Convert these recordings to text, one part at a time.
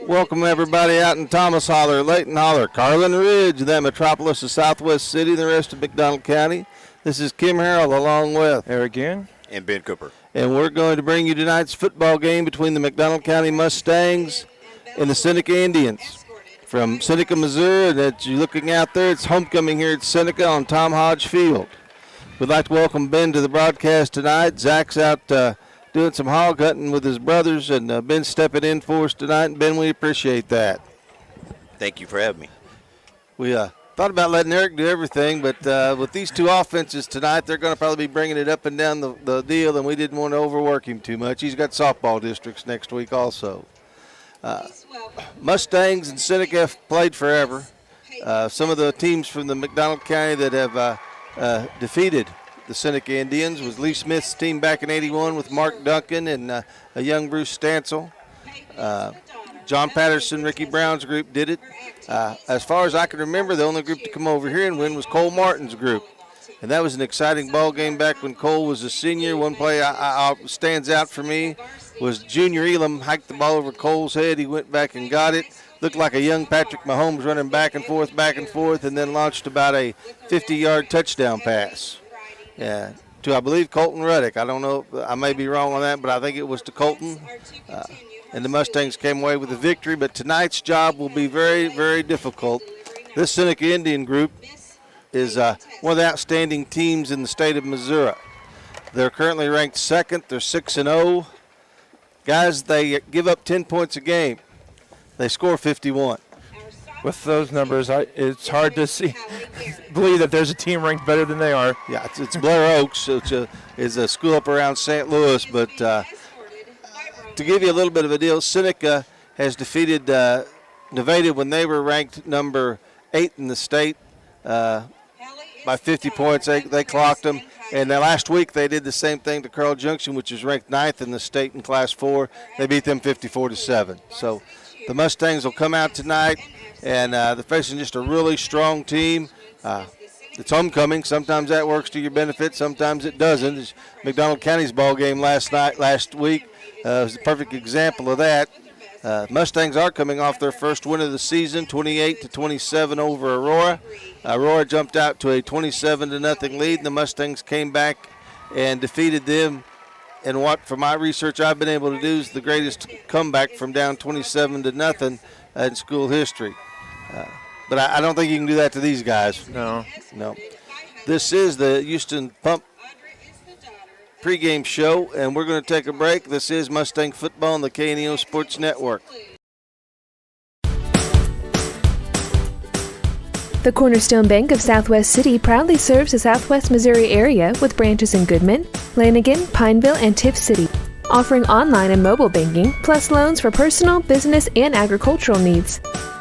Welcome everybody out in Thomas Holler, Layton Holler, Carlin Ridge, the metropolis of Southwest City, and the rest of McDonald County. This is Kim Harrell along with Eric Gann and Ben Cooper. And we're going to bring you tonight's football game between the McDonald County Mustangs and the Seneca Indians. From Seneca, Missouri, that you're looking out there, it's homecoming here at Seneca on Tom Hodge Field. We'd like to welcome Ben to the broadcast tonight. Zach's out doing some hog hunting with his brothers, and Ben's stepping in for us tonight. And Ben, we appreciate that. Thank you for having me. We thought about letting Eric do everything, but with these two offenses tonight, they're going to probably be bringing it up and down the deal, and we didn't want to overwork him too much. He's got softball districts next week also. Mustangs and Seneca have played forever. Some of the teams from the McDonald County that have defeated the Seneca Indians was Lee Smith's team back in '81 with Mark Duncan and a young Bruce Stansel. John Patterson, Ricky Brown's group did it. As far as I can remember, the only group to come over here and win was Cole Martin's group. And that was an exciting ball game back when Cole was a senior. One play stands out for me was Junior Elam hiked the ball over Cole's head. He went back and got it. Looked like a young Patrick Mahomes running back and forth, and then launched about a 50-yard touchdown pass. To, I believe, Colton Ruddick. I don't know. I may be wrong on that, but I think it was to Colton. And the Mustangs came away with a victory. But tonight's job will be very, very difficult. This Seneca Indian group is one of the outstanding teams in the state of Missouri. They're currently ranked second. They're 6-0. Guys, they give up 10 points a game. They score 51. With those numbers, it's hard to believe that there's a team ranked better than they are. Yeah, it's Blair Oaks, which is a school up around St. Louis. But to give you a little bit of a deal, Seneca has defeated Nevada when they were ranked number 8 in the state by 50 points. They clocked them. And then last week they did the same thing to Carl Junction, which is ranked 9th in the state in Class 4. They beat them 54-7. So the Mustangs will come out tonight. And they're facing just a really strong team. It's homecoming. Sometimes that works to your benefit. Sometimes it doesn't. It's McDonald County's ball game last week was a perfect example of that. Mustangs are coming off their first win of the season, 28-27 over Aurora. Aurora jumped out to a 27-0 lead, and the Mustangs came back and defeated them. And what, from my research, I've been able to do is the greatest comeback from down 27-0 in school history. But I don't think you can do that to these guys. No. This is the Houston Pump pregame show, and we're going to take a break. This is Mustang Football on the KNEO Sports Network. The Cornerstone Bank of Southwest City proudly serves the Southwest Missouri area with branches in Goodman, Lanigan, Pineville, and Tiff City, offering online and mobile banking, plus loans for personal, business, and agricultural needs.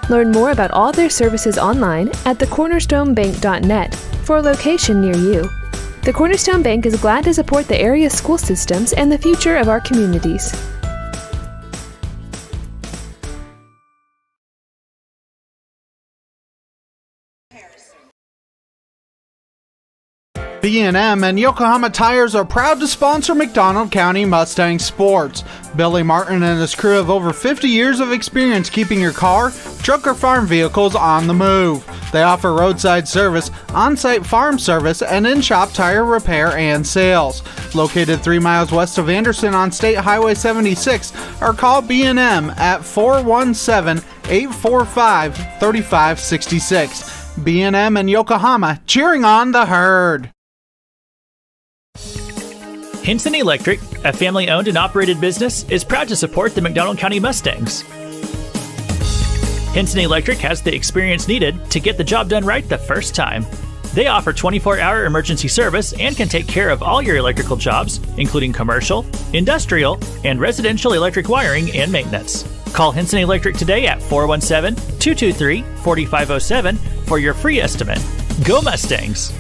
Learn more about all their services online at thecornerstonebank.net for a location near you. The Cornerstone Bank is glad to support the area's school systems and the future of our communities. B&M and Yokohama Tires are proud to sponsor McDonald County Mustang sports. Billy Martin and his crew have over 50 years of experience keeping your car, truck, or farm vehicles on the move. They offer roadside service, on-site farm service, and in-shop tire repair and sales. Located 3 miles west of Anderson on State Highway 76, or call B&M at 417-845-3566. B&M and Yokohama, cheering on the herd. Hinson Electric, a family-owned and operated business, is proud to support the McDonald County Mustangs. Hinson Electric has the experience needed to get the job done right the first time. They offer 24-hour emergency service and can take care of all your electrical jobs, including commercial, industrial, and residential electric wiring and maintenance. Call Hinson Electric today at 417-223-4507 for your free estimate. Go Mustangs!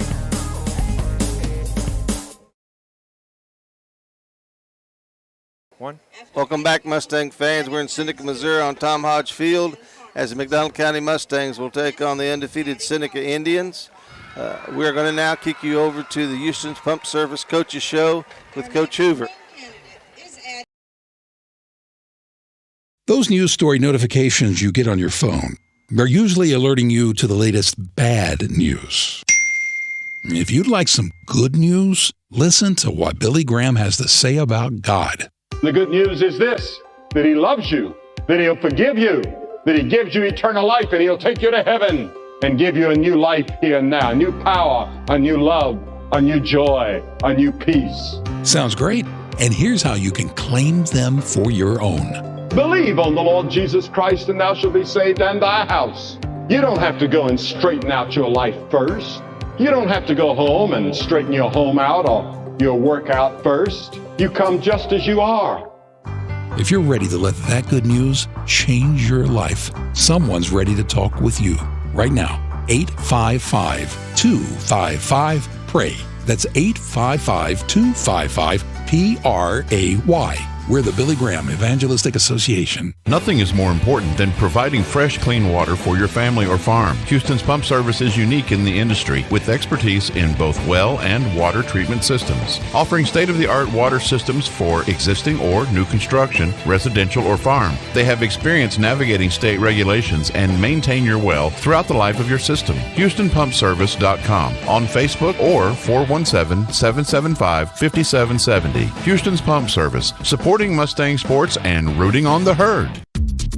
Welcome back, Mustang fans. We're in Seneca, Missouri on Tom Hodge Field as the McDonald County Mustangs will take on the undefeated Seneca Indians. We're going to now kick you over to the Houston's Pump Service Coaches Show with Coach Hoover. Those Those news story notifications you get on your phone are usually alerting you to the latest bad news. If you'd like some good news, listen to what Billy Graham has to say about God. The good news is this, that he loves you, that he'll forgive you, that he gives you eternal life, and he'll take you to heaven and give you a new life here and now, a new power, a new love, a new joy, a new peace. Sounds great. And here's how you can claim them for your own. Believe on the Lord Jesus Christ, and thou shalt be saved and thy house. You don't have to go and straighten out your life first. You don't have to go home and straighten your home out or your work out first. You come just as you are. If you're ready to let that good news change your life, someone's ready to talk with you right now. 855-255-PRAY. That's 855-255-PRAY. We're the Billy Graham Evangelistic Association. Nothing is more important than providing fresh, clean water for your family or farm. Houston's Pump Service is unique in the industry with expertise in both well and water treatment systems, offering state-of-the-art water systems for existing or new construction, residential or farm. They have experience navigating state regulations and maintain your well throughout the life of your system. HoustonPumpService.com on Facebook or 417-775-5770. Houston's Pump Service, supporting Mustang sports and rooting on the herd.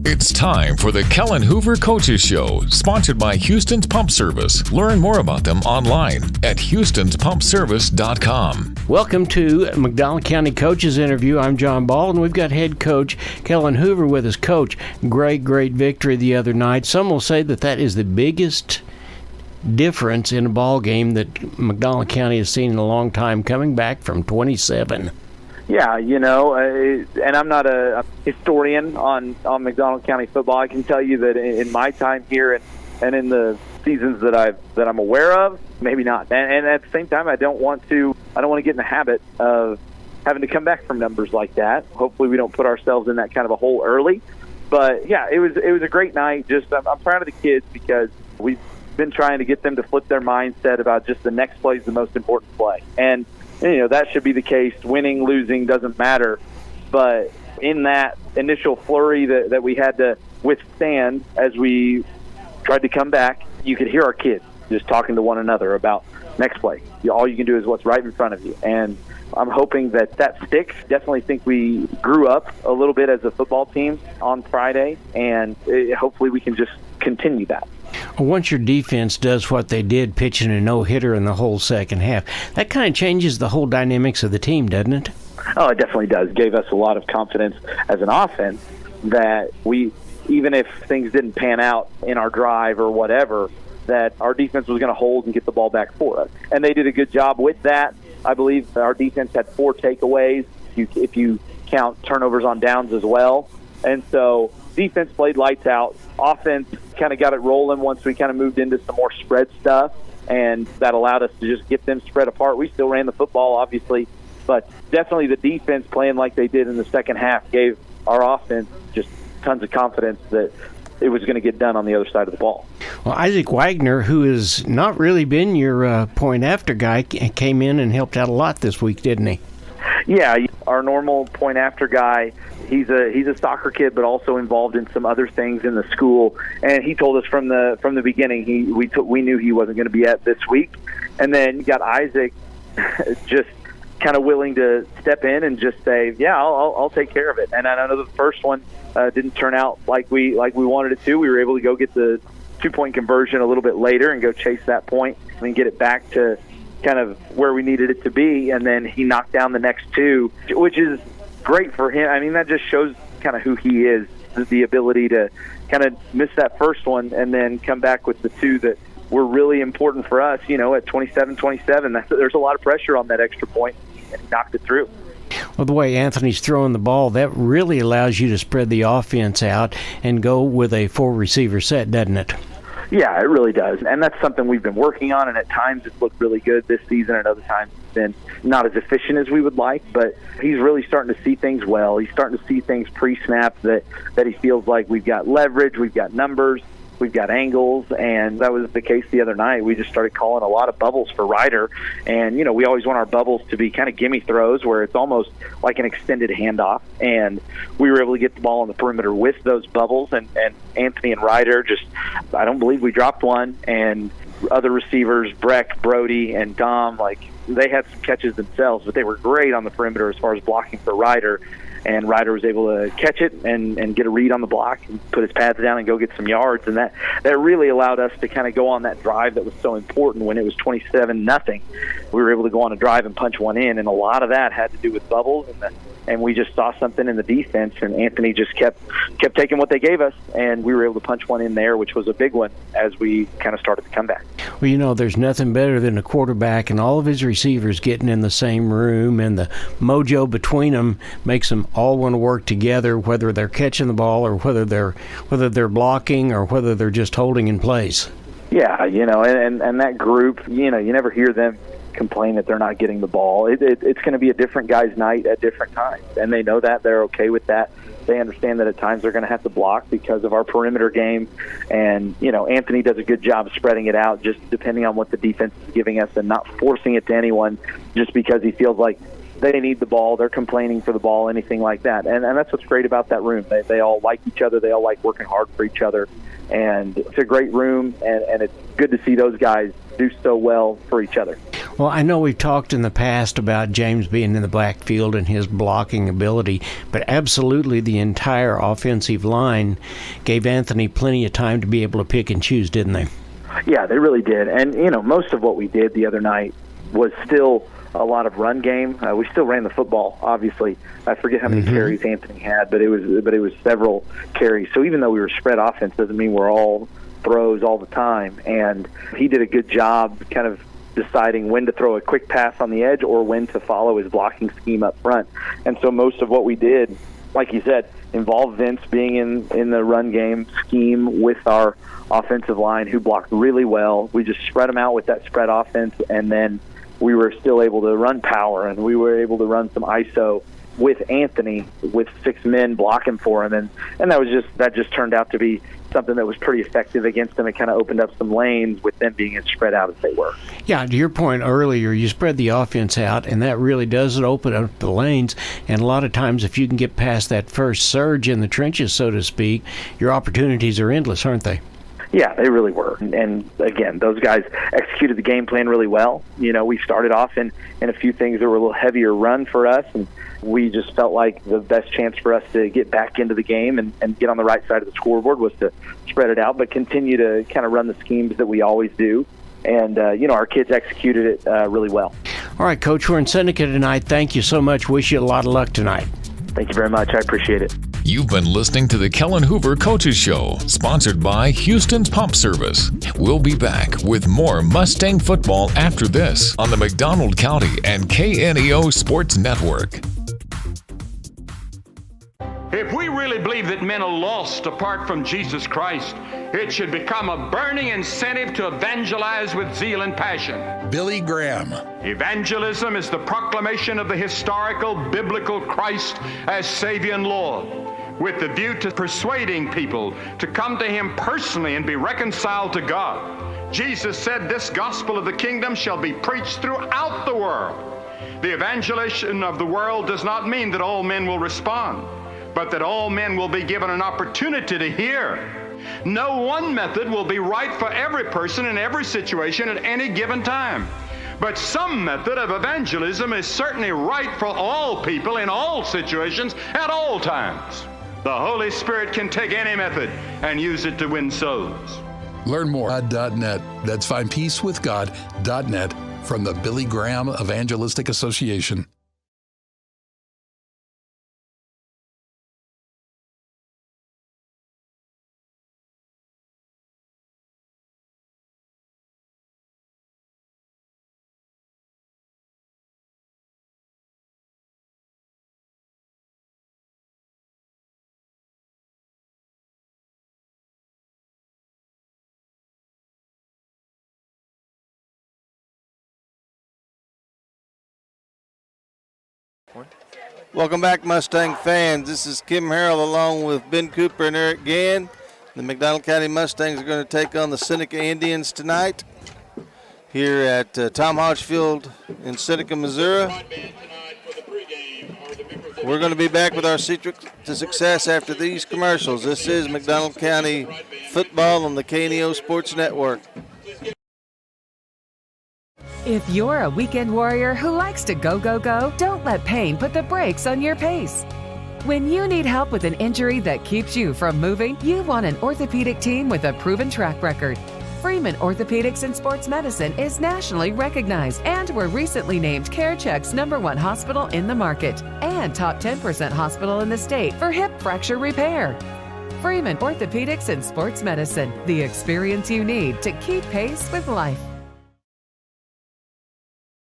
It's time for the Kellen Hoover Coaches Show, sponsored by Houston's Pump Service. Learn more about them online at houstonpumpservice.com. Welcome to McDonald County Coaches Interview. I'm John Ball, and we've got head coach Kellen Hoover with us. Coach, great victory the other night. Some will say that is the biggest difference in a ball game that McDonald County has seen in a long time, coming back from 27. Yeah, and I'm not a historian on McDonald County football. I can tell you that in my time here and in the seasons that I'm aware of, maybe not. And at the same time, I don't want to get in the habit of having to come back from numbers like that. Hopefully, we don't put ourselves in that kind of a hole early. But yeah, it was a great night. I'm proud of the kids because we've been trying to get them to flip their mindset about just the next play is the most important play. And that should be the case. Winning, losing doesn't matter. But in that initial flurry that we had to withstand as we tried to come back, you could hear our kids just talking to one another about next play. All you can do is what's right in front of you. And I'm hoping that sticks. Definitely think we grew up a little bit as a football team on Friday, and hopefully we can just continue that. Once your defense does what they did, pitching a no-hitter in the whole second half, that kind of changes the whole dynamics of the team, doesn't it? Oh, it definitely does. Gave us a lot of confidence as an offense that we, even if things didn't pan out in our drive or whatever, that our defense was going to hold and get the ball back for us. And they did a good job with that. I believe our defense had 4 takeaways, if you count turnovers on downs as well. And so defense played lights out. Offense kind of got it rolling once we kind of moved into some more spread stuff, and that allowed us to just get them spread apart. We still ran the football, obviously, but definitely the defense playing like they did in the second half gave our offense just tons of confidence that it was going to get done on the other side of the ball. Well, Isaac Wagner, who has not really been your point-after guy, came in and helped out a lot this week, didn't he? Yeah, our normal point-after guy. He's a soccer kid, but also involved in some other things in the school. And he told us from the beginning we knew he wasn't going to be at this week. And then you got Isaac just kind of willing to step in and just say, yeah, I'll take care of it. And I know the first one didn't turn out like we wanted it to. We were able to go get the 2-point conversion a little bit later and go chase that point and get it back to kind of where we needed it to be. And then he knocked down the next 2, which is great for him. I mean, that just shows kind of who he is, the ability to kind of miss that first one and then come back with the 2 that were really important for us, at 27-27. There's a lot of pressure on that extra point, and he knocked it through. Well, the way Anthony's throwing the ball, that really allows you to spread the offense out and go with a 4-receiver set, doesn't it? Yeah, it really does. And that's something we've been working on, and at times it's looked really good this season, and other times it's been not as efficient as we would like, but he's really starting to see things well. He's starting to see things pre-snap that he feels like we've got leverage, we've got numbers, we've got angles, and that was the case the other night. We just started calling a lot of bubbles for Ryder, and, we always want our bubbles to be kind of gimme throws where it's almost like an extended handoff, and we were able to get the ball on the perimeter with those bubbles, and Anthony and Ryder I don't believe we dropped one, and other receivers, Breck, Brody, and Dom, they had some catches themselves, but they were great on the perimeter as far as blocking for Ryder. And Ryder was able to catch it and get a read on the block and put his pads down and go get some yards. And that really allowed us to kind of go on that drive that was so important when it was 27-0. We were able to go on a drive and punch one in, and a lot of that had to do with bubbles. And we just saw something in the defense, and Anthony just kept taking what they gave us, and we were able to punch one in there, which was a big one as we kind of started the comeback. Well, there's nothing better than a quarterback and all of his receivers getting in the same room, and the mojo between them makes them all want to work together, whether they're catching the ball or whether they're blocking or whether they're just holding in place. Yeah, and that group, you never hear them complain that they're not getting the ball. It's going to be a different guy's night at different times, and they know that. They're okay with that. They understand that at times they're going to have to block because of our perimeter game, and Anthony does a good job spreading it out just depending on what the defense is giving us and not forcing it to anyone just because he feels like they need the ball, they're complaining for the ball, anything like that. And that's what's great about that room. They all like each other. They all like working hard for each other. And it's a great room, and it's good to see those guys do so well for each other. Well, I know we've talked in the past about James being in the backfield and his blocking ability, but absolutely the entire offensive line gave Anthony plenty of time to be able to pick and choose, didn't they? Yeah, they really did. And, most of what we did the other night was still a lot of run game. We still ran the football, obviously. I forget how many carries Anthony had, but it was several carries. So even though we were spread offense, doesn't mean we're all throws all the time. And he did a good job kind of deciding when to throw a quick pass on the edge or when to follow his blocking scheme up front. And so most of what we did, like you said, involved Vince being in the run game scheme with our offensive line who blocked really well. We just spread them out with that spread offense, and then we were still able to run power, and we were able to run some ISO with Anthony with 6 men blocking for him, and that just turned out to be something that was pretty effective against them. It kind of opened up some lanes with them being as spread out as they were. Yeah, to your point earlier, you spread the offense out, and that really does open up the lanes. And a lot of times, if you can get past that first surge in the trenches, so to speak, your opportunities are endless, aren't they? Yeah, they really were. And again, those guys executed the game plan really well. We started off in a few things that were a little heavier run for us, and we just felt like the best chance for us to get back into the game and get on the right side of the scoreboard was to spread it out, but continue to kind of run the schemes that we always do. And, our kids executed it really well. All right, Coach, we're in Seneca tonight. Thank you so much. Wish you a lot of luck tonight. Thank you very much. I appreciate it. You've been listening to the Kellen Hoover Coaches Show, sponsored by Houston's Pump Service. We'll be back with more Mustang football after this on the McDonald County and KNEO Sports Network. If we really believe that men are lost apart from Jesus Christ, it should become a burning incentive to evangelize with zeal and passion. Billy Graham. Evangelism is the proclamation of the historical, biblical Christ as Savior and Lord, with the view to persuading people to come to Him personally and be reconciled to God. Jesus said, "This gospel of the kingdom shall be preached throughout the world." The evangelization of the world does not mean that all men will respond, but that all men will be given an opportunity to hear. No one method will be right for every person in every situation at any given time. But some method of evangelism is certainly right for all people in all situations at all times. The Holy Spirit can take any method and use it to win souls. Learn more at .net. That's findpeacewithgod.net from the Billy Graham Evangelistic Association. Welcome back, Mustang fans. This is Kim Harrell along with Ben Cooper and Eric Gann. The McDonald County Mustangs are going to take on the Seneca Indians tonight here at Tom Hodge Field in Seneca, Missouri. We're going to be back with our secret to success after these commercials. This is McDonald County Football on the KNEO Sports Network. If you're a weekend warrior who likes to go, don't let pain put the brakes on your pace. When you need help with an injury that keeps you from moving, you want an orthopedic team with a proven track record. Freeman Orthopedics and Sports Medicine is nationally recognized and were recently named CareCheck's #1 hospital in the market and top 10% hospital in the state for hip fracture repair. Freeman Orthopedics and Sports Medicine, the experience you need to keep pace with life.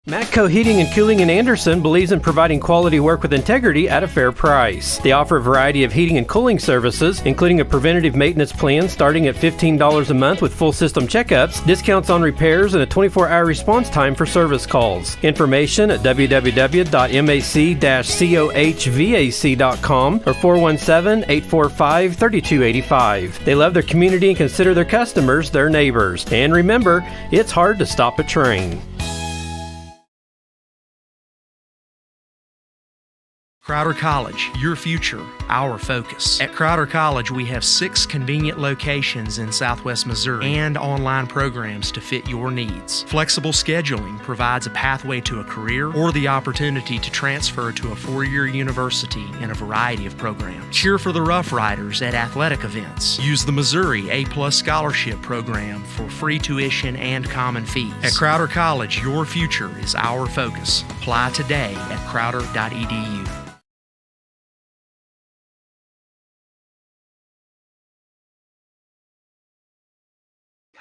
Matco Heating and Cooling in Anderson believes in providing quality work with integrity at a fair price. They offer a variety of heating and cooling services, including a preventative maintenance plan starting at $15 a month with full system checkups, discounts on repairs, and a 24-hour response time for service calls. Information at www.mac-cohvac.com or 417-845-3285. They love their community and consider their customers their neighbors. And remember, it's hard to stop a train. Crowder College, your future, our focus. At Crowder College, we have 6 convenient locations in Southwest Missouri and online programs to fit your needs. Flexible scheduling provides a pathway to a career or the opportunity to transfer to a 4-year university in a variety of programs. Cheer for the Rough Riders at athletic events. Use the Missouri A+ Scholarship Program for free tuition and common fees. At Crowder College, your future is our focus. Apply today at crowder.edu.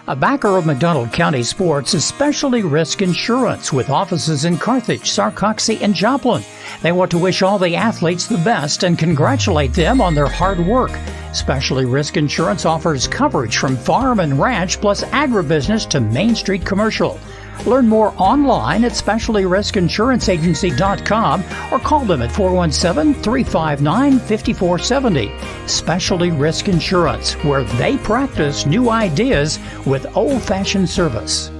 A backer of McDonald County Sports is Specialty Risk Insurance with offices in Carthage, Sarcoxie, and Joplin. They want to wish all the athletes the best and congratulate them on their hard work. Specialty Risk Insurance offers coverage from farm and ranch plus agribusiness to Main Street commercial. Learn more online at specialtyriskinsuranceagency.com or call them at 417-359-5470. Specialty Risk Insurance, where they practice new ideas with old-fashioned service.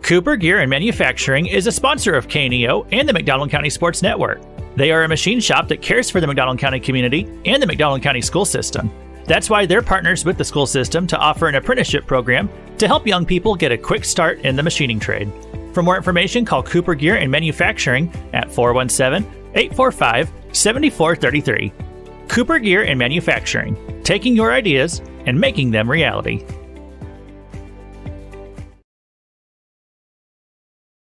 Cooper Gear and Manufacturing is a sponsor of KNEO and the McDonald County Sports Network. They are a machine shop that cares for the McDonald County community and the McDonald County school system. That's why they're partners with the school system to offer an apprenticeship program to help young people get a quick start in the machining trade. For more information, call Cooper Gear and Manufacturing at 417-845-7433. Cooper Gear and Manufacturing, taking your ideas and making them reality.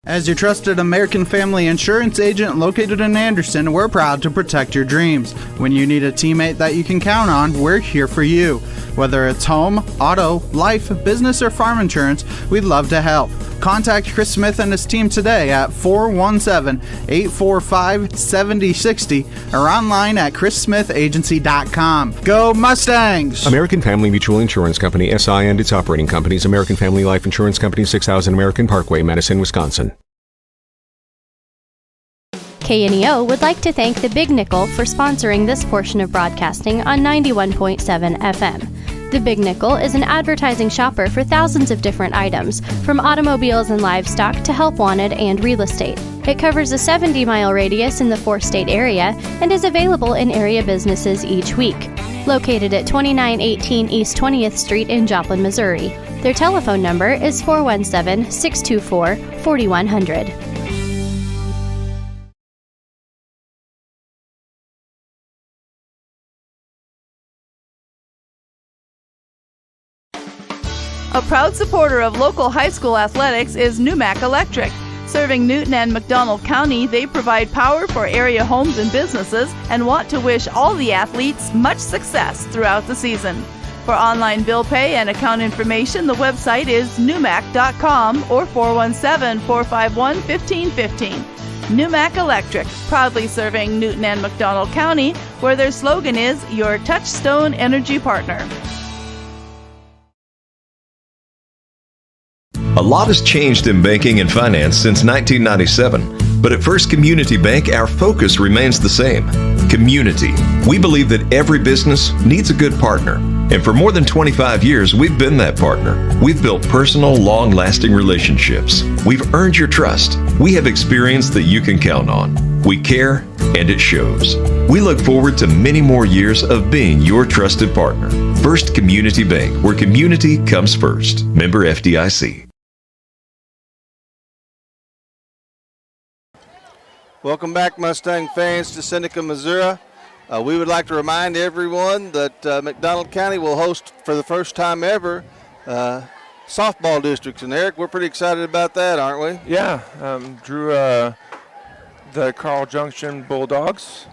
As your trusted American Family Insurance agent located in Anderson, we're proud to protect your dreams. When you need a teammate that you can count on, we're here for you. Whether it's home, auto, life, business, or farm insurance, we'd love to help. Contact Chris Smith and his team today at 417-845-7060 or online at chrissmithagency.com. Go Mustangs! American Family Mutual Insurance Company, SI, and its operating companies, American Family Life Insurance Company, 6000 American Parkway, Madison, Wisconsin. KNEO would like to thank the Big Nickel for sponsoring this portion of broadcasting on 91.7 FM. The Big Nickel is an advertising shopper for thousands of different items, from automobiles and livestock to help wanted and real estate. It covers a 70-mile radius in the 4-state area and is available in area businesses each week. Located at 2918 East 20th Street in Joplin, Missouri. Their telephone number is 417-624-4100. A proud supporter of local high school athletics is Numac Electric. Serving Newton and McDonald County, they provide power for area homes and businesses and want to wish all the athletes much success throughout the season. For online bill pay and account information, the website is numac.com or 417-451-1515. Numac Electric, proudly serving Newton and McDonald County, where their slogan is your touchstone energy partner. A lot has changed in banking and finance since 1997. But at First Community Bank, our focus remains the same. Community. We believe that every business needs a good partner. And for more than 25 years, we've been that partner. We've built personal, long-lasting relationships. We've earned your trust. We have experience that you can count on. We care, and it shows. We look forward to many more years of being your trusted partner. First Community Bank, where community comes first. Member FDIC. Welcome back, Mustang fans, to Seneca, Missouri. We would like to remind everyone that McDonald County will host, for the first time ever, softball districts. And Eric, we're pretty excited about that, aren't we? Yeah, Drew, the Carl Junction Bulldogs.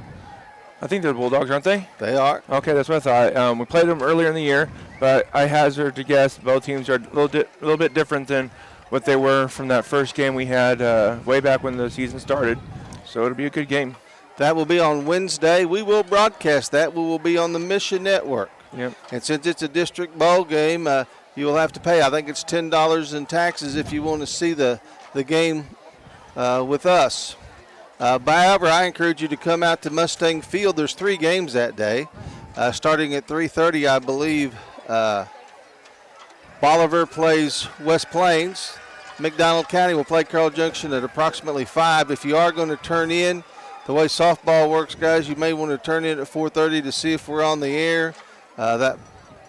I think they're Bulldogs, aren't they? They are. Okay, that's what I thought. We played them earlier in the year, but I hazard to guess both teams are a little bit different than what they were from that first game we had way back when the season started. So it'll be a good game. That will be on Wednesday. We will broadcast that. We will be on the Mission Network. Yep. And since it's a district ball game, you will have to pay. I think it's $10 in taxes if you want to see the game with us. However, I encourage you to come out to Mustang Field. There's 3 games that day, starting at 3:30, I believe. Bolivar plays West Plains. McDonald County will play Carl Junction at approximately 5. If you are going to turn in, the way softball works, guys, you may want to turn in at 4:30 to see if we're on the air. That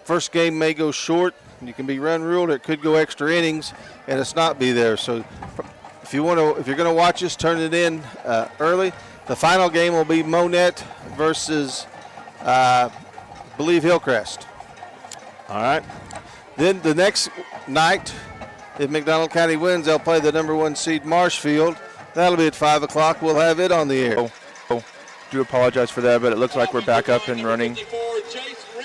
first game may go short. You can be run ruled. It could go extra innings, and it's not be there. So if you're going to watch us, turn it in early. The final game will be Monette versus, I believe, Hillcrest. All right. Then the next night, if McDonald County wins, they'll play the number 1 seed Marshfield. That'll be at 5 o'clock. We'll have it on the air. Do apologize for that, but it looks like we're back up and running.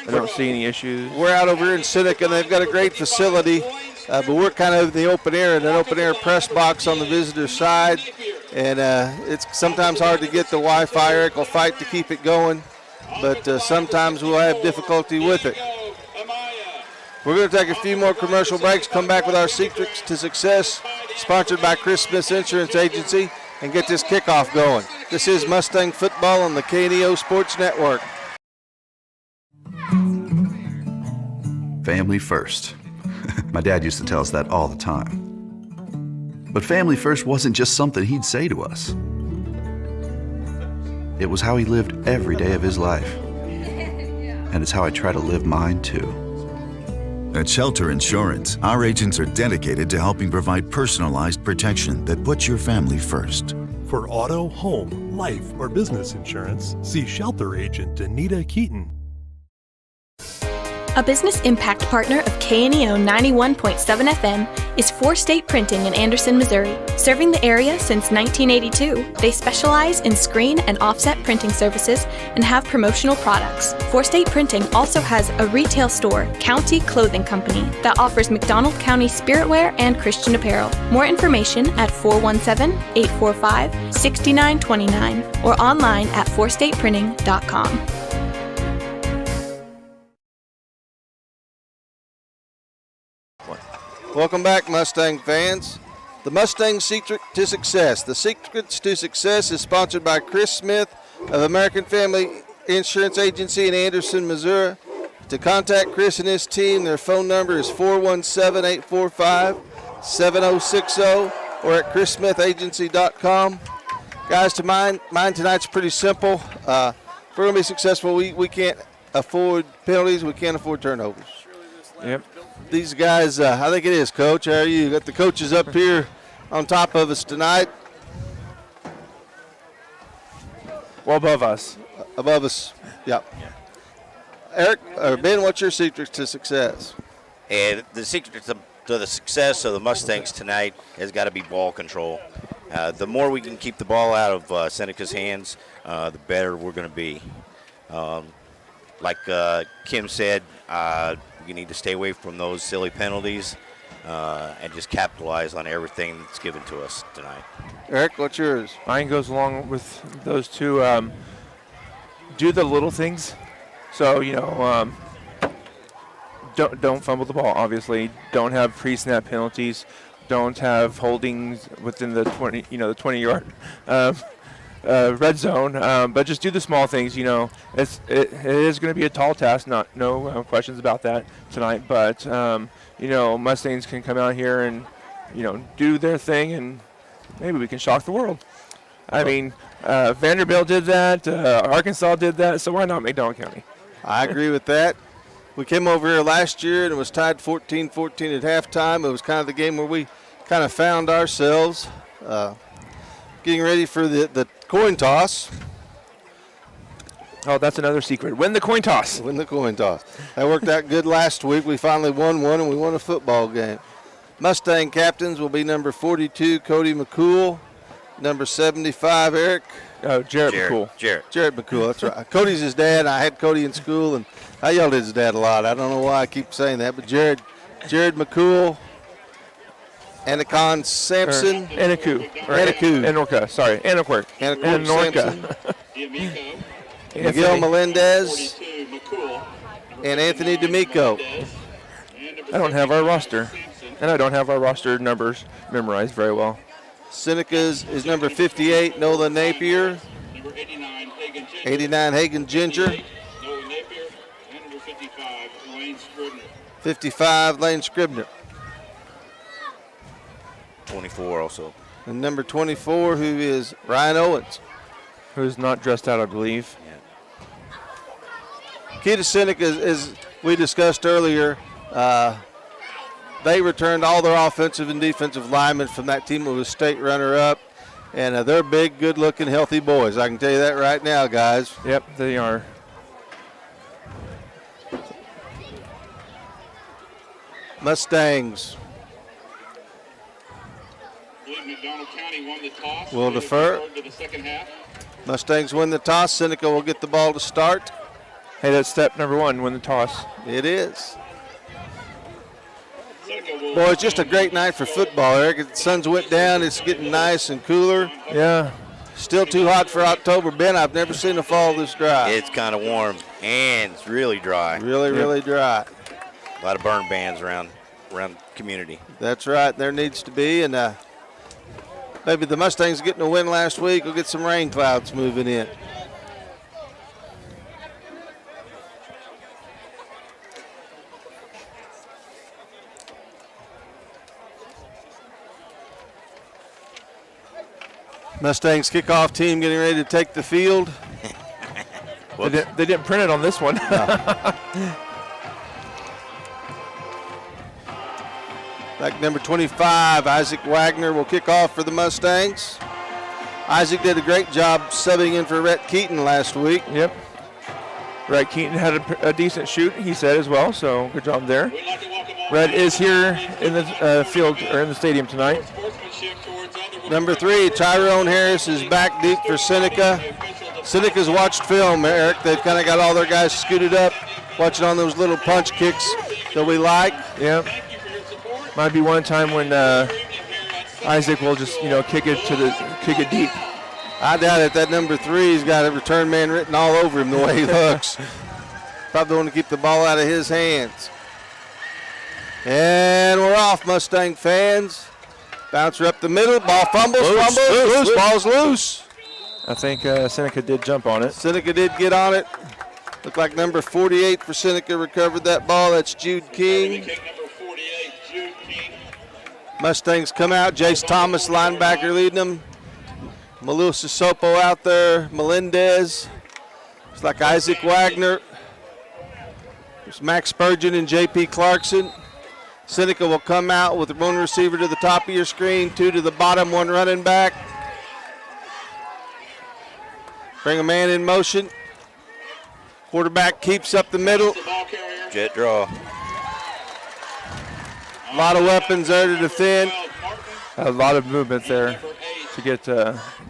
I don't see any issues. We're out over here in Seneca, and they've got a great facility, but we're kind of in the open air, in an open air press box on the visitor side, and it's sometimes hard to get the Wi-Fi. Eric will fight to keep it going, but sometimes we'll have difficulty with it. We're going to take a few more commercial breaks, come back with our Secrets to Success, sponsored by Chris Smith's Insurance Agency, and get this kickoff going. This is Mustang Football on the KNEO Sports Network. Family first. My dad used to tell us that all the time. But family first wasn't just something he'd say to us. It was how he lived every day of his life. And it's how I try to live mine too. At Shelter Insurance, our agents are dedicated to helping provide personalized protection that puts your family first. For auto, home, life, or business insurance, see Shelter Agent Anita Keaton. A business impact partner of KNEO 91.7 FM is 4 State Printing in Anderson, Missouri. Serving the area since 1982, they specialize in screen and offset printing services and have promotional products. 4 State Printing also has a retail store, County Clothing Company, that offers McDonald County spiritwear and Christian apparel. More information at 417-845-6929 or online at 4stateprinting.com. Welcome back, Mustang fans. The Mustang Secret to Success. The Secrets to Success is sponsored by Chris Smith of American Family Insurance Agency in Anderson, Missouri. To contact Chris and his team, their phone number is 417-845-7060 or at chrissmithagency.com. Guys, mine tonight's pretty simple. If we're going to be successful, we can't afford penalties. We can't afford turnovers. Yep. These guys, I think it is, Coach. How are you? You got the coaches up here on top of us tonight. Well, above us. Above us, yep. Eric, or Ben, what's your secret to success? And the secret to the success of the Mustangs tonight has got to be ball control. The more we can keep the ball out of Seneca's hands, the better we're going to be. Like Kim said, you need to stay away from those silly penalties and just capitalize on everything that's given to us tonight. Eric, what's yours? Mine goes along with those two. Do the little things. So, don't fumble the ball, obviously. Don't have pre-snap penalties. don't have holdings within the 20-yard red zone, but just do the small things. It is going to be a tall task, no questions about that tonight. But Mustangs can come out here and do their thing, and maybe we can shock the world. I mean, Vanderbilt did that, Arkansas did that, so why not McDonald County? I agree with that. We came over here last year and it was tied 14-14 at halftime. It was kind of the game where we kind of found ourselves getting ready for the coin toss. Oh, that's another secret. Win the coin toss. Win the coin toss. That worked out good last week. We finally won one, and we won a football game. Mustang captains will be number 42, Cody McCool. Number 75, Eric. Jarrett McCool. Jarrett McCool, that's right. Cody's his dad. I had Cody in school, and I yelled at his dad a lot. I don't know why I keep saying that, but Jared McCool. Anacon Sampson. Anaku. Anorca, sorry. Anorca. Miguel Melendez. And Anthony D'Amico. I don't have our roster. And I don't have our roster numbers memorized very well. Seneca's is number 58, Nola Napier. 89, Hagen Ginger. 55, Lane Scribner. 24 also. And number 24, who is Ryan Owens. Who's not dressed out, I believe. Key to Seneca, as we discussed earlier, they returned all their offensive and defensive linemen from that team that was state runner-up. And they're big, good-looking, healthy boys. I can tell you that right now, guys. Yep, they are. Mustangs will defer. Mustangs win the toss. Seneca will get the ball to start. Hey, that's step number one, win the toss. It is. Boy, it's just a great night for football, Eric. The sun's went down. It's getting nice and cooler. Yeah. Still too hot for October. Ben, I've never seen a fall this dry. It's kind of warm, and it's really dry. Really dry. A lot of burn bans around the community. That's right. There needs to be. And maybe the Mustangs getting a win last week will get some rain clouds moving in. Mustangs kickoff team getting ready to take the field. They didn't print it on this one. No. Back number 25, Isaac Wagner will kick off for the Mustangs. Isaac did a great job subbing in for Rhett Keaton last week. Yep. Rhett Keaton had a decent shoot, he said as well, so good job there. Rhett is here in the field or in the stadium tonight. Number 3, Tyrone Harris is back deep for Seneca. Seneca's watched film, Eric. They've kind of got all their guys scooted up, watching on those little punch kicks that we like. Yep. Might be one time when Isaac will just, kick it deep. I doubt it. That number 3's got a return man written all over him the way he looks. Probably want to keep the ball out of his hands. And we're off, Mustang fans. Bouncer up the middle. Ball fumbles. Loose. Ball's loose. I think Seneca did jump on it. Seneca did get on it. Looked like number 48 for Seneca recovered that ball. That's Jude King. Mustangs come out. Jace Thomas, linebacker, leading them. Malou Sisopo out there. Melendez. It's like Isaac Wagner. There's Max Spurgeon and J.P. Clarkson. Seneca will come out with one receiver to the top of your screen, 2 to the bottom, 1 running back. Bring a man in motion. Quarterback keeps up the middle. Jet draw. A lot of weapons there to defend. A lot of movement there to get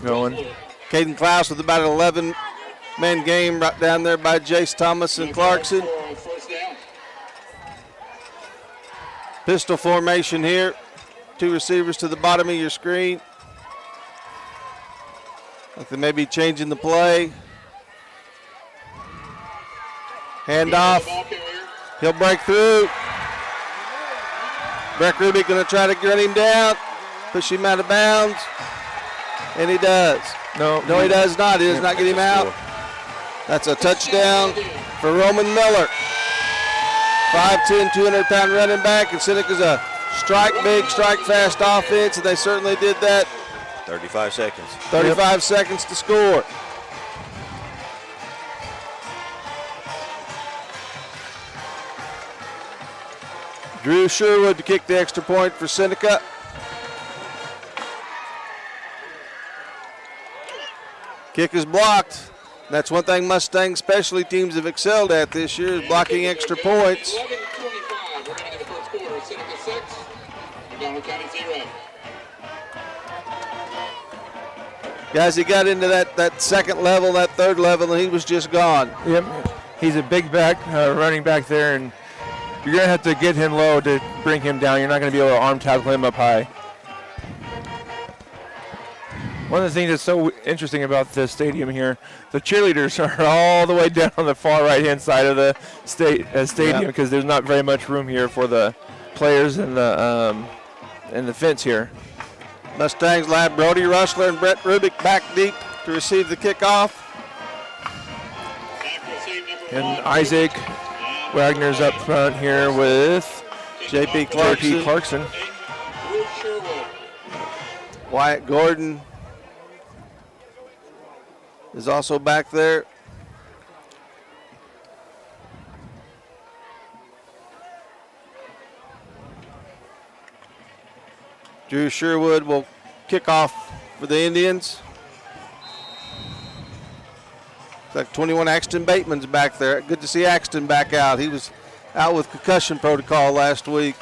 going. Caden Klaus with about an 11-man game right down there by Jace Thomas and Clarkson. Pistol formation here. 2 receivers to the bottom of your screen. Like they may be changing the play. Handoff. He'll break through. Breck Rubik going to try to run him down, push him out of bounds, and he does. No, he does not. He does not get him out. That's a touchdown for Roman Miller. 5'10", 200-pound running back, and Seneca's a strike big, strike fast offense, and they certainly did that. 35 seconds. 35 seconds to score. Drew Sherwood to kick the extra point for Seneca. Kick is blocked. That's one thing Mustang specialty teams have excelled at this year, is blocking extra points. 11:25 remaining in the first quarter. Seneca 6, McDonald County 0. Guys, he got into that second level, that third level, and he was just gone. Yep, he's a big back, running back there, and you're going to have to get him low to bring him down. You're not going to be able to arm tackle him up high. One of the things that's so interesting about this stadium here, the cheerleaders are all the way down on the far right-hand side of the stadium because there's not very much room here for the players and the fence here. Mustangs lab Brody Russler and Brett Rubik back deep to receive the kickoff. And Isaac Wagner's up front here with J.P. Clarkson. Wyatt Gordon is also back there. Drew Sherwood will kick off for the Indians. Looks like 21 Axton Bateman's back there. Good to see Axton back out. He was out with concussion protocol last week.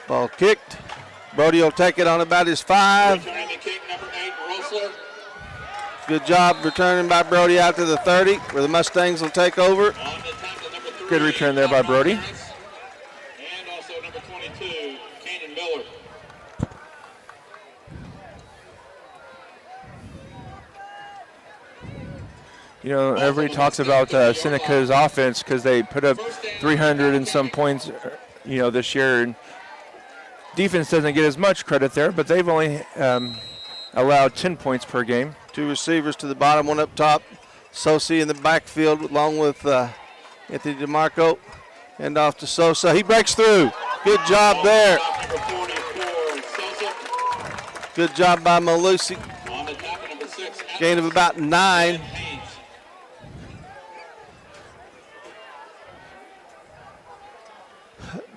Ball kicked. Brody will take it on about his 5. Good job returning by Brody out to the 30, where the Mustangs will take over. Good return there by Brody. And also number 22, Kanan Miller. You know, everybody talks about Seneca's offense because they put up 300 and some points, this year. And defense doesn't get as much credit there, but they've only allowed 10 points per game. 2 receivers to the bottom, 1 up top. Sosi in the backfield along with Anthony DeMarco. Hand off to Sosa. He breaks through. Good job there. Good job by Malusi. Gain of about 9.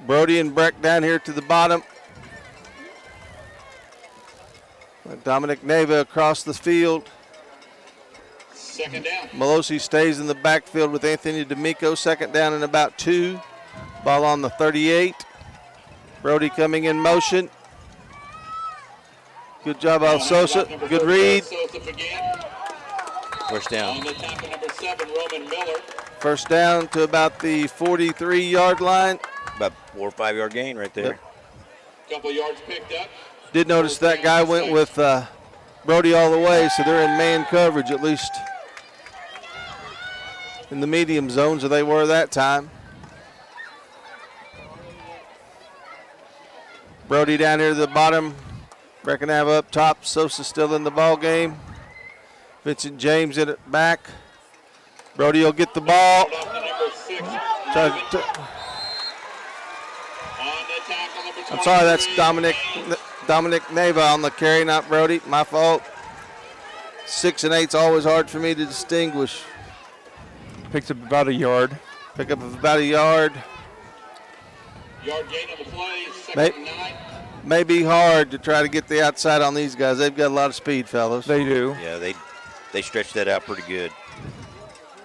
Brody and Breck down here to the bottom. Dominic Neva across the field. Second down. Melosi stays in the backfield with Anthony D'Amico. Second down and about 2. Ball on the 38. Brody coming in motion. Good job by Sosa. Good read. First down. On the top of number 7, Roman Miller. First down to about the 43-yard line. About 4 or 5 yard gain right there. Yep. Couple yards picked up. Did notice that guy went with Brody all the way, so they're in man coverage, at least in the medium zones, or they were that time. Brody down here to the bottom. Breckenhave up top. Sosa still in the ball game. Vincent James in it back. Brody will get the ball. I'm sorry, that's Dominic Neva on the carry, not Brody. My fault. 6 and 8's always hard for me to distinguish. Picks up about a yard. Pick up about a yard. Yard gain on the play. Second and 9. May be hard to try to get the outside on these guys. They've got a lot of speed, fellas. They do. Yeah, they stretched that out pretty good.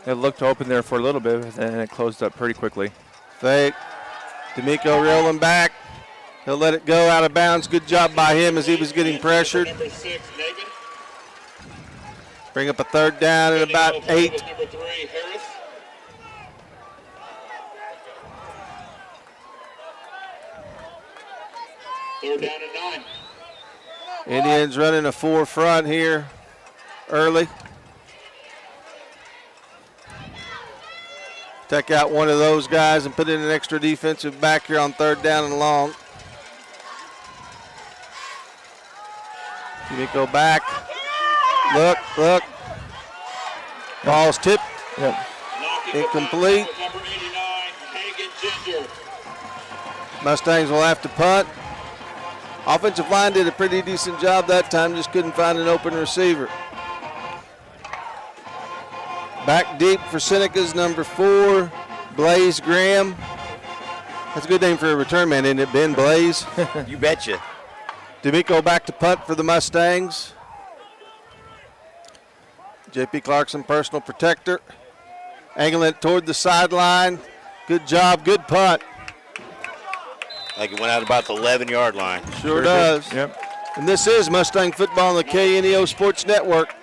It looked open there for a little bit, and then it closed up pretty quickly. Fake. D'Amico rolling back. He'll let it go out of bounds. Good job by him as he was getting pressured. Number 6, Navin. Bring up a third down and about 8. Number 3, Harris. Third down and 9. Indians running a 4 front here early. Take out one of those guys and put in an extra defensive back here on 3rd down and long. Go back. Look. Ball's tipped. Yep. Incomplete. Mustangs will have to punt. Offensive line did a pretty decent job that time, just couldn't find an open receiver. Back deep for Seneca's number 4, Blaze Graham. That's a good name for a return man, isn't it, Ben? Blaze? You betcha. D'Amico back to punt for the Mustangs. J.P. Clarkson, personal protector. Angling it toward the sideline. Good job, good punt. Like it went out about the 11-yard line. Sure does. Yep. And this is Mustang Football on the KNEO Sports Network.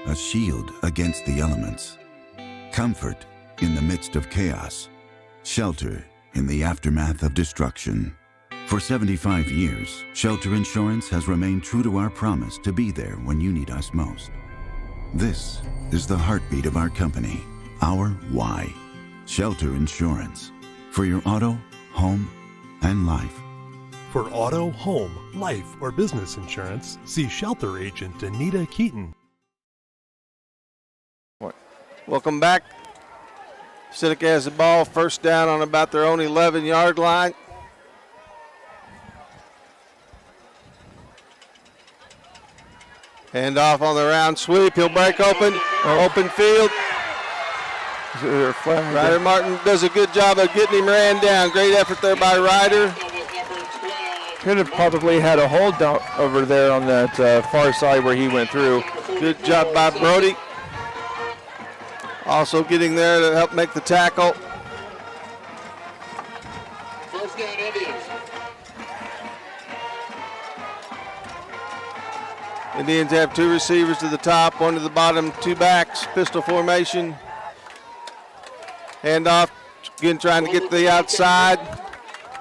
A shield against the elements. Comfort in the midst of chaos. Shelter in the aftermath of destruction. For 75 years, Shelter Insurance has remained true to our promise to be there when you need us most. This is the heartbeat of our company, our why. Shelter Insurance. For your auto, home, and life. For auto, home, life, or business insurance, see Shelter Agent Anita Keaton. Welcome back. Seneca has the ball, 1st down on about their own 11-yard line. Hand off on the round sweep. He'll break open. Open field. Ryder Martin does a good job of getting him ran down. Great effort there by Ryder. Could have probably had a hold down over there on that far side where he went through. Good job by Brody. Also getting there to help make the tackle. First down, Indians. Indians have 2 receivers to the top, 1 to the bottom, 2 backs, pistol formation. Handoff, again trying to get to the outside.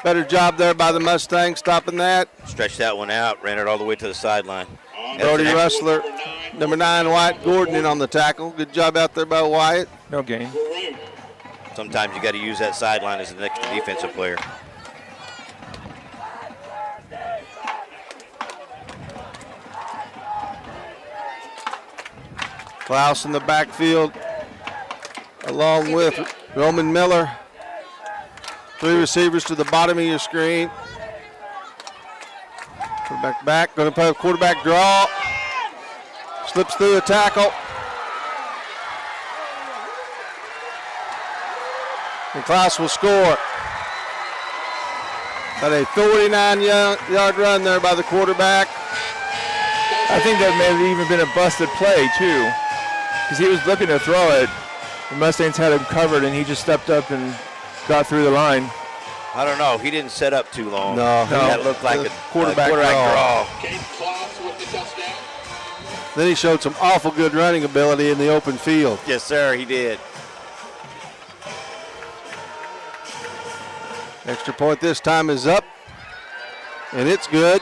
Better job there by the Mustangs stopping that. Stretched that one out, ran it all the way to the sideline. Brody Rustler, number 9, Wyatt Gordon in on the tackle. Good job out there by Wyatt. No gain. Sometimes you got to use that sideline as an extra defensive player. Klaus in the backfield along with Roman Miller. 3 receivers to the bottom of your screen. Quarterback back, going to play a quarterback draw. Slips through a tackle. And Klaus will score. Got a 49-yard run there by the quarterback. I think that may have even been a busted play, too, because he was looking to throw it. The Mustangs had him covered, and he just stepped up and got through the line. I don't know. He didn't set up too long. No. That looked like a quarterback draw. Then he showed some awful good running ability in the open field. Yes, sir, he did. Extra point this time is up, and it's good.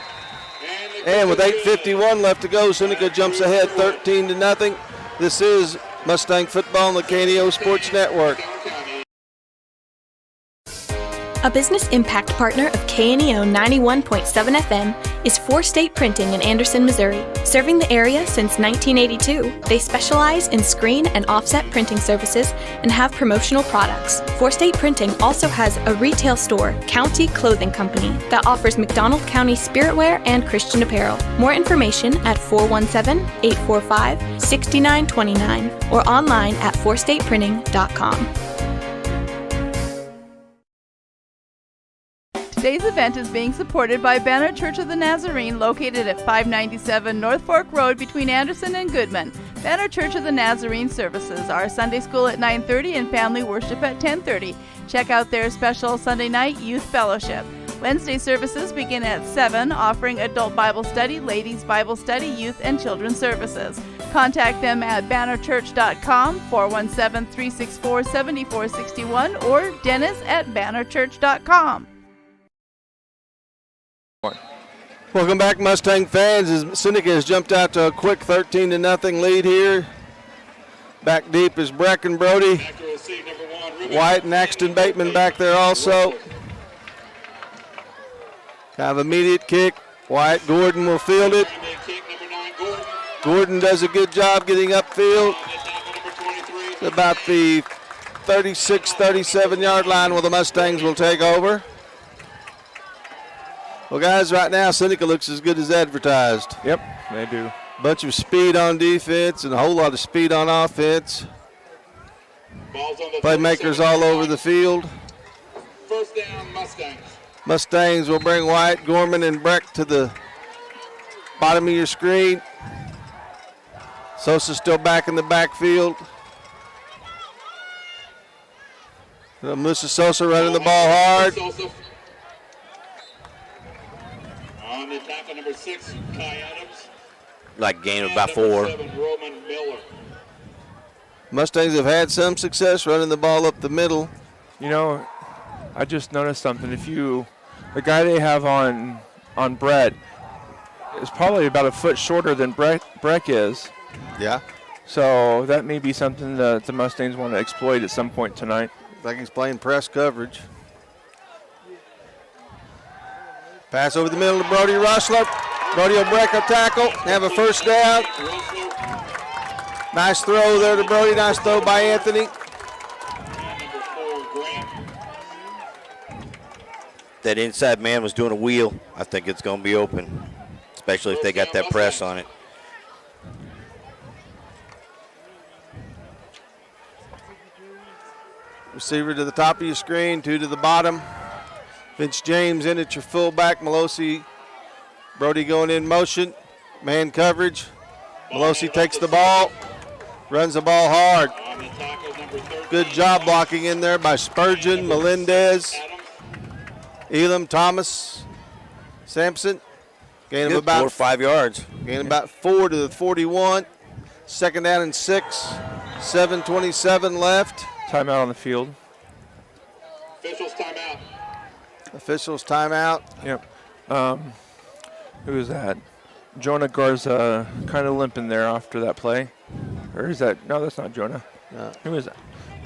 And with 8:51 left to go, Seneca jumps ahead 13-0. This is Mustang Football on the KNEO Sports Network. A business impact partner of KNEO 91.7 FM is 4 State Printing in Anderson, Missouri. Serving the area since 1982, they specialize in screen and offset printing services and have promotional products. 4 State Printing also has a retail store, County Clothing Company, that offers McDonald County spiritwear and Christian apparel. More information at 417-845-6929 or online at 4stateprinting.com. Today's event is being supported by Banner Church of the Nazarene, located at 597 North Fork Road between Anderson and Goodman. Banner Church of the Nazarene services are Sunday school at 9:30 and family worship at 10:30. Check out their special Sunday night youth fellowship. Wednesday services begin at 7, offering adult Bible study, ladies Bible study, youth and children's services. Contact them at bannerchurch.com, 417-364-7461, or dennis@bannerchurch.com. Welcome back, Mustang fans, as Seneca has jumped out to a quick 13-0 lead here. Back deep is Breck and Brody. White and Axton Bateman back there also. Kind of immediate kick. White, Gordon will field it. Gordon does a good job getting upfield. It's about the 36, 37-yard line where the Mustangs will take over. Well, guys, right now Seneca looks as good as advertised. Yep, they do. Bunch of speed on defense and a whole lot of speed on offense. Playmakers all over the field. First down, Mustangs. Mustangs will bring White, Gorman, and Breck to the bottom of your screen. Sosa still back in the backfield. Musa Sosa running the ball hard. On the tackle, number 6, Kai Adams. Like gain of about 4. Roman Miller. Mustangs have had some success running the ball up the middle. You know, I just noticed something. The guy they have on Brett is probably about a foot shorter than Breck is. Yeah. So that may be something that the Mustangs want to exploit at some point tonight. They can explain press coverage. Pass over the middle to Brody Russler. Brody will break a tackle, have a first down. Nice throw there to Brody. Nice throw by Anthony. That inside man was doing a wheel. I think it's going to be open, especially if they got that press on it. Receiver to the top of your screen, 2 to the bottom. Vince James in at your fullback. Melosi, Brody going in motion. Man coverage. Melosi takes the ball, runs the ball hard. Good job blocking in there by Spurgeon, Melendez, Elam, Thomas, Sampson. Gain of about 4 or 5 yards. Gain about 4 to the 41. Second down and 6. 7:27 left. Timeout on the field. Officials timeout. Officials timeout. Yep. Who is that? Jonah Garza kind of limping there after that play. Or is that? No, that's not Jonah. No. Who is that?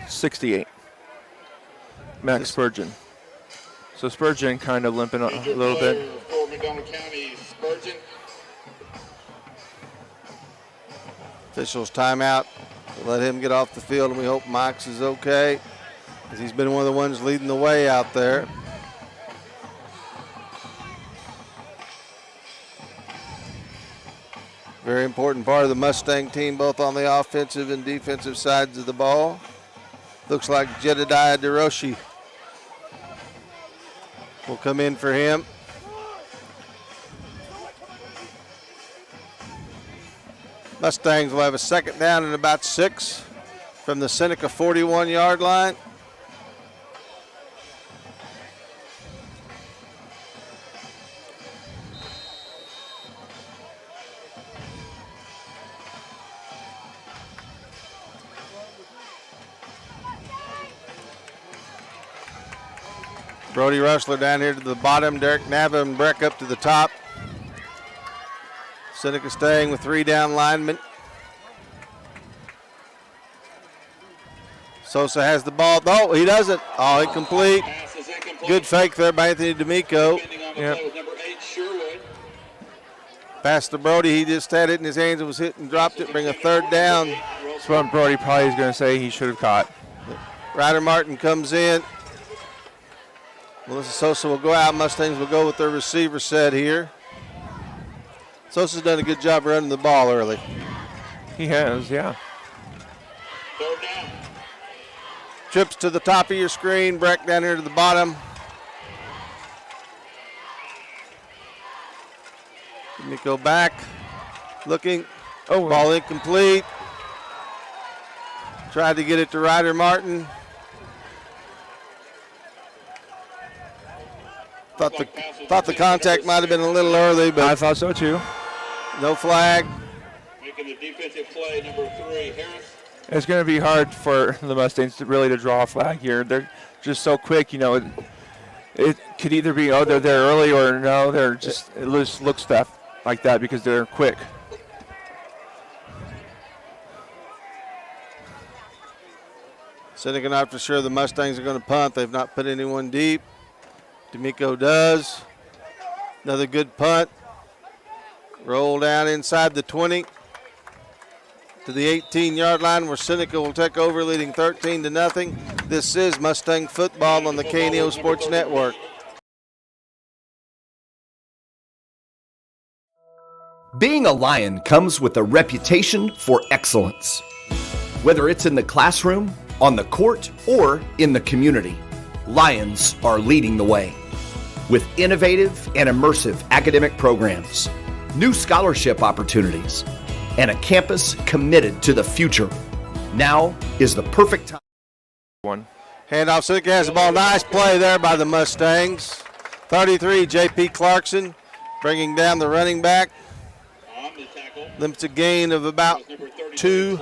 68. Max Spurgeon. So Spurgeon kind of limping a little bit. For McDonald County, Spurgeon. Officials timeout. Let him get off the field, and we hope Max is okay, because he's been one of the ones leading the way out there. Very important part of the Mustang team, both on the offensive and defensive sides of the ball. Looks like Jedediah DeRoshi will come in for him. Mustangs will have a second down and about 6 from the Seneca 41-yard line. Brody Russler down here to the bottom. Derek Nava and Breck up to the top. Seneca staying with 3 down linemen. Sosa has the ball. No, he doesn't. Oh, incomplete. Good fake there by Anthony D'Amico. Yep. Pass to Brody. He just had it in his hands and was hit and dropped it. Bring a third down. That's what Brody probably is going to say he should have caught. Ryder Martin comes in. Melissa Sosa will go out. Mustangs will go with their receiver set here. Sosa's done a good job running the ball early. He has, yeah. Third down. Trips to the top of your screen. Breck down here to the bottom. Let me go back. Looking. Oh, ball incomplete. Tried to get it to Ryder Martin. Thought the contact might have been a little early, but I thought so too. No flag. Making the defensive play, number 3, Harris. It's going to be hard for the Mustangs to really draw a flag here. They're just so quick, you know. It could either be, oh, they're there early, or no, they're just, it just looks like that because they're quick. Seneca not for sure the Mustangs are going to punt. They've not put anyone deep. D'Amico does. Another good punt. Roll down inside the 20 to the 18-yard line where Seneca will take over, leading 13-0. This is Mustang football on the KNEO Sports Network. Being a Lion comes with a reputation for excellence. Whether it's in the classroom, on the court, or in the community, Lions are leading the way. With innovative and immersive academic programs, new scholarship opportunities, and a campus committed to the future, now is the perfect time. Handoff, Seneca has the ball. Nice play there by the Mustangs. 33, J.P. Clarkson bringing down the running back. Limits a gain of about 2,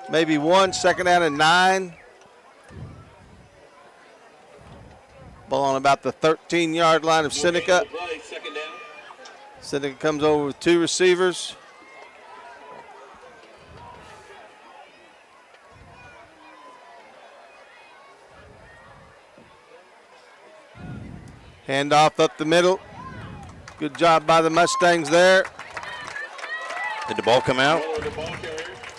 maybe 1, second down and 9. Ball on about the 13-yard line of Seneca. Seneca comes over with 2 receivers. Handoff up the middle. Good job by the Mustangs there. Did the ball come out?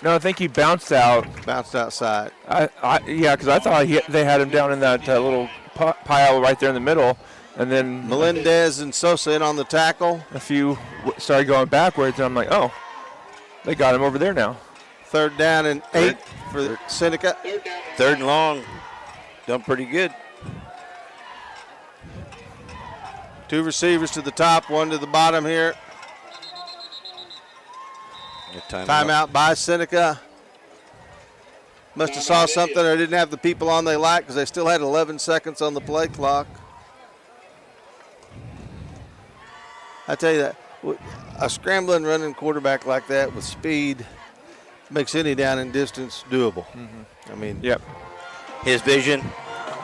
No, I think he bounced out. Bounced outside. Yeah, because I thought they had him down in that little pile right there in the middle. And then Melendez and Sosa in on the tackle. A few started going backwards, and I'm like, oh, they got him over there now. 3rd down and 8 for Seneca. 3rd and long. Done pretty good. 2 receivers to the top, 1 to the bottom here. Timeout by Seneca. Must have saw something or didn't have the people on they liked because they still had 11 seconds on the play clock. I tell you that, a scrambling running quarterback like that with speed makes any down and distance doable. I mean, yep. His vision,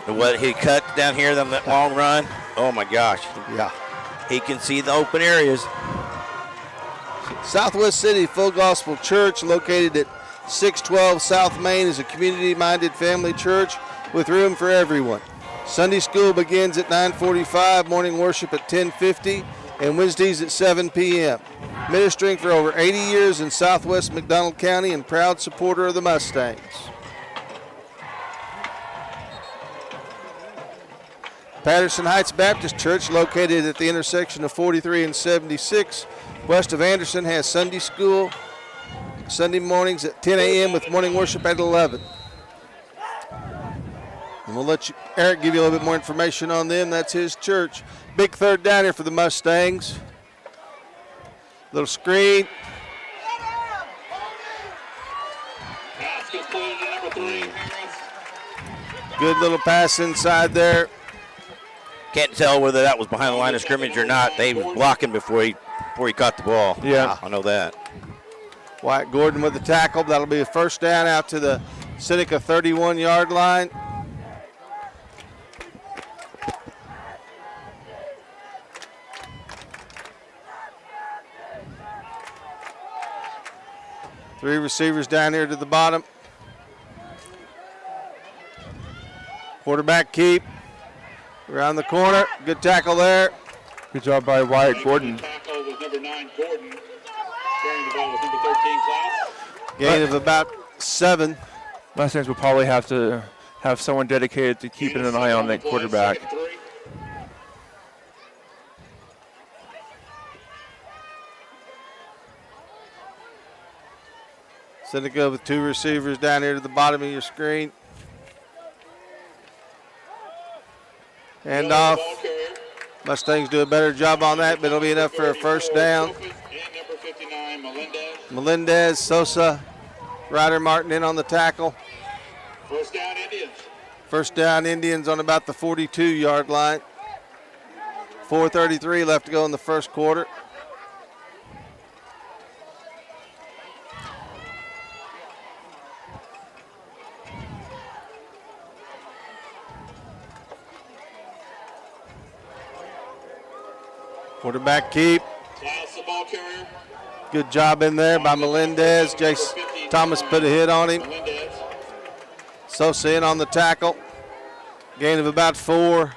what he cut down here on that long run, oh my gosh. Yeah. He can see the open areas. Southwest City Full Gospel Church, located at 612 South Main, is a community-minded family church with room for everyone. Sunday school begins at 9:45, morning worship at 10:50, and Wednesdays at 7 p.m. Ministering for over 80 years in Southwest McDonald County and proud supporter of the Mustangs. Patterson Heights Baptist Church, located at the intersection of 43 and 76, west of Anderson, has Sunday school Sunday mornings at 10 a.m. with morning worship at 11. And we'll let Eric give you a little bit more information on them. That's his church. Big 3rd down here for the Mustangs. Little screen. Good little pass inside there. Can't tell whether that was behind the line of scrimmage or not. They was blocking before he caught the ball. Yeah. I know that. Wyatt Gordon with the tackle. That'll be a 1st down out to the Seneca 31-yard line. Three receivers down here to the bottom. Quarterback keep. Around the corner. Good tackle there. Good job by Wyatt Gordon. Tackle was number 9, Gordon. Carrying the ball was number 13, Klaus. Gain of about 7. Mustangs will probably have to have someone dedicated to keeping an eye on that quarterback. Seneca with 2 receivers down here to the bottom of your screen. Hand off. Mustangs do a better job on that, but it'll be enough for a 1st down. Melendez, Sosa, Ryder Martin in on the tackle. 1st down Indians. 1st down Indians on about the 42-yard line. 4:33 left to go in the 1st quarter. Quarterback keep. Klaus, the ball carrier. Good job in there by Melendez. Jace Thomas put a hit on him. Sosa in on the tackle. Gain of about 4.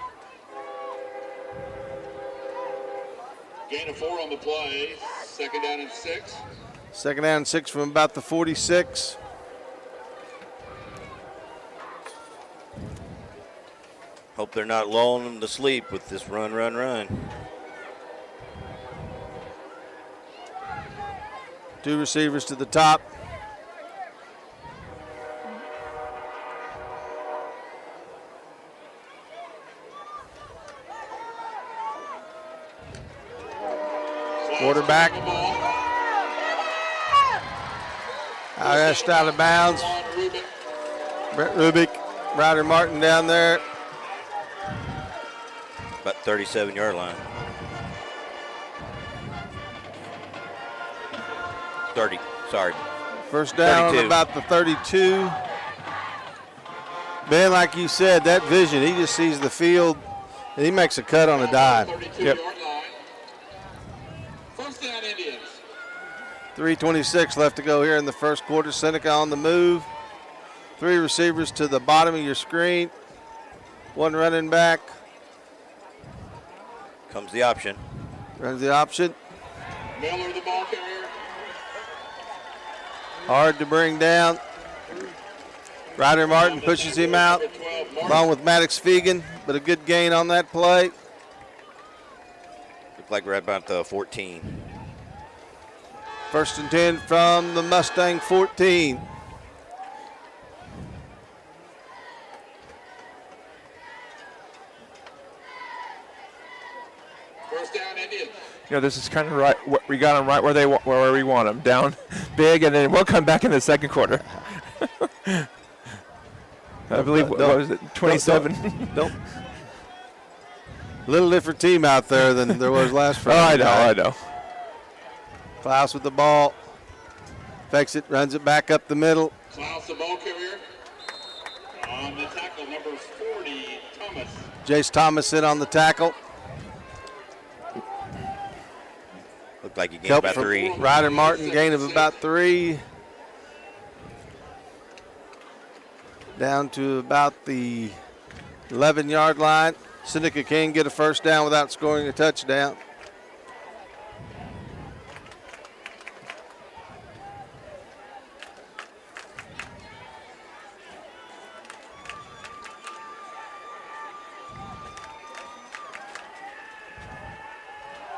Gain of 4 on the play. Second down and 6. Second down and 6 from about the 46. Hope they're not lulling them to sleep with this run. 2 receivers to the top. Quarterback. Just out of bounds. Brett Rubik, Ryder Martin down there. About 37-yard line. 30, sorry. First down 32. on about the 32. Ben, like you said, that vision, he just sees the field, and he makes a cut on a dime. Yep. First down, Indians. 3:26 left to go here in the first quarter. Seneca on the move. 3 receivers to the bottom of your screen. 1 running back. Comes the option. Runs the option. Miller, the ball carrier. Hard to bring down. Ryder Martin pushes him out along with Maddox Fegan, but a good gain on that play. Look like we're at about the 14. First and 10 from the Mustang 14. First down, Indians. You know, this is kind of right. We got them right where we want them, down big, and then we'll come back in the second quarter. I believe what was it, 27? Don't. Little different team out there than there was last Friday. I know. Klaus with the ball, fakes it, runs it back up the middle. Klaus, the ball carrier. On the tackle, number 40, Thomas. Jace Thomas in on the tackle. Looked like he gained Help about from 3. Ryder Martin, gain of about 3. Down to about the 11-yard line. Seneca can get a first down without scoring a touchdown.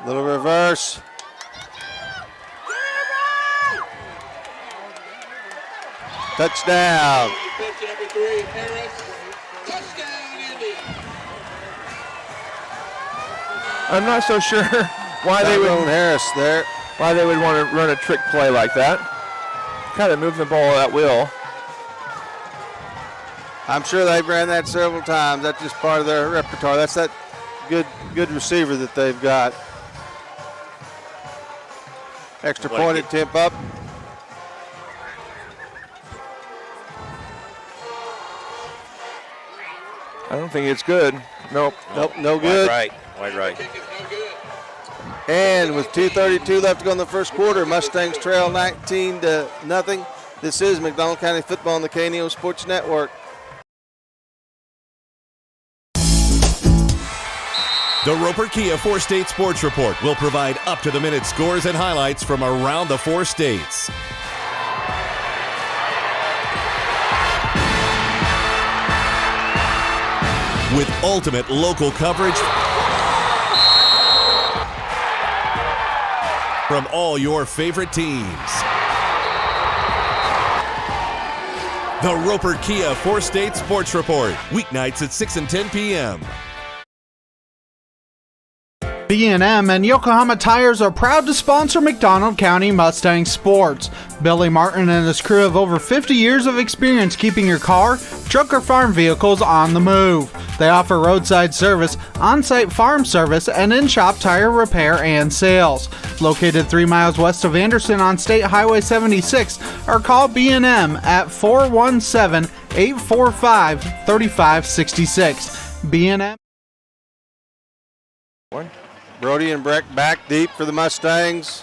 Little reverse. Touchdown. Number 3, Harris. Touchdown, Indy. I'm not so sure why they would Harris there. Why they would want to run a trick play like that. Kind of move the ball at will. I'm sure they've ran that several times. That's just part of their repertoire. That's that good receiver that they've got. Extra point attempt up. I don't think it's good. Nope, no good. Wide right. And with 2:32 left to go in the first quarter, Mustangs trail 19-0. This is McDonald County Football on the KNEO Sports Network. The Roper Kia 4-State Sports Report will provide up-to-the-minute scores and highlights from around the 4 states. With ultimate local coverage from all your favorite teams. The Roper Kia 4-State Sports Report, weeknights at 6 and 10 p.m. B&M and Yokohama Tires are proud to sponsor McDonald County Mustang Sports. Billy Martin and his crew have over 50 years of experience keeping your car, truck, or farm vehicles on the move. They offer roadside service, on-site farm service, and in-shop tire repair and sales. Located 3 miles west of Anderson on State Highway 76, or call B&M at 417-845-3566. B&M. Brody and Breck back deep for the Mustangs.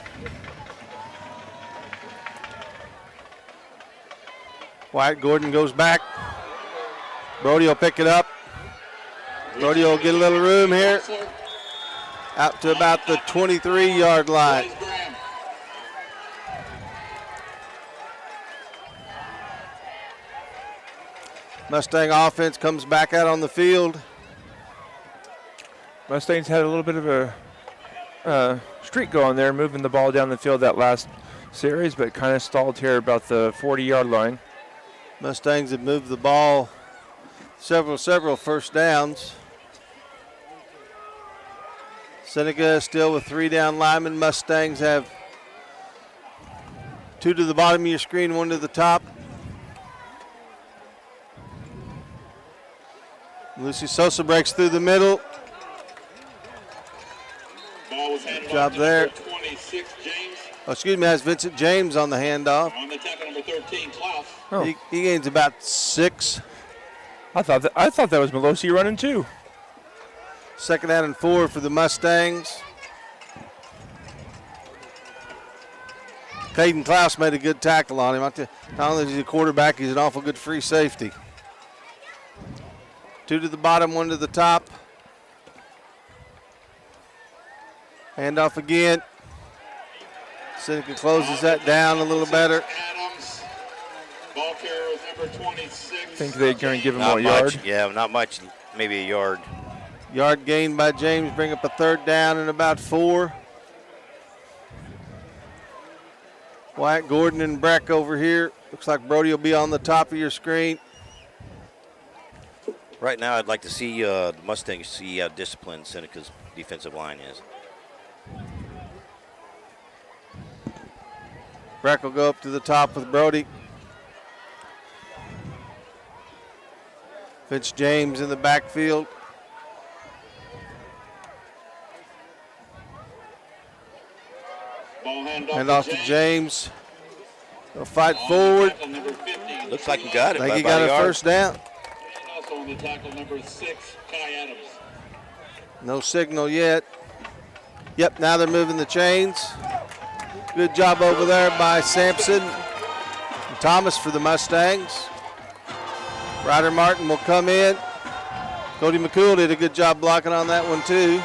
Wyatt Gordon goes back. Brody will pick it up. Brody will get a little room here. Out to about the 23-yard line. Mustang offense comes back out on the field. Mustangs had a little bit of a streak going there, moving the ball down the field that last series, but kind of stalled here about the 40-yard line. Mustangs have moved the ball several first downs. Seneca still with 3 down linemen. Mustangs have 2 to the bottom of your screen, 1 to the top. Lucy Sosa breaks through the middle. Ball was handed Job off to there. number 26, James. Oh, excuse me, has Vincent James on the handoff. On the tackle, number 13, Klaus. Oh. He gains about 6. I thought that was Melosi running too. 2nd down and 4 for the Mustangs. Caden Klaus made a good tackle on him. Not only is he a quarterback, he's an awful good free safety. 2 to the bottom, 1 to the top. Handoff again. Seneca closes that down a little better. Adams. Ball carrier was number 26. Think they're going to give him Not a yard? much. Yeah, not much. Maybe a yard. Yard gained by James, bring up a 3rd down and about 4. Wyatt, Gordon, and Breck over here. Looks like Brody will be on the top of your screen. Right now, I'd like to see the Mustangs see how disciplined Seneca's defensive line is. Breck will go up to the top with Brody. Fitz James in the backfield. Ball Hand off to James. He'll fight forward. Looks like he got it. Like he got a first down. And also on the tackle, number 6, Kai Adams. No signal yet. Yep, now they're moving the chains. Good job over there by Sampson and Thomas for the Mustangs. Ryder Martin will come in. Cody McCool did a good job blocking on that one too.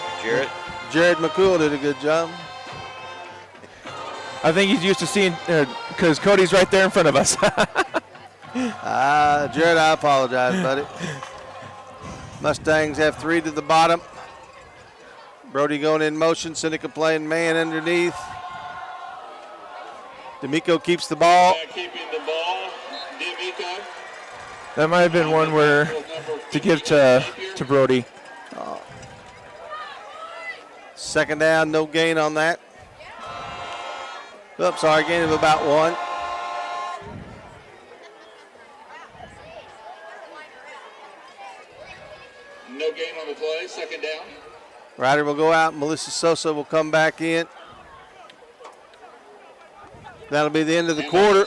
Jared McCool did a good job. I think he's used to seeing, because Cody's right there in front of us. Jared, I apologize, buddy. Mustangs have 3 to the bottom. Brody going in motion. Seneca playing man underneath. D'Amico keeps the ball. Keeping the ball, D'Amico. That might have been one where to give to Brody. 2nd down, no gain on that. Oops, sorry, gain of about 1. No gain on the play, 2nd down. Ryder will go out. Melissa Sosa will come back in. That'll be the end of the quarter.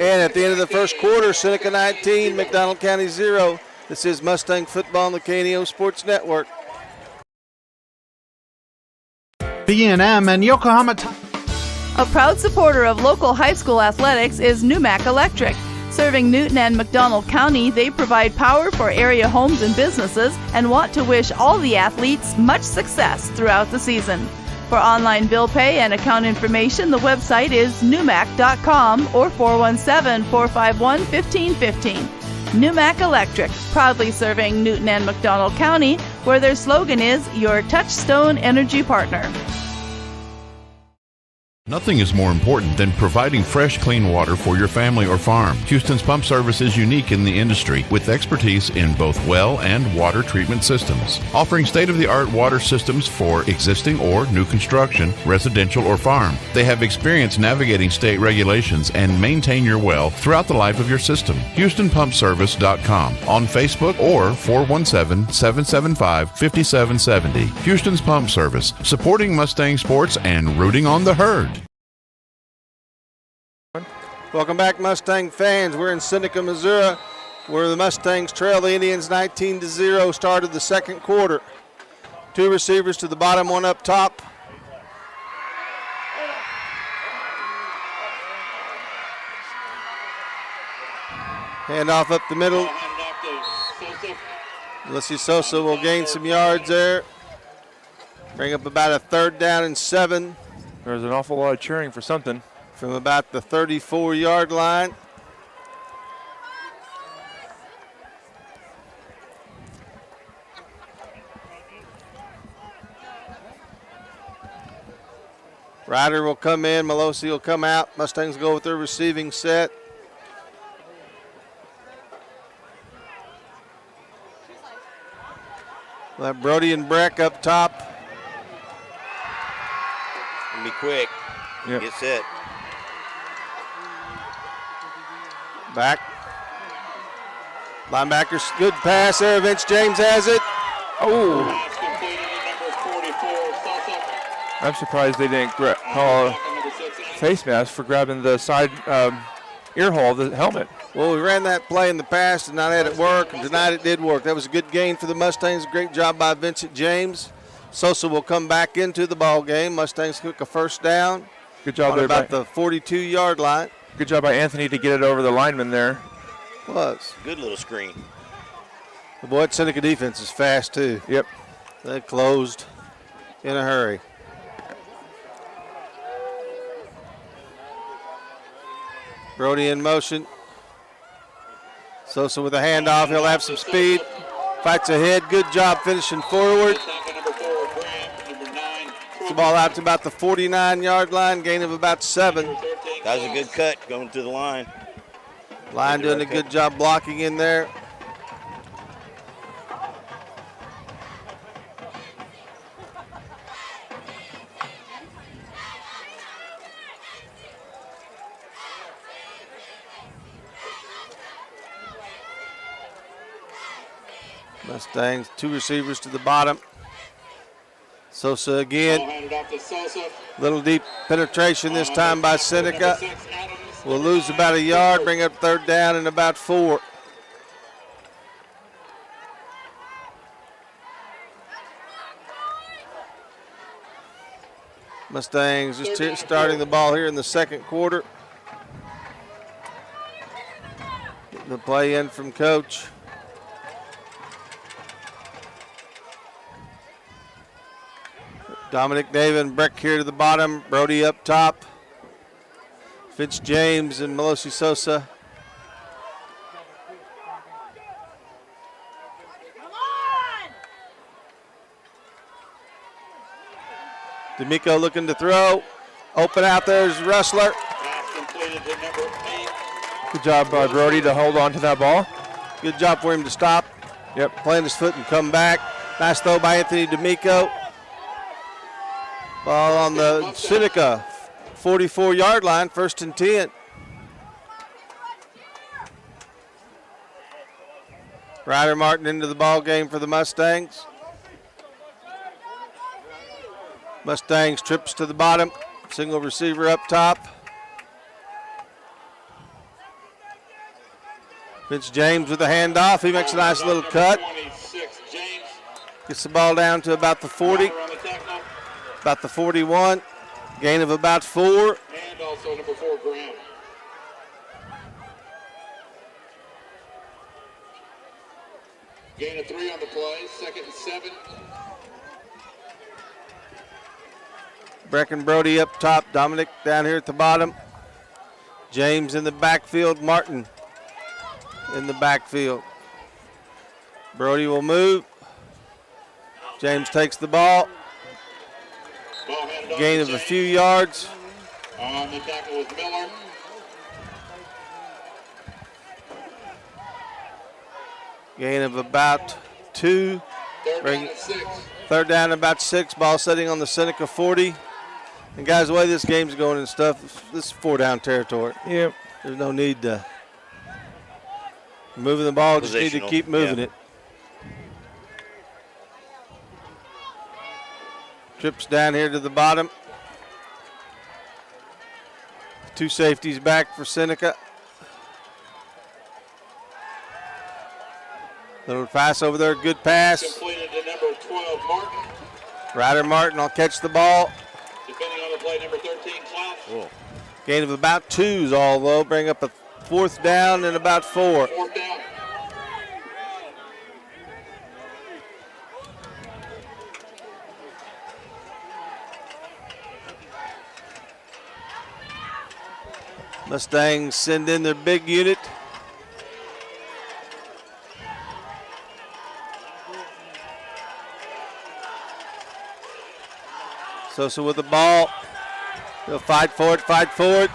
And at the end of the first quarter, Seneca 19, McDonald County 0. This is Mustang Football on the KNO Sports Network. B&M and Yokohama. A proud supporter of local high school athletics is Numac Electric. Serving Newton and McDonald County, they provide power for area homes and businesses and want to wish all the athletes much success throughout the season. For online bill pay and account information, the website is numac.com or 417-451-1515. Numac Electric, proudly serving Newton and McDonald County, where their slogan is your touchstone energy partner. Nothing is more important than providing fresh, clean water for your family or farm. Houston's Pump Service is unique in the industry with expertise in both well and water treatment systems, offering state-of-the-art water systems for existing or new construction, residential or farm. They have experience navigating state regulations and maintain your well throughout the life of your system. HoustonPumpService.com on Facebook or 417-775-5770. Houston's Pump Service, supporting Mustang sports and rooting on the herd. Welcome back, Mustang fans. We're in Seneca, Missouri, where the Mustangs trail the Indians 19-0, started the second quarter. 2 receivers to the bottom, 1 up top. Hand off up the middle. Melissa Sosa will gain some yards there. Bring up about a 3rd down and 7. There's an awful lot of cheering for something. From about the 34-yard line. Ryder will come in, Melosi will come out. Mustangs go with their receiving set. We'll have Brody and Breck up top. And be quick. Yep. Get set. Back. Linebackers, good pass there. Vince James has it. Oh. I'm surprised they didn't call a face mask for grabbing the side ear hole of the helmet. Well, we ran that play in the past and not had it work, and tonight it did work. That was a good gain for the Mustangs. Great job by Vincent James. Sosa will come back into the ball game. Mustangs took a 1st down. Good job there about the 42-yard line. Good job by Anthony to get it over the lineman there. Was. Good little screen. The boy, Seneca defense is fast too. Yep. They closed in a hurry. Brody in motion. Sosa with a handoff. He'll have some speed. Fights ahead. Good job finishing forward. The ball out to about the 49-yard line. Gain of about 7. That was a good cut going through the line. Line doing a good job blocking in there. Mustangs, 2 receivers to the bottom. Sosa again. Little deep penetration this time by Seneca. We'll lose about a yard, bring up 3rd down and about 4. Mustangs just starting the ball here in the 2nd quarter. Getting the play in from Coach. Dominic David and Breck here to the bottom. Brody up top. Fitz James and Melosi Sosa. D'Amico looking to throw. Open out there is Rustler. Good job by Brody to hold on to that ball. Good job for him to stop. Yep. Plant his foot and come back. Nice throw by Anthony D'Amico. Ball on the Seneca 44-yard line, 1st and 10. Ryder Martin into the ball game for the Mustangs. Mustangs trips to the bottom. Single receiver up top. Vince James with the handoff. He makes a nice little cut. Gets the ball down to about the 40. About the 41. Gain of about 4. And also number 4, Graham. Gain of 3 on the play, 2nd and 7. Breck and Brody up top. Dominic down here at the bottom. James in the backfield. Martin in the backfield. Brody will move. James takes the ball. Gain of a few yards. On the tackle was Miller. Gain of about 2. 3rd down about 6. Ball setting on the Seneca 40. And guys, the way this game's going and stuff, this is 4-down territory. Yep. There's no need to moving the ball. Just need to keep moving it. Trips down here to the bottom. 2 safeties back for Seneca. Little pass over there, good pass. Completed to number 12, Martin. Ryder Martin will catch the ball. Depending on the play, number 13, Klaus. Cool. Gain of about 2s, although bring up a 4th down and about 4. 4th down. Mustangs send in their big unit. Sosa with the ball. He'll fight for it, fight for it.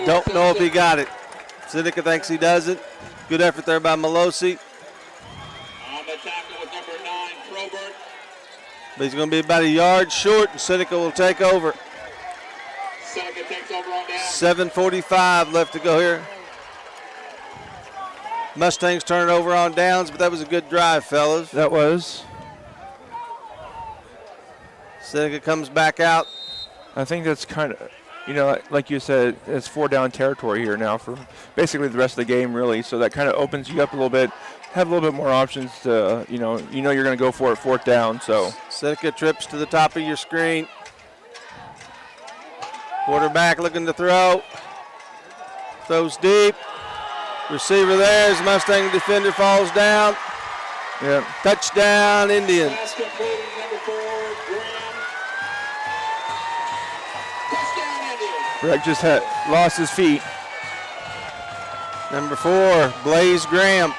Don't know if he got it. Seneca thinks he doesn't. Good effort there by Melosi. On the tackle with number 9, Probert. But he's going to be about a yard short, and Seneca will take over. Seneca takes over on down. 7:45 left to go here. Mustangs turn it over on downs, but that was a good drive, fellas. That was. Seneca comes back out. I think that's kind of, you know, like you said, it's 4-down territory here now for basically the rest of the game, really. So that kind of opens you up a little bit, have a little bit more options to, you know you're going to go for it 4th down. So Seneca trips to the top of your screen. Quarterback looking to throw. Throws deep. Receiver there as Mustang defender falls down. Yep. Touchdown, Indians. Pass completed, number 4, Graham. Touchdown, Indians. Breck just lost his feet. Number 4, Blaze Graham.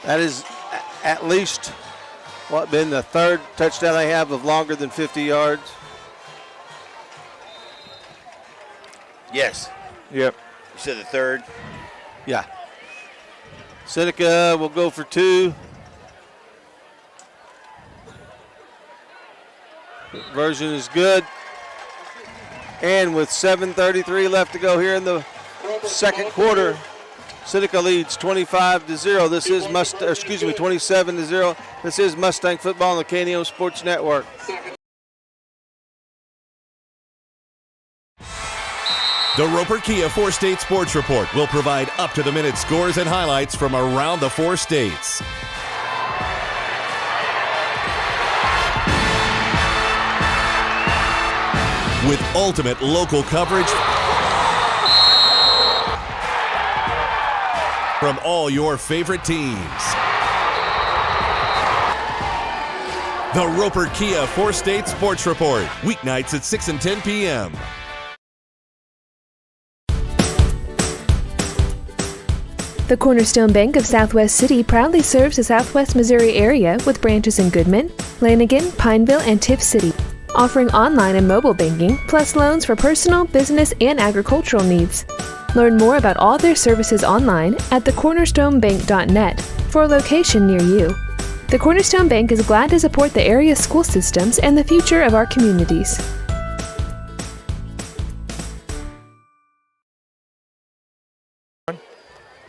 That is at least been the 3rd touchdown they have of longer than 50 yards. Yes. Yep. You said the 3rd? Yeah. Seneca will go for 2. Conversion is good. And with 7:33 left to go here in the second quarter, Seneca leads 25-0. This is 27-0. This is Mustang football on the KNEO Sports Network. The Roper Kia 4-State Sports Report will provide up-to-the-minute scores and highlights from around the 4 states. With ultimate local coverage from all your favorite teams. The Roper Kia 4-State Sports Report, weeknights at 6 and 10 p.m. The Cornerstone Bank of Southwest City proudly serves the Southwest Missouri area with branches in Goodman, Lanigan, Pineville, and Tiff City, offering online and mobile banking, plus loans for personal, business, and agricultural needs. Learn more about all their services online at thecornerstonebank.net for a location near you. The Cornerstone Bank is glad to support the area's school systems and the future of our communities.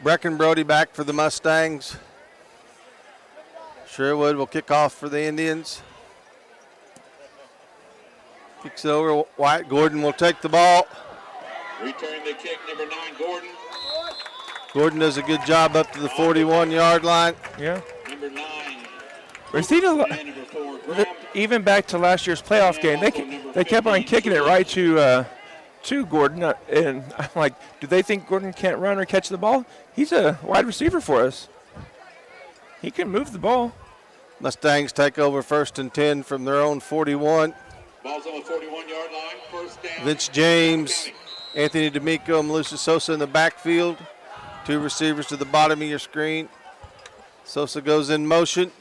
Breckenbrody back for the Mustangs. Sherwood will kick off for the Indians. Kicks it over. Wyatt Gordon will take the ball. Returning the kick, number 9, Gordon. Gordon does a good job up to the 41-yard line. Yeah. Number 9. We've seen even back to last year's playoff game, they kept on kicking it right to Gordon, and I'm like, do they think Gordon can't run or catch the ball? He's a wide receiver for us. He can move the ball. Mustangs take over 1st and 10 from their own 41. Ball's on the 41-yard line, 1st down. Vince James, Anthony D'Amico, and Melissa Sosa in the backfield. 2 receivers to the bottom of your screen. Sosa goes in motion.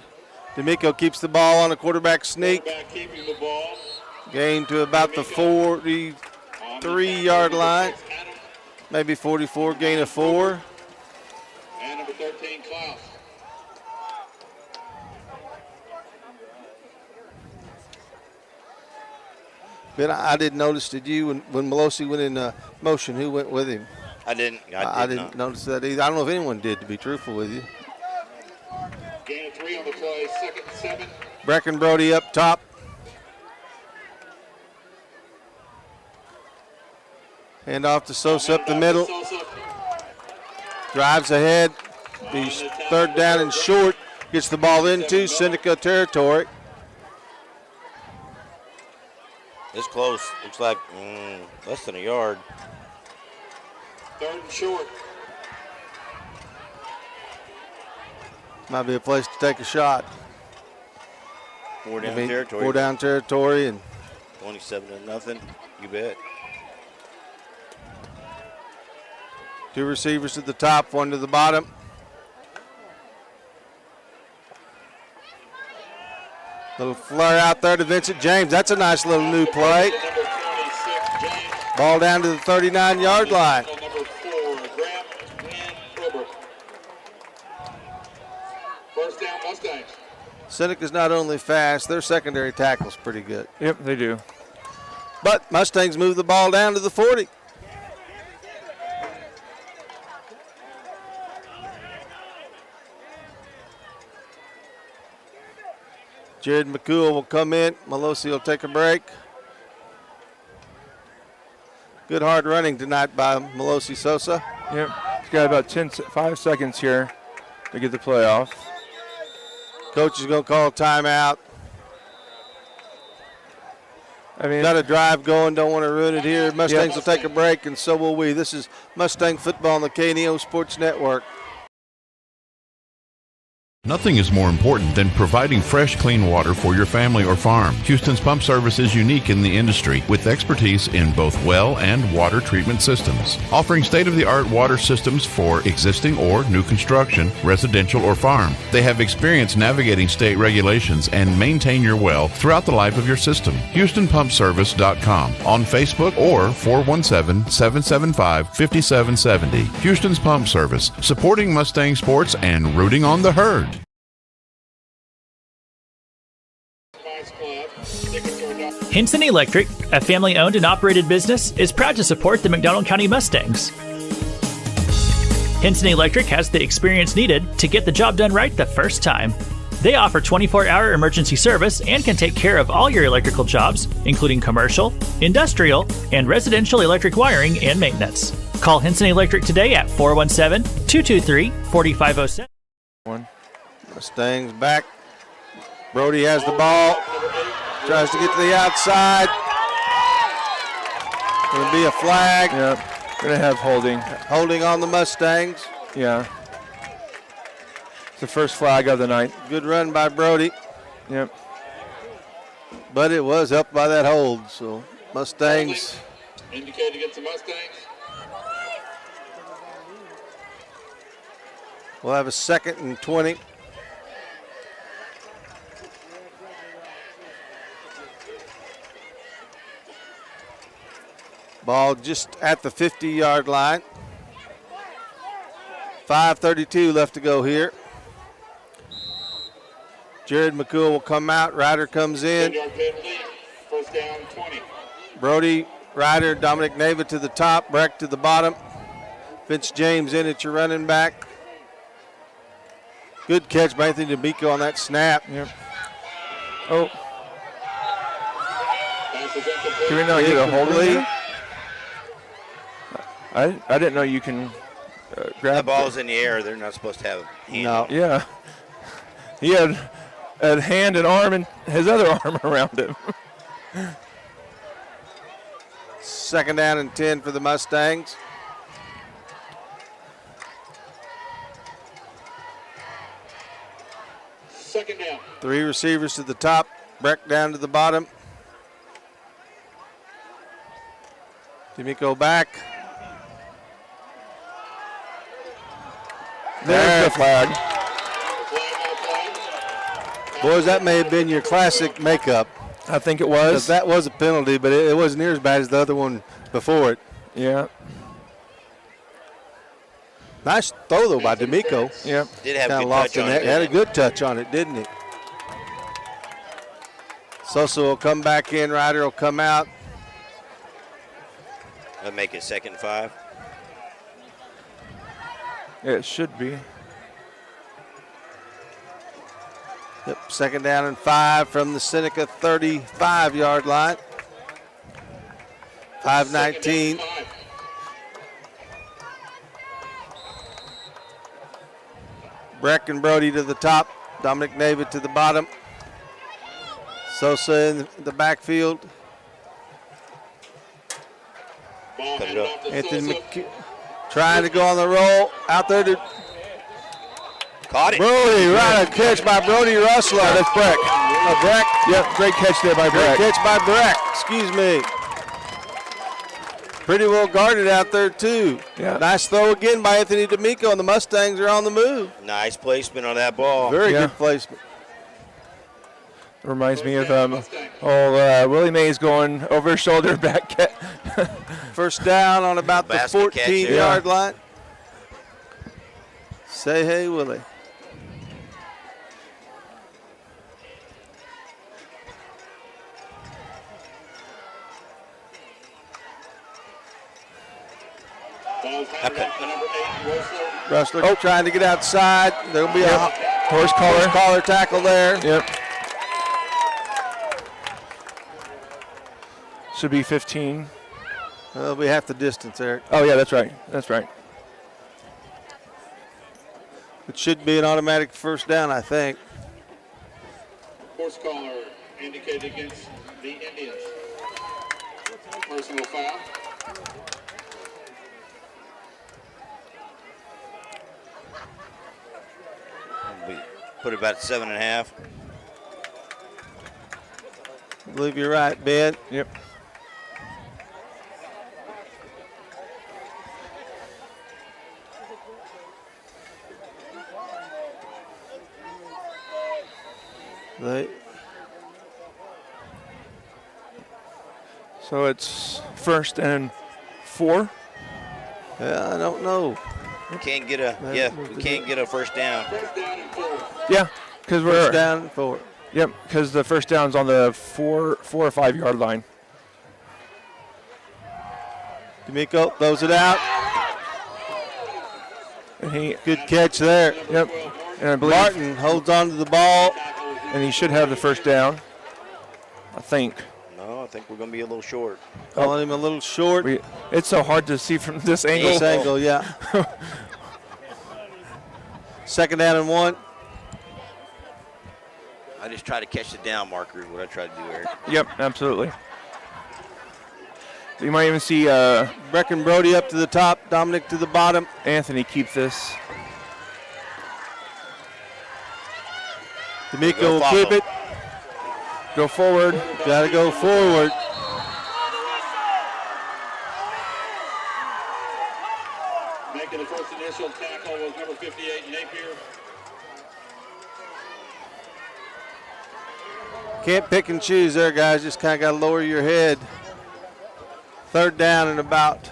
D'Amico keeps the ball on a quarterback sneak. Quarterback keeping the ball. Gain to about the 43-yard line. Maybe 44, gain of 4. And number 13, Klaus. Ben, I didn't notice, did you, when Melosi went in motion, who went with him? I didn't. I didn't notice that either. I don't know if anyone did, to be truthful with you. Gain of 3 on the play, 2nd and 7. Breckenbrody up top. Hand off to Sosa up the middle. Drives ahead. He's 3rd down and short. Gets the ball into Seneca territory. It's close. Looks like less than a yard. 3rd and short. Might be a place to take a shot. Four down territory. 4 down territory, and 27-0. You bet. 2 receivers to the top, 1 to the bottom. Little flare out there to Vincent James. That's a nice little new play. Ball down to the 39-yard line. First down, Mustangs. Seneca's not only fast, their secondary tackle's pretty good. Yep, they do. But Mustangs move the ball down to the 40. Jared McCool will come in. Melosi will take a break. Good hard running tonight by Melosi Sosa. Yep, he's got about 5 seconds here to get the play off. Coach is going to call a timeout. I mean, got a drive going, don't want to ruin it here. Mustangs will take a break, and so will we. This is Mustang Football on the KNEO Sports Network. Nothing is more important than providing fresh, clean water for your family or farm. Houston's Pump Service is unique in the industry with expertise in both well and water treatment systems, offering state-of-the-art water systems for existing or new construction, residential or farm. They have experience navigating state regulations and maintain your well throughout the life of your system. HoustonPumpService.com on Facebook or 417-775-5770. Houston's Pump Service, supporting Mustang sports and rooting on the herd. Hinson Electric, a family-owned and operated business, is proud to support the McDonald County Mustangs. Hinson Electric has the experience needed to get the job done right the first time. They offer 24-hour emergency service and can take care of all your electrical jobs, including commercial, industrial, and residential electric wiring and maintenance. Call Hinson Electric today at 417-223-4507. Mustangs back. Brody has the ball. Tries to get to the outside. Going to be a flag. Yep. Going to have holding. Holding on the Mustangs. Yeah. It's the first flag of the night. Good run by Brody. Yep. But it was helped by that hold. So Mustangs. Indicated against the Mustangs. We'll have a 2nd and 20. Ball just at the 50-yard line. 5:32 left to go here. Jared McCool will come out. Ryder comes in. 10-yard penalty. First down, 20. Brody, Ryder, Dominic Nava to the top. Breck to the bottom. Vince James in at your running back. Good catch by Anthony D'Amico on that snap. Yep. Oh. Do we not get a hold of it? I didn't know you can grab the ball's in the air. They're not supposed to have a hand. No. Yeah. He had a hand and arm and his other arm around him. 2nd down and 10 for the Mustangs. Second down. 3 receivers to the top. Breck down to the bottom. D'Amico back. There's the flag. Boys, that may have been your classic makeup. I think it was. That was a penalty, but it wasn't near as bad as the other one before it. Yeah. Nice throw, though, by D'Amico. Yeah. Did have Kinda a good lost touch on it. Had a good touch on it, didn't he? Sosa will come back in. Ryder will come out. That'll make it 2nd and 5. Yeah, it should be. Yep, 2nd down and 5 from the Seneca 35-yard line. 5:19. Breck and Brody to the top. Dominic Nava to the bottom. Sosa in the backfield. Anthony McCool trying to go on the roll. Out there to Caught it. Brody, right, a catch by Brody Russler. That's Breck. Breck. Yep, great catch there by Breck. Great catch by Breck, excuse me. Pretty well guarded out there, too. Yeah. Nice throw again by Anthony D'Amico, and the Mustangs are on the move. Nice placement on that ball. Very good placement. Reminds me of Willie Mays going over his shoulder back catch. First down on about the Basket catch 14-yard line. Say hey, Willie. Russler trying to get outside. There'll be a horse collar tackle there. Yep. Should be 15. That'll be half the distance, Eric. Oh, yeah, that's right. That's right. It should be an automatic first down, I think. Horse collar indicated against the Indians. Personal foul. We put about 7.5. I believe you're right, Ben. Yep. So it's 1st and 4. Yeah, I don't know. We can't get a first down. Yeah, because we're first down and 4. Yep, because the first down's on the 4 or 5 yard line. D'Amico throws it out. And good catch there. Yep. And I believe Martin holds on to the ball. And he should have the first down, I think. No, I think we're going to be a little short. Calling him a little short. It's so hard to see from this angle. This angle, yeah. 2nd down and 1. I just try to catch the down marker is what I try to do, Eric. Yep, absolutely. You might even see Breck and Brody up to the top, Dominic to the bottom. Anthony keep this. D'Amico will keep it. Go forward. Got to go forward. Making the first initial tackle was number 58, Napier. Can't pick and choose there, guys. Just kind of got to lower your head. 3rd down and about.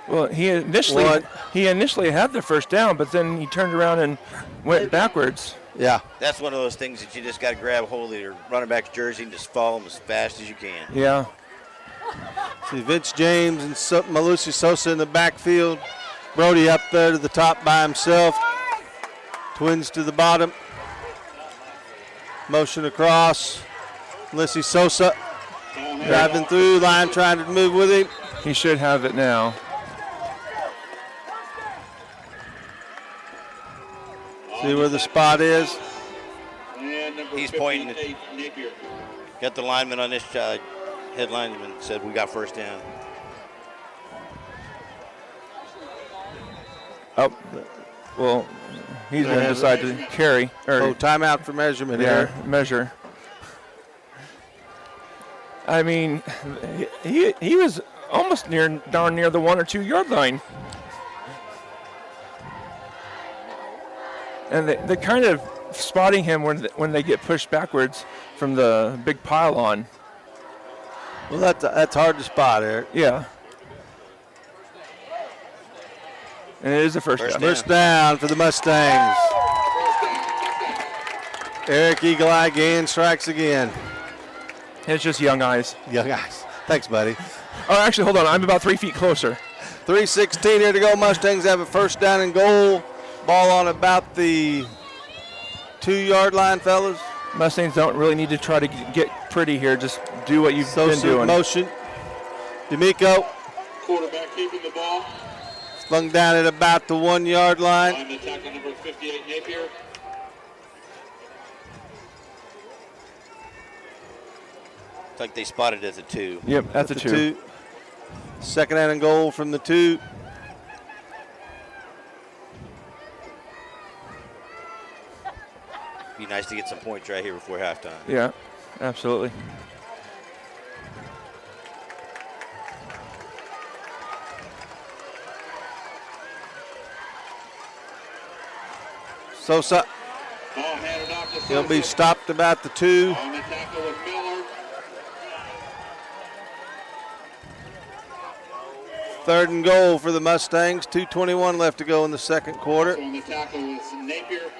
Well, he initially had the first down, but then he turned around and went backwards. Yeah. That's one of those things that you just got to grab hold of your running back's jersey and just follow him as fast as you can. Yeah. See Vince James and Malusi Sosa in the backfield. Brody up there to the top by himself. Twins to the bottom. Motion across. Malusi Sosa driving through, line trying to move with him. He should have it now. See where the spot is. He's pointing it. Got the lineman on this head lineman said we got first down. Oh, well, he's going to decide to carry. Timeout for measurement here. here. Measure. I mean, he was almost darn near the 1 or 2 yard line. And they're kind of spotting him when they get pushed backwards from the big pylon. Well, that's hard to spot, Eric. Yeah. And it is the first down. First down for the Mustangs. Eric Eagle Eye again strikes again. It's just young eyes. Young eyes. Thanks, buddy. Oh, actually, hold on. I'm about 3 feet closer. 3:16 here to go. Mustangs have a first down and goal. Ball on about the 2 yard line, fellas. Mustangs don't really need to try to get pretty here. Just do what you've been doing. Motion. D'Amico. Quarterback keeping the ball. Flung down at about the 1 yard line. On the tackle, number 58, Napier. It's like they spotted it at the 2. Yep, at the 2. 2nd down and goal from the 2. be nice to get some points right here before halftime. Yeah, absolutely. Sosa. Ball handed off to He'll be Sosa. stopped about the 2. On the tackle with Miller. 3rd and goal for the Mustangs. 2:21 left to go in the second quarter. On the tackle with Napier.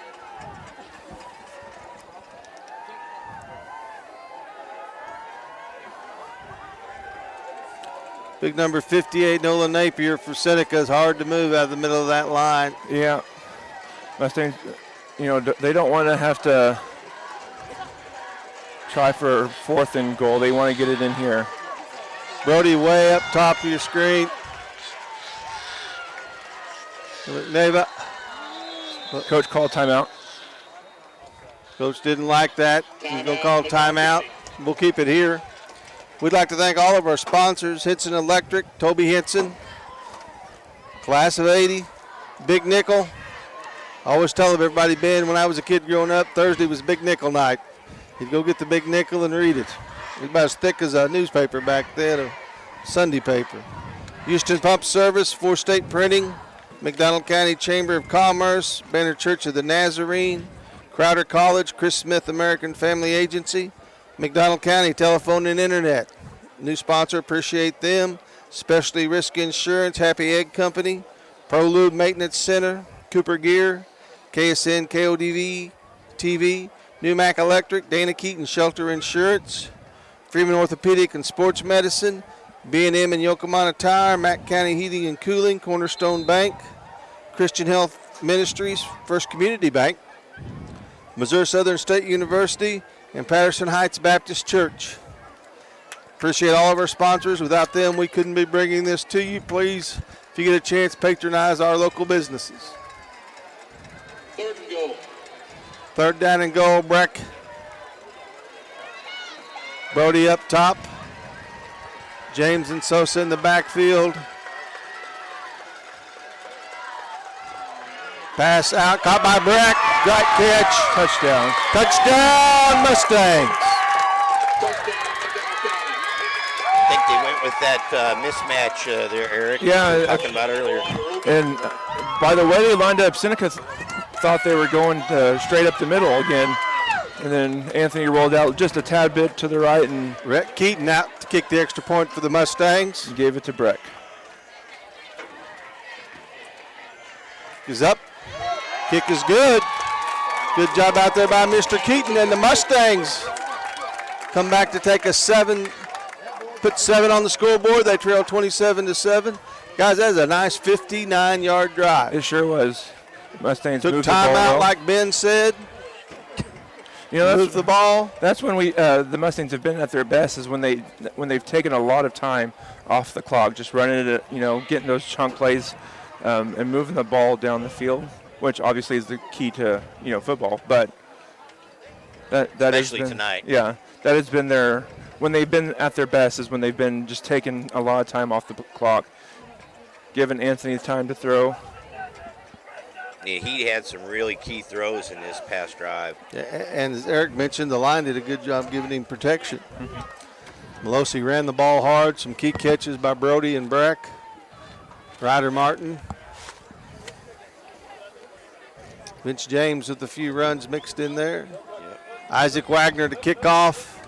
Big number 58, Nolan Napier for Seneca, is hard to move out of the middle of that line. Yeah. Mustangs, they don't want to have to try for 4th and goal. They want to get it in here. Brody way up top of your screen. Neva. Coach called timeout. Coach didn't like that. He's going to call timeout. We'll keep it here. We'd like to thank all of our sponsors, Hinson Electric, Toby Hinson, Class of 80, Big Nickel. I always tell everybody, Ben, when I was a kid growing up, Thursday was Big Nickel night. You'd go get the Big Nickel and read it. It was about as thick as a newspaper back then, a Sunday paper. Houston Pump Service, 4 State Printing, McDonald County Chamber of Commerce, Banner Church of the Nazarene, Crowder College, Chris Smith American Family Agency, McDonald County Telephone and Internet. New sponsor, appreciate them. Specialty Risk Insurance, Happy Egg Company, ProLube Maintenance Center, Cooper Gear, KSN KODV TV, New Mac Electric, Dana Keaton Shelter Insurance, Freeman Orthopedic and Sports Medicine, B&M and Yokomana Tire, Mack County Heating and Cooling, Cornerstone Bank, Christian Health Ministries, First Community Bank, Missouri Southern State University, and Patterson Heights Baptist Church. Appreciate all of our sponsors. Without them, we couldn't be bringing this to you. Please, if you get a chance, patronize our local businesses. 3rd and goal. 3rd down and goal, Breck. Brody up top. James and Sosa in the backfield. Pass out, caught by Breck. Great catch. Touchdown. Touchdown, Mustangs. I think they went with that mismatch there, Eric. Yeah, we were talking about earlier. And by the way they lined up, Seneca thought they were going straight up the middle again. And then Anthony rolled out just a tad bit to the right, and Rhett Keaton out to kick the extra point for the Mustangs. Gave it to Breck. Is up. Kick is good. Good job out there by Mr. Keaton, and the Mustangs come back to take put 7 on the scoreboard. They trail 27-7. Guys, that's a nice 59-yard drive. It sure was. Mustangs took moved time the ball out, well. like Ben said. Moved the ball. That's when the Mustangs have been at their best, is when they've taken a lot of time off the clock, just running it, getting those chunk plays, and moving the ball down the field, which obviously is the key to football. But that Especially has been, tonight. Yeah, that has been when they've been at their best is when they've been just taking a lot of time off the clock, giving Anthony time to throw. Yeah, he had some really key throws in this past drive. Yeah, and as Eric mentioned, the line did a good job giving him protection. Melosi ran the ball hard. Some key catches by Brody and Breck. Ryder Martin. Vince James with a few runs mixed in there. Yep. Isaac Wagner to kick off.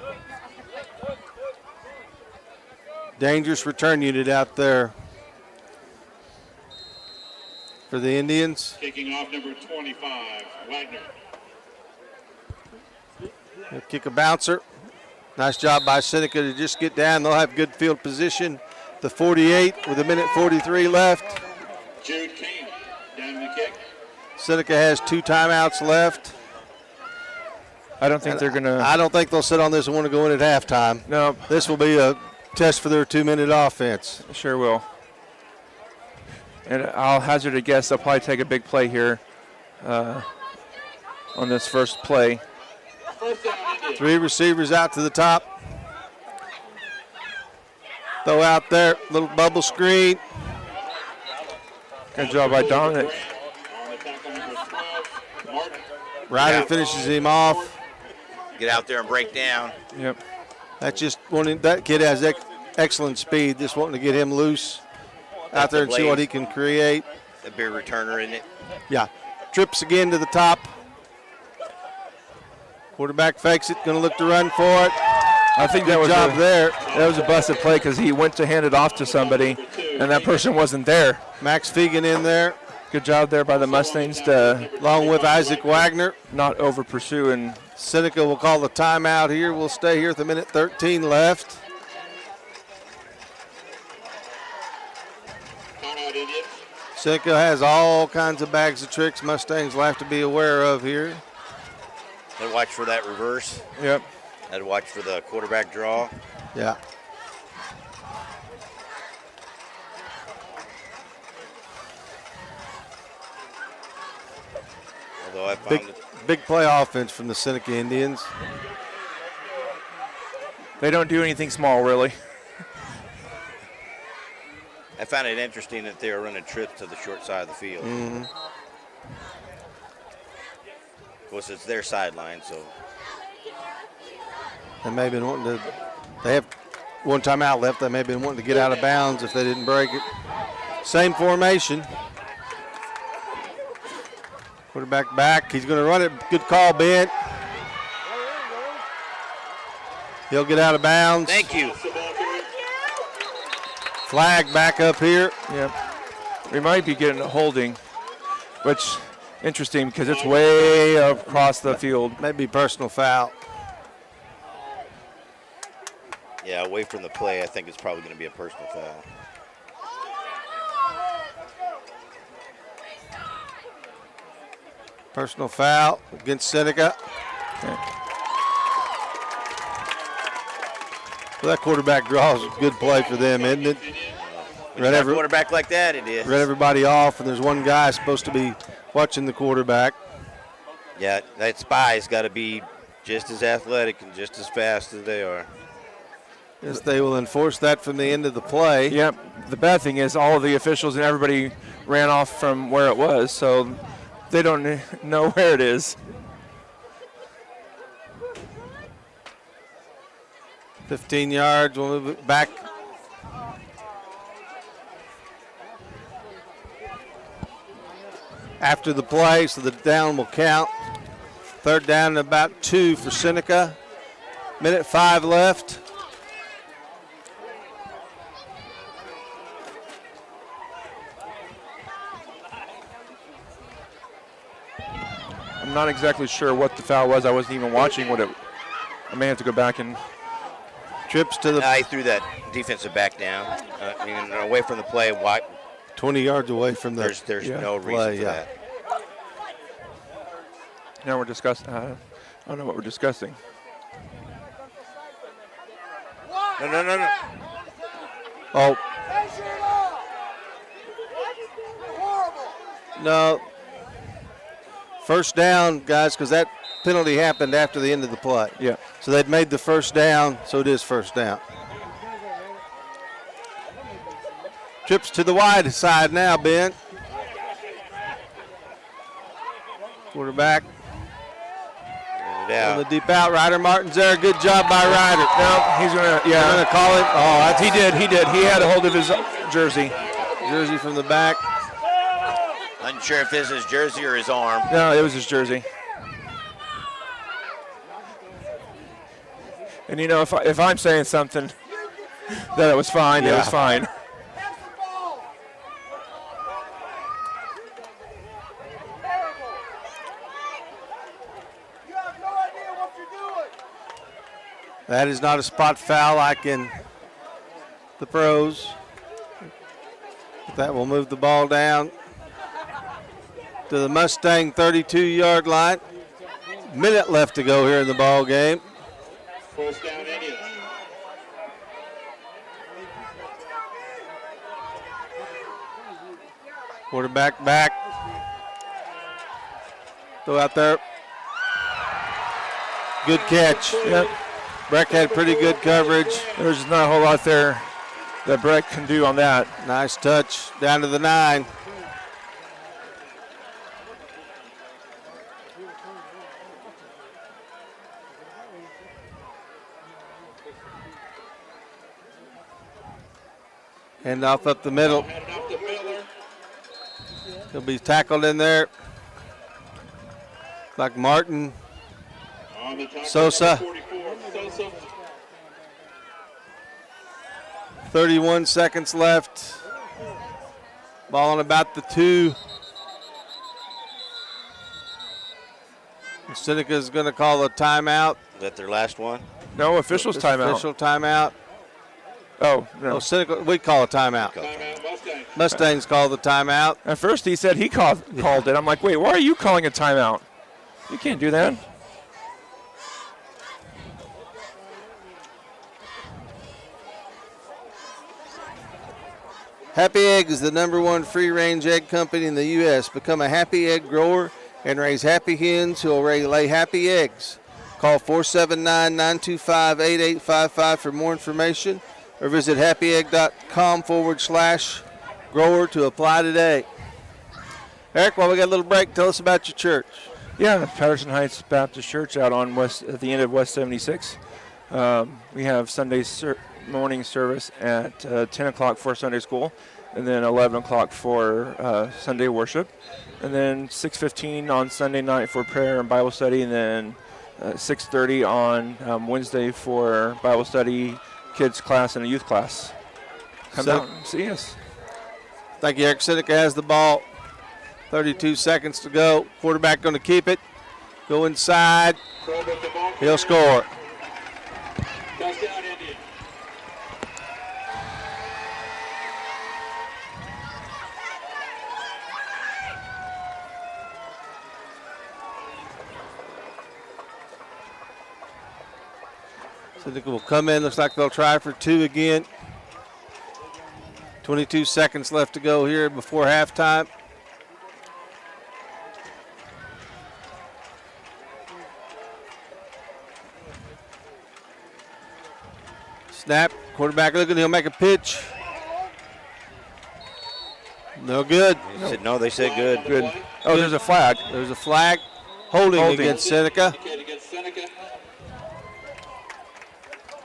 Dangerous return unit out there for the Indians. Kicking off number 25, Wagner. They'll kick a bouncer. Nice job by Seneca to just get down. They'll have good field position. The 48 with 1:43 left. Jude King down the kick. Seneca has 2 timeouts left. I don't think they're going to. I don't think they'll sit on this and want to go in at halftime. No. This will be a test for their 2-minute offense. Sure will. And I'll hazard a guess they'll probably take a big play here on this first play. 3 receivers out to the top. Throw out there, little bubble screen. Good job by Dominic. Ryder finishes him off. Get out there and break down. Yep. That's just wanting, that kid has excellent speed. Just wanting to get him loose out there and see what he can create. A big returner in it. Yeah. Trips again to the top. Quarterback fakes it, going to look to run for it. I think that was that was a busted play because he went to hand it off to somebody, and that person wasn't there. Max Fegan in there. Good job there by the Mustangs to, along with Isaac Wagner, not over pursue. And Seneca will call the timeout here. We'll stay here with a minute 13 left. Seneca has all kinds of bags of tricks Mustangs will have to be aware of here. I'd watch for that reverse. Yep. I'd watch for the quarterback draw. Yeah. Although I found big play offense from the Seneca Indians. They don't do anything small, really. I found it interesting that they were running trips to the short side of the field. Mm-hmm. Of course, it's their sideline, so. They may have been wanting to, they have one timeout left. They may have been wanting to get out of bounds if they didn't break it. Same formation. Quarterback back. He's going to run it. Good call, Ben. He'll get out of bounds. Thank you. Flag back up here. Yep. We might be getting a holding, which interesting because it's way across the field. Maybe personal foul. Yeah, away from the play, I think it's probably going to be a personal foul. Personal foul against Seneca. Okay. Well, that quarterback draw is a good play for them, isn't it? When you got a quarterback like that, it is. Read everybody off, and there's one guy supposed to be watching the quarterback. Yeah, that spy's got to be just as athletic and just as fast as they are. Yes, they will enforce that from the end of the play. Yep. The bad thing is all of the officials and everybody ran off from where it was, so they don't know where it is. 15 yards. We'll move it back. After the play, so the down will count. Third down and about 2 for Seneca. Minute 5 left. I'm not exactly sure what the foul was. I wasn't even watching what it. I may have to go back and. Trips to the. I threw that defensive back down. Away from the play. 20 yards away from the. There's no reason for that. Now we're discussing. I don't know what we're discussing. No. Oh. No. First down, guys, because that penalty happened after the end of the play. Yeah. So they'd made the first down, so it is first down. Trips to the wide side now, Ben. Quarterback. On the deep out, Ryder Martin's there. Good job by Ryder. No, he's going to, Going to call it. Oh, he did. He had a hold of his jersey. Jersey from the back. Unsure if this is his jersey or his arm. No, it was his jersey. And, you know, if I'm saying something that it was fine, it was fine. That is not a spot foul like in the pros. That will move the ball down to the Mustang 32-yard line. Minute left to go here in the ball game. First down, Indians. Quarterback back. Throw out there. Good catch. Yep. Breck had pretty good coverage. There's not a whole lot there that Breck can do on that. Nice touch down to the 9. Hand off up the middle. He'll be tackled in there. Like Martin. Sosa. 31 seconds left. Ball on about the 2. Seneca is going to call a timeout. Is that their last one? No, official's timeout. Official timeout. Oh, no. Oh, Seneca, we call a timeout. Mustangs call the timeout. At first he said he called it. I'm like, wait, why are you calling a timeout? You can't do that. Happy Egg is the #1 free-range egg company in the U.S. Become a happy egg grower and raise happy hens who will lay happy eggs. Call 479-925-8855 for more information or visit happyegg.com/grower to apply today. Eric, while we got a little break, tell us about your church. Yeah, the Patterson Heights Baptist Church out on at the end of West 76. We have Sunday morning service at 10 o'clock for Sunday school, and then 11 o'clock for Sunday worship, and then 6:15 on Sunday night for prayer and Bible study, and then 6:30 on Wednesday for Bible study, kids class, and a youth class. Come out and see us. Thank you, Eric. Seneca has the ball. 32 seconds to go. Quarterback going to keep it. Go inside. He'll score. Touchdown, Indian. Seneca will come in. Looks like they'll try for 2 again. 22 seconds left to go here before halftime. Snap. Quarterback looking. He'll make a pitch. No good. They said good. Good. Oh, there's a flag. There's a flag. Holding against Seneca.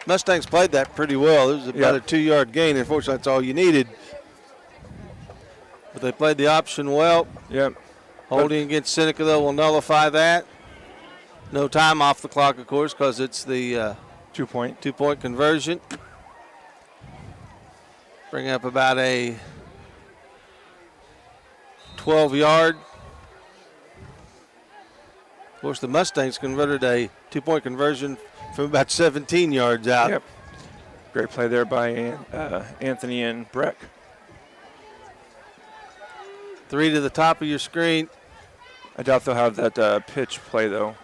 Mustangs played that pretty well. It was about a 2-yard gain. Unfortunately, that's all you needed. But they played the option well. Yep. Holding against Seneca, though, will nullify that. No time off the clock, of course, because it's the 2-point conversion. Bring up about a 12-yard. Of course, the Mustangs converted a 2-point conversion from about 17 yards out. Yep. Great play there by Anthony and Breck. 3 to the top of your screen. I doubt they'll have that pitch play, though.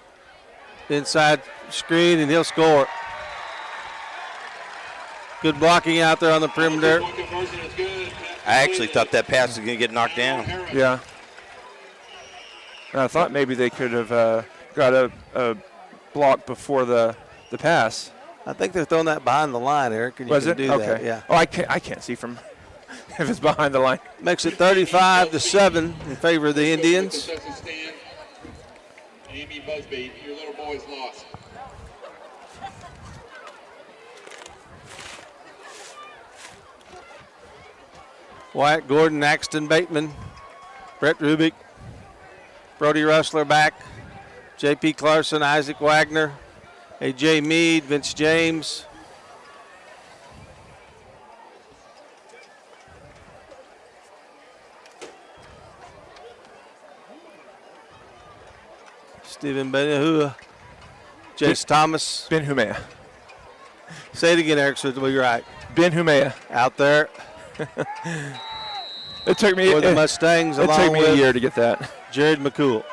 Inside screen, and he'll score. Good blocking out there on the perimeter. I actually thought that pass was going to get knocked down. Yeah. And I thought maybe they could have got a block before the pass. I think they're throwing that behind the line, Eric. And Was you it? can do Okay. that. Yeah. Oh, I can't see from if it's behind the line. Makes it 35-7 in favor of the Indians. Amy Busby, your little boy's lost. Wyatt Gordon, Axton Bateman, Brett Rubik, Brody Russler back, J.P. Clarkson, Isaac Wagner, A.J. Meade, Vince James. Stephen Benahua, Jace Thomas. Ben Humea. Say it again, Eric, so it'll be right. Ben Humea. Out there. It took me For the Mustangs, it along took me with a year to get that. Jared McCool.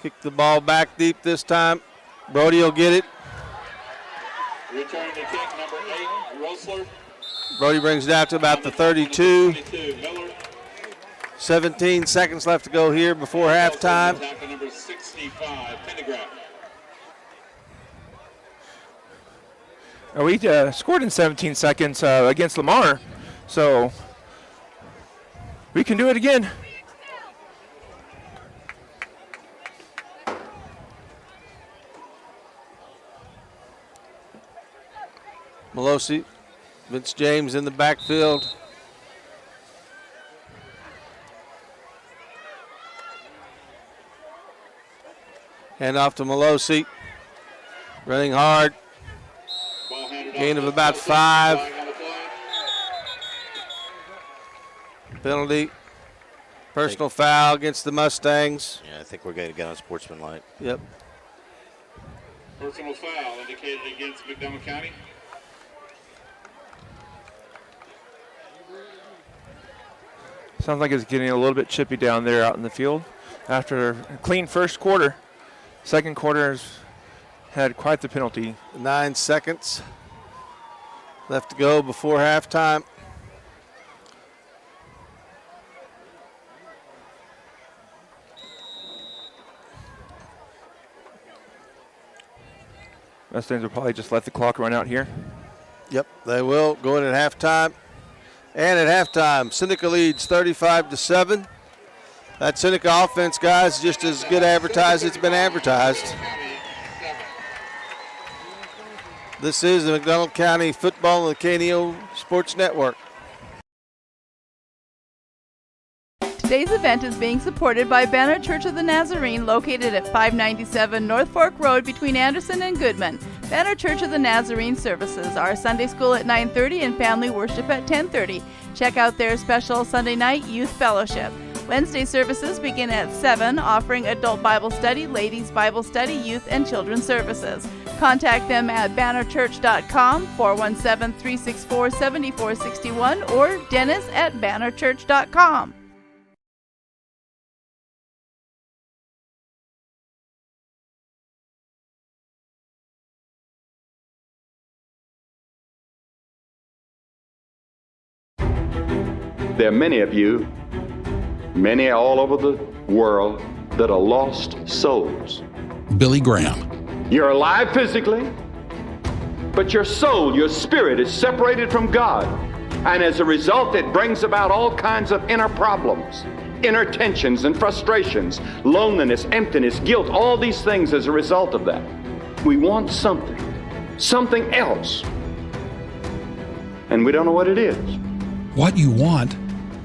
Kick the ball back deep this time. Brody will get it. Returning to kick number 8, Rosler. Brody brings it out to about the 32. 22, Miller. 17 seconds left to go here before halftime. Attacker number 65, Pendergraft. We scored in 17 seconds against Lamar, so we can do it again. Melosi, Vince James in the backfield. Hand off to Melosi. Running hard. Gain of about 5. Penalty. Personal foul against the Mustangs. Yeah, I think we're going to get on sportsmanlike. Yep. Personal foul indicated against McDonald County. Sounds like it's getting a little bit chippy down there out in the field. After a clean first quarter, second quarter's had quite the penalty. 9 seconds left to go before halftime. Mustangs will probably just let the clock run out here. Yep, they will. Going at halftime. And at halftime, Seneca leads 35-7. That Seneca offense, guys, just as good advertised as it's been advertised. This is the McDonald County Football and the KNEO Sports Network. Today's event is being supported by Banner Church of the Nazarene, located at 597 North Fork Road between Anderson and Goodman. Banner Church of the Nazarene services are Sunday school at 9:30 and family worship at 10:30. Check out their special Sunday night youth fellowship. Wednesday services begin at 7, offering adult Bible study, ladies Bible study, youth and children's services. Contact them at bannerchurch.com, 417-364-7461, or Dennis at bannerchurch.com. There are many of you, many all over the world, that are lost souls. Billy Graham. You're alive physically, but your soul, your spirit is separated from God. And as a result, it brings about all kinds of inner problems, inner tensions and frustrations, loneliness, emptiness, guilt, all these things as a result of that. We want something else. And we don't know what it is. What you want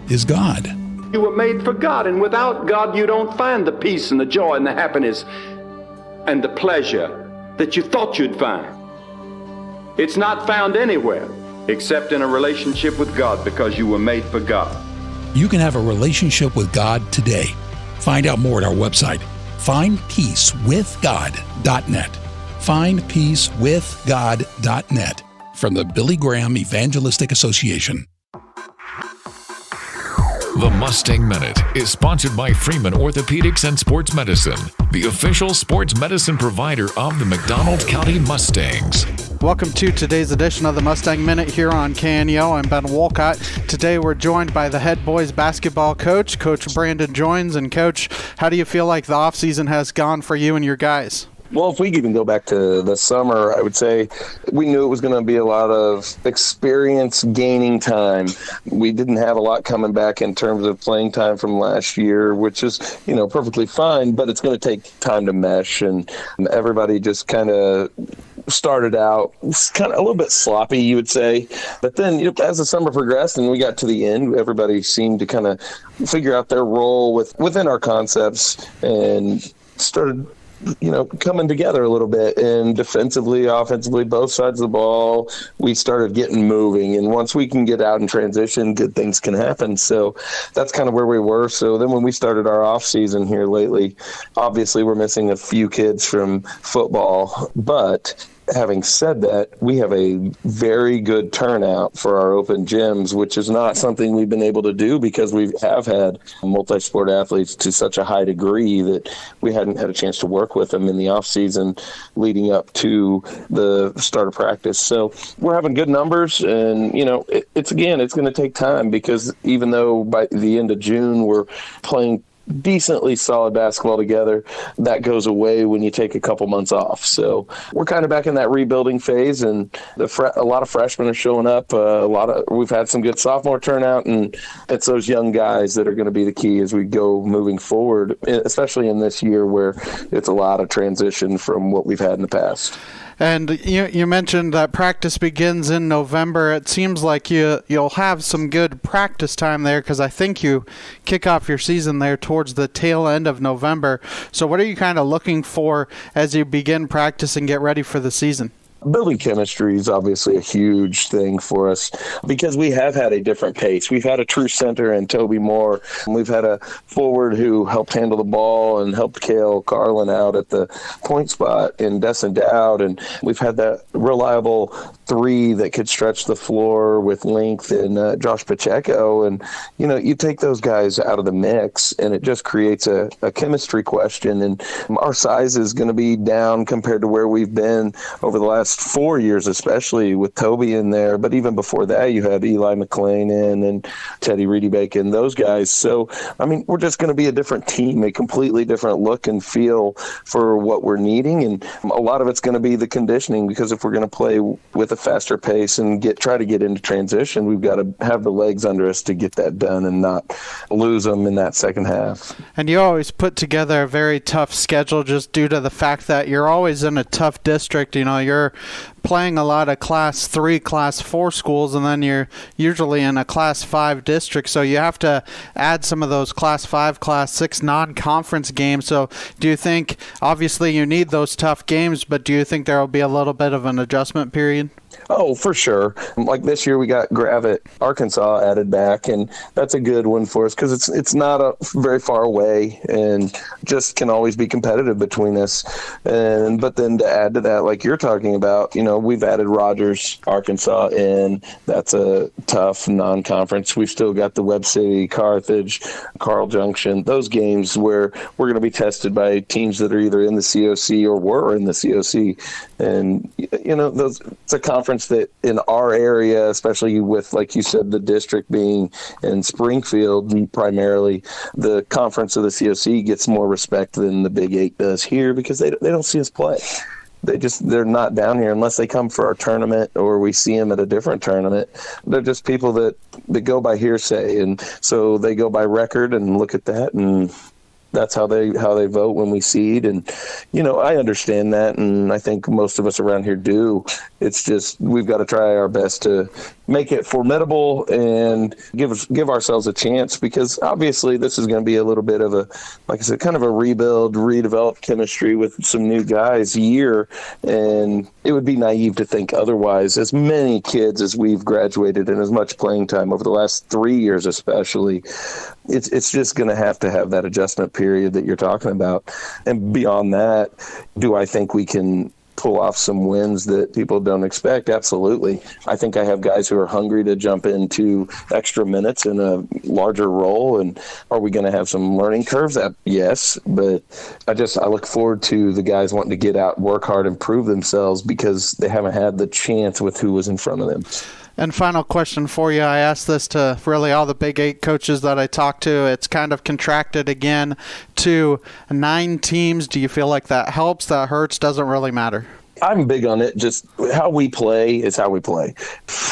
is God. You were made for God, and without God, you don't find the peace and the joy and the happiness and the pleasure that you thought you'd find. It's not found anywhere except in a relationship with God, because you were made for God. You can have a relationship with God today. Find out more at our website, findpeacewithgod.net. Findpeacewithgod.net from the Billy Graham Evangelistic Association. The Mustang Minute is sponsored by Freeman Orthopedics and Sports Medicine, the official sports medicine provider of the McDonald County Mustangs. Welcome to today's edition of the Mustang Minute here on KNEO. I'm Ben Wolcott. Today we're joined by the head boys basketball coach, Coach Brandon Joins. And Coach, how do you feel like the offseason has gone for you and your guys? Well, if we even go back to the summer, I would say we knew it was going to be a lot of experience gaining time. We didn't have a lot coming back in terms of playing time from last year, which is, perfectly fine, but it's going to take time to mesh. And everybody just kind of started out kind of a little bit sloppy, you would say. But then, as the summer progressed and we got to the end, everybody seemed to kind of figure out their role within our concepts and started coming together a little bit, and defensively, offensively, both sides of the ball, we started getting moving. And once we can get out in transition, good things can happen. So that's kind of where we were. So then when we started our off season here lately, obviously we're missing a few kids from football, but having said that, we have a very good turnout for our open gyms, which is not something we've been able to do because we have had multi-sport athletes to such a high degree that we hadn't had a chance to work with them in the off season leading up to the start of practice. So we're having good numbers, and it's going to take time, because even though by the end of June we're playing decently solid basketball together. That goes away when you take a couple months off. So we're kind of back in that rebuilding phase, and a lot of freshmen are showing up. We've had some good sophomore turnout, and it's those young guys that are going to be the key as we go moving forward, especially in this year where it's a lot of transition from what we've had in the past. And you mentioned that practice begins in November. It seems like you'll have some good practice time there, because I think you kick off your season there towards the tail end of November. So what are you kind of looking for as you begin practice and get ready for the season? Building chemistry is obviously a huge thing for us because we have had a different pace. We've had a true center in Toby Moore. We've had a forward who helped handle the ball and helped Cale Carlin out at the point spot in Destin Dowd. And we've had that reliable three that could stretch the floor with length in Josh Pacheco. And, you take those guys out of the mix and it just creates a chemistry question. And our size is going to be down compared to where we've been over the last 4 years, especially with Toby in there. But even before that, you had Eli McLean in and Teddy Reedy Bacon, those guys. So, we're just going to be a different team, a completely different look and feel for what we're needing. And a lot of it's going to be the conditioning, because if we're going to play with a faster pace and try to get into transition, we've got to have the legs under us to get that done and not lose them in that second half. And you always put together a very tough schedule just due to the fact that you're always in a tough district. You're playing a lot of Class 3, Class 4 schools, and then you're usually in a Class 5 district, so you have to add some of those Class 5, Class 6 non-conference games. So do you think, obviously you need those tough games, but do you think there will be a little bit of an adjustment period? Oh, for sure. Like this year, we got Gravette, Arkansas added back, and that's a good one for us because it's not very far away and just can always be competitive between us. But then to add to that, like you're talking about, we've added Rogers, Arkansas in. That's a tough non-conference. We've still got the Webb City, Carthage, Carl Junction, those games where we're going to be tested by teams that are either in the COC or were in the COC. And, it's a conference that in our area, especially with, like you said, the district being in Springfield, primarily, the conference of the COC gets more respect than the Big 8 does here because they don't see us play. They're not down here unless they come for our tournament or we see them at a different tournament. They're just people that go by hearsay. And so they go by record and look at that, and that's how they vote when we seed. And, I understand that, and I think most of us around here do. It's just we've got to try our best to make it formidable and give ourselves a chance, because obviously this is going to be a little bit of a, like I said, kind of a rebuild, redevelop chemistry with some new guys year, and it would be naive to think otherwise. As many kids as we've graduated and as much playing time over the last 3 years especially, it's just going to have that adjustment period that you're talking about. And beyond that, do I think we can pull off some wins that people don't expect? Absolutely. I think I have guys who are hungry to jump into extra minutes in a larger role. And are we going to have some learning curves? Yes, but I look forward to the guys wanting to get out, work hard, and prove themselves because they haven't had the chance with who was in front of them. And final question for you. I asked this to really all the Big 8 coaches that I talked to. It's kind of contracted again to 9 teams. Do you feel like that helps, that hurts, doesn't really matter? I'm big on it. Just how we play is how we play.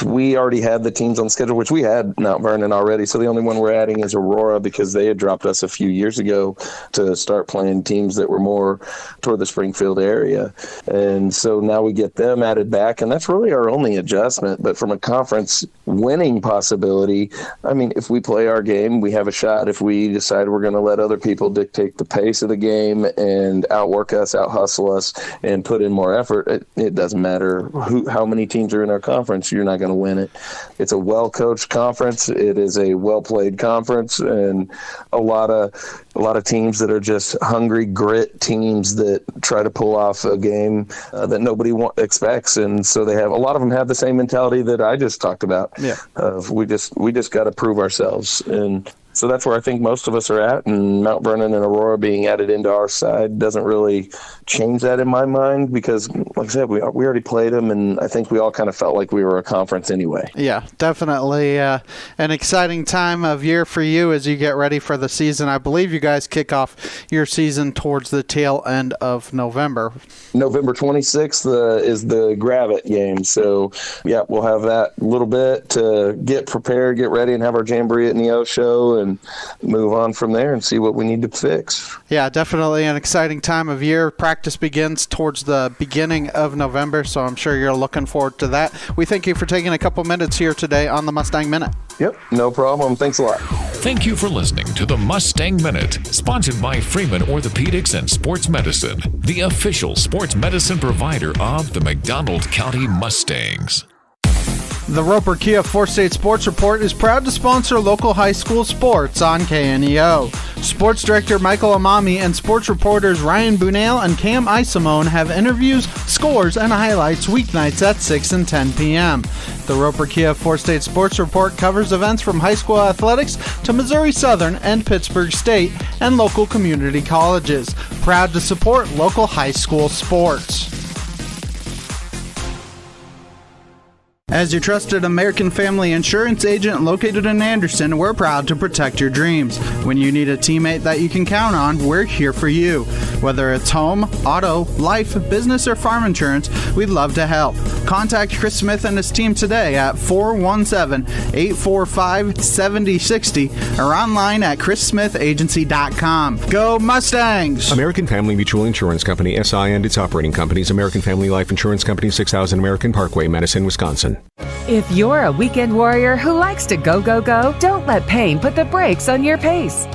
We already had the teams on schedule, which we had Mount Vernon already. So the only one we're adding is Aurora because they had dropped us a few years ago to start playing teams that were more toward the Springfield area. And so now we get them added back, and that's really our only adjustment. But from a conference winning possibility, if we play our game, we have a shot. If we decide we're going to let other people dictate the pace of the game and outwork us, out-hustle us, and put in more effort, it doesn't matter how many teams are in our conference. You're not going to win it. It's a well-coached conference. It is a well-played conference, and a lot of teams that are just hungry grit teams that try to pull off a game that nobody expects. And so a lot of them have the same mentality that I just talked about. Yeah. We just got to prove ourselves. And so that's where I think most of us are at, and Mount Vernon and Aurora being added into our side doesn't really change that in my mind because, like I said, we already played them, and I think we all kind of felt like we were a conference anyway. Yeah, definitely an exciting time of year for you as you get ready for the season. I believe you guys kick off your season towards the tail end of November? November 26th is the Grab It game. So, yeah, we'll have that a little bit to get prepared, get ready, and have our Jamboree at Neo show and move on from there and see what we need to fix. Yeah, definitely an exciting time of year. Practice begins towards the beginning of November, so I'm sure you're looking forward to that. We thank you for taking a couple minutes here today on the Mustang Minute. Yep, no problem. Thanks a lot. Thank you for listening to the Mustang Minute, sponsored by Freeman Orthopedics and Sports Medicine, the official sports medicine provider of the McDonald County Mustangs. The Roper Kia 4-State Sports Report is proud to sponsor local high school sports on KNEO. Sports Director Michael Amami and sports reporters Ryan Bunale and Cam Isimone have interviews, scores, and highlights weeknights at 6 and 10 p.m. The Roper Kia 4-State Sports Report covers events from high school athletics to Missouri Southern and Pittsburgh State and local community colleges. Proud to support local high school sports. As your trusted American Family Insurance agent located in Anderson, we're proud to protect your dreams. When you need a teammate that you can count on, we're here for you. Whether it's home, auto, life, business, or farm insurance, we'd love to help. Contact Chris Smith and his team today at 417-845-7060 or online at chrissmithagency.com. Go Mustangs! American Family Mutual Insurance Company, SI, and its operating companies, American Family Life Insurance Company, 6000 American Parkway, Madison, Wisconsin. If you're a weekend warrior who likes to go, go, go, don't let pain put the brakes on your pace.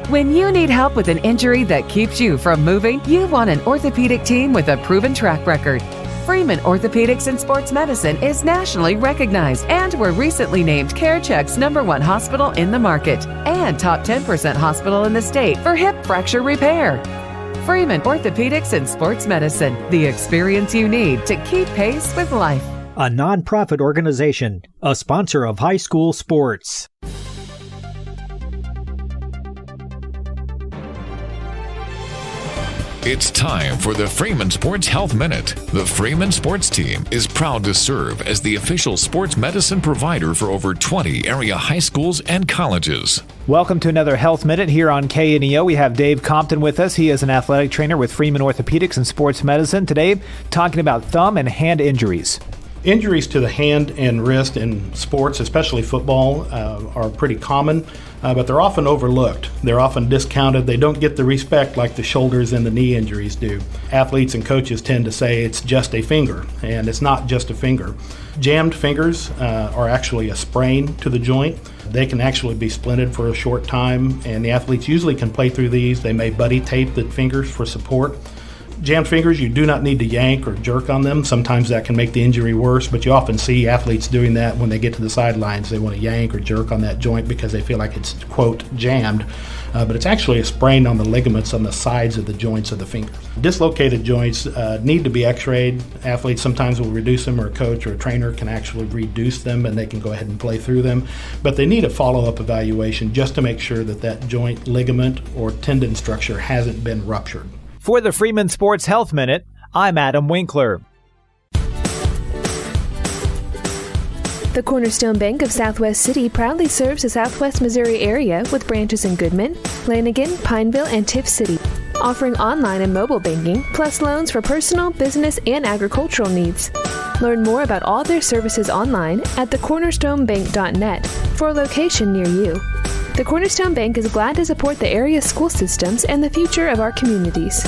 When you need help with an injury that keeps you from moving, you want an orthopedic team with a proven track record. Freeman Orthopedics and Sports Medicine is nationally recognized, and were recently named CareCheck's #1 hospital in the market and top 10% hospital in the state for hip fracture repair. Freeman Orthopedics and Sports Medicine, the experience you need to keep pace with life. A nonprofit organization, a sponsor of high school sports. It's time for the Freeman Sports Health Minute. The Freeman Sports Team is proud to serve as the official sports medicine provider for over 20 area high schools and colleges. Welcome to another Health Minute here on KNEO. We have Dave Compton with us. He is an athletic trainer with Freeman Orthopedics and Sports Medicine. Today, talking about thumb and hand injuries. Injuries to the hand and wrist in sports, especially football, are pretty common, but they're often overlooked. They're often discounted. They don't get the respect like the shoulders and the knee injuries do. Athletes and coaches tend to say it's just a finger, and it's not just a finger. Jammed fingers are actually a sprain to the joint. They can actually be splinted for a short time, and the athletes usually can play through these. They may buddy tape the fingers for support. Jammed fingers, you do not need to yank or jerk on them. Sometimes that can make the injury worse, but you often see athletes doing that when they get to the sidelines. They want to yank or jerk on that joint because they feel like it's, quote, jammed. But it's actually a sprain on the ligaments on the sides of the joints of the finger. Dislocated joints need to be x-rayed. Athletes sometimes will reduce them, or a coach or a trainer can actually reduce them, and they can go ahead and play through them. But they need a follow-up evaluation just to make sure that that joint ligament or tendon structure hasn't been ruptured. For the Freeman Sports Health Minute, I'm Adam Winkler. The Cornerstone Bank of Southwest City proudly serves the Southwest Missouri area with branches in Goodman, Lanigan, Pineville, and Tiff City, offering online and mobile banking, plus loans for personal, business, and agricultural needs. Learn more about all their services online at thecornerstonebank.net for a location near you. The Cornerstone Bank is glad to support the area's school systems and the future of our communities.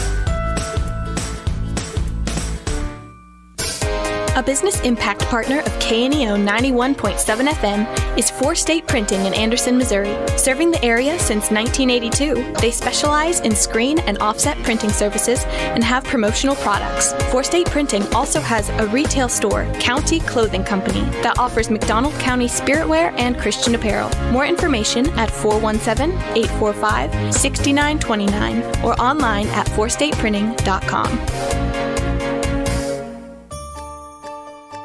A business impact partner of KNEO 91.7 FM is 4-State Printing in Anderson, Missouri. Serving the area since 1982, they specialize in screen and offset printing services and have promotional products. 4-State Printing also has a retail store, County Clothing Company, that offers McDonald County spiritwear and Christian apparel. More information at 417-845-6929 or online at 4stateprinting.com.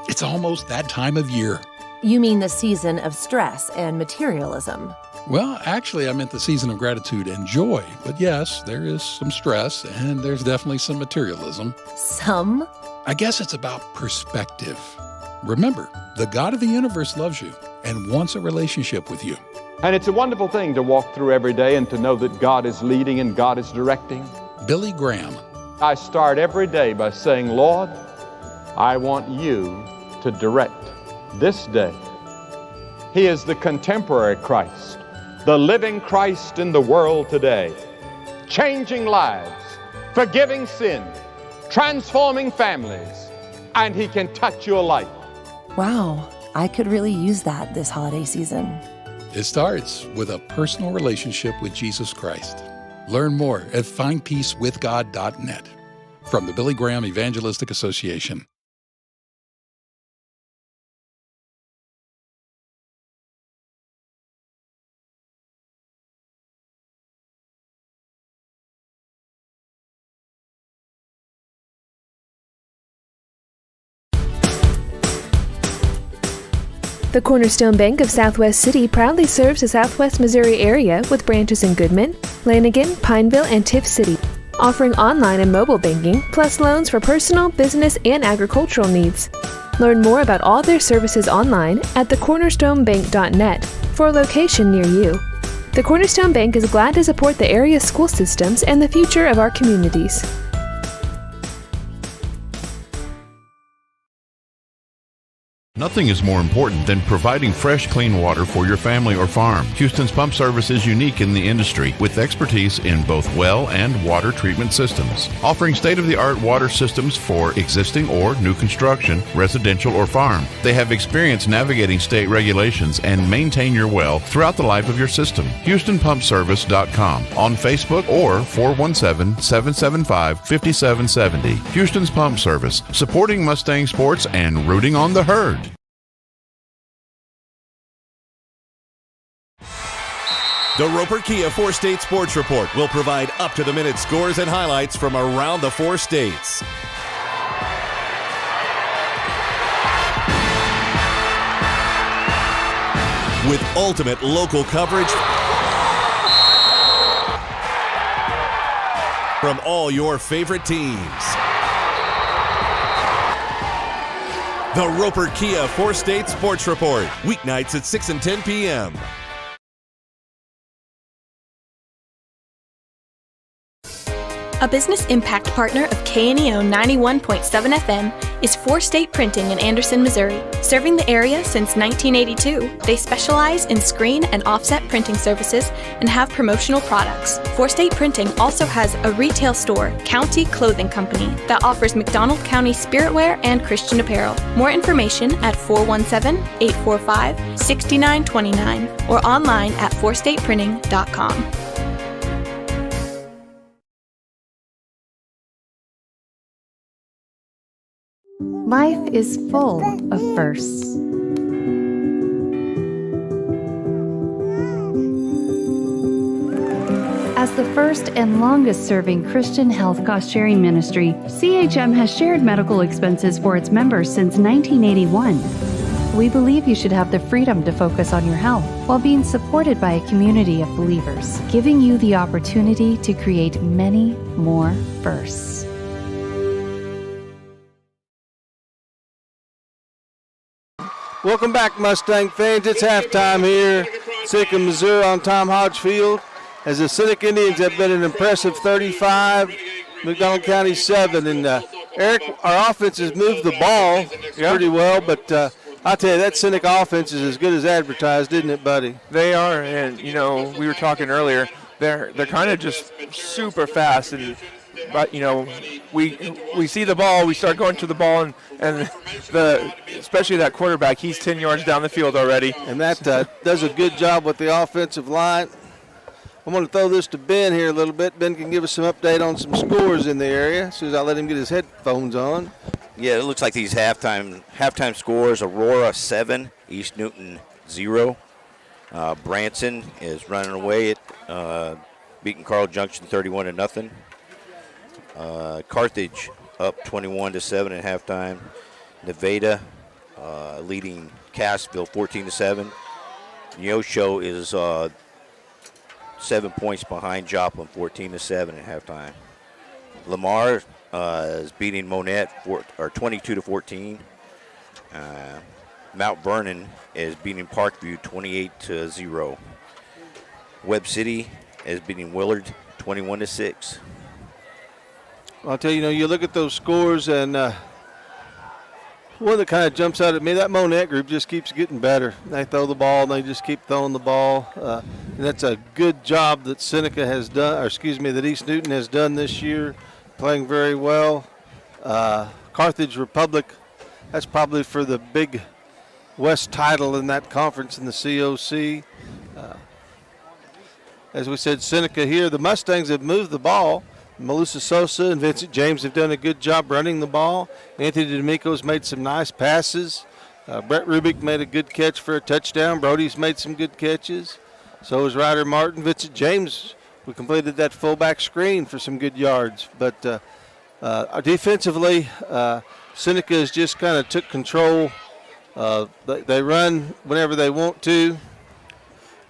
It's almost that time of year. You mean the season of stress and materialism? Well, actually, I meant the season of gratitude and joy. But yes, there is some stress and there's definitely some materialism. Some? I guess it's about perspective. Remember, the God of the universe loves you and wants a relationship with you. And it's a wonderful thing to walk through every day and to know that God is leading and God is directing. Billy Graham. I start every day by saying, Lord, I want you to direct this day. He is the contemporary Christ, the living Christ in the world today, changing lives, forgiving sin, transforming families, and He can touch your life. Wow, I could really use that this holiday season. It starts with a personal relationship with Jesus Christ. Learn more at findpeacewithgod.net. From the Billy Graham Evangelistic Association. The Cornerstone Bank of Southwest City proudly serves the Southwest Missouri area with branches in Goodman, Lanigan, Pineville, and Tiff City, offering online and mobile banking, plus loans for personal, business, and agricultural needs. Learn more about all their services online at thecornerstonebank.net for a location near you. The Cornerstone Bank is glad to support the area's school systems and the future of our communities. Nothing is more important than providing fresh, clean water for your family or farm. Houston's Pump Service is unique in the industry with expertise in both well and water treatment systems, offering state-of-the-art water systems for existing or new construction, residential or farm. They have experience navigating state regulations and maintain your well throughout the life of your system. HoustonPumpService.com on Facebook or 417-775-5770. Houston's Pump Service, supporting Mustang sports and rooting on the herd. The Roper Kia 4-State Sports Report will provide up-to-the-minute scores and highlights from around the 4 states. With ultimate local coverage from all your favorite teams. The Roper Kia 4-State Sports Report, weeknights at 6 and 10 p.m. A business impact partner of KNEO 91.7 FM is 4-State Printing in Anderson, Missouri. Serving the area since 1982, they specialize in screen and offset printing services and have promotional products. 4-State Printing also has a retail store, County Clothing Company, that offers McDonald County spiritwear and Christian apparel. More information at 417-845-6929 or online at 4stateprinting.com. Life is full of firsts. As the first and longest-serving Christian health cost-sharing ministry, CHM has shared medical expenses for its members since 1981. We believe you should have the freedom to focus on your health while being supported by a community of believers, giving you the opportunity to create many more firsts. Welcome back, Mustang fans. It's halftime here, Seneca, Missouri, on Tom Hodge Field, as the Seneca Indians have been an impressive 35, McDonald County 7. And Eric, our offense has moved the ball pretty well, but I tell you, that Seneca offense is as good as advertised, isn't it, buddy? They are, and you know, we were talking earlier. They're kind of just super fast, but you know, we see the ball, we start going to the ball, and especially that quarterback, he's 10 yards down the field already. And that does a good job with the offensive line. I'm going to throw this to Ben here a little bit. Ben can give us some update on some scores in the area as soon as I let him get his headphones on. Yeah, it looks like these halftime scores: Aurora 7, East Newton 0. Branson is running away at beating Carl Junction 31-0. Carthage up 21-7 at halftime. Nevada leading Cassville 14-7. Neosho is 7 points behind Joplin, 14-7 at halftime. Lamar is beating Monette 22-14. Mount Vernon is beating Parkview 28-0. Webb City is beating Willard 21-6. I'll tell you, you look at those scores, and one that kind of jumps out at me, that Monette group just keeps getting better. They throw the ball, and they just keep throwing the ball. And that's a good job that Seneca has done, that East Newton has done this year, playing very well. Carthage Republic, that's probably for the Big West title in that conference in the COC. As we said, Seneca here, the Mustangs have moved the ball. Melissa Sosa and Vincent James have done a good job running the ball. Anthony D'Amico's made some nice passes. Brett Rubik made a good catch for a touchdown. Brody's made some good catches. So is Ryder Martin. Vincent James, we completed that fullback screen for some good yards. But defensively, Seneca has just kind of took control. They run whenever they want to.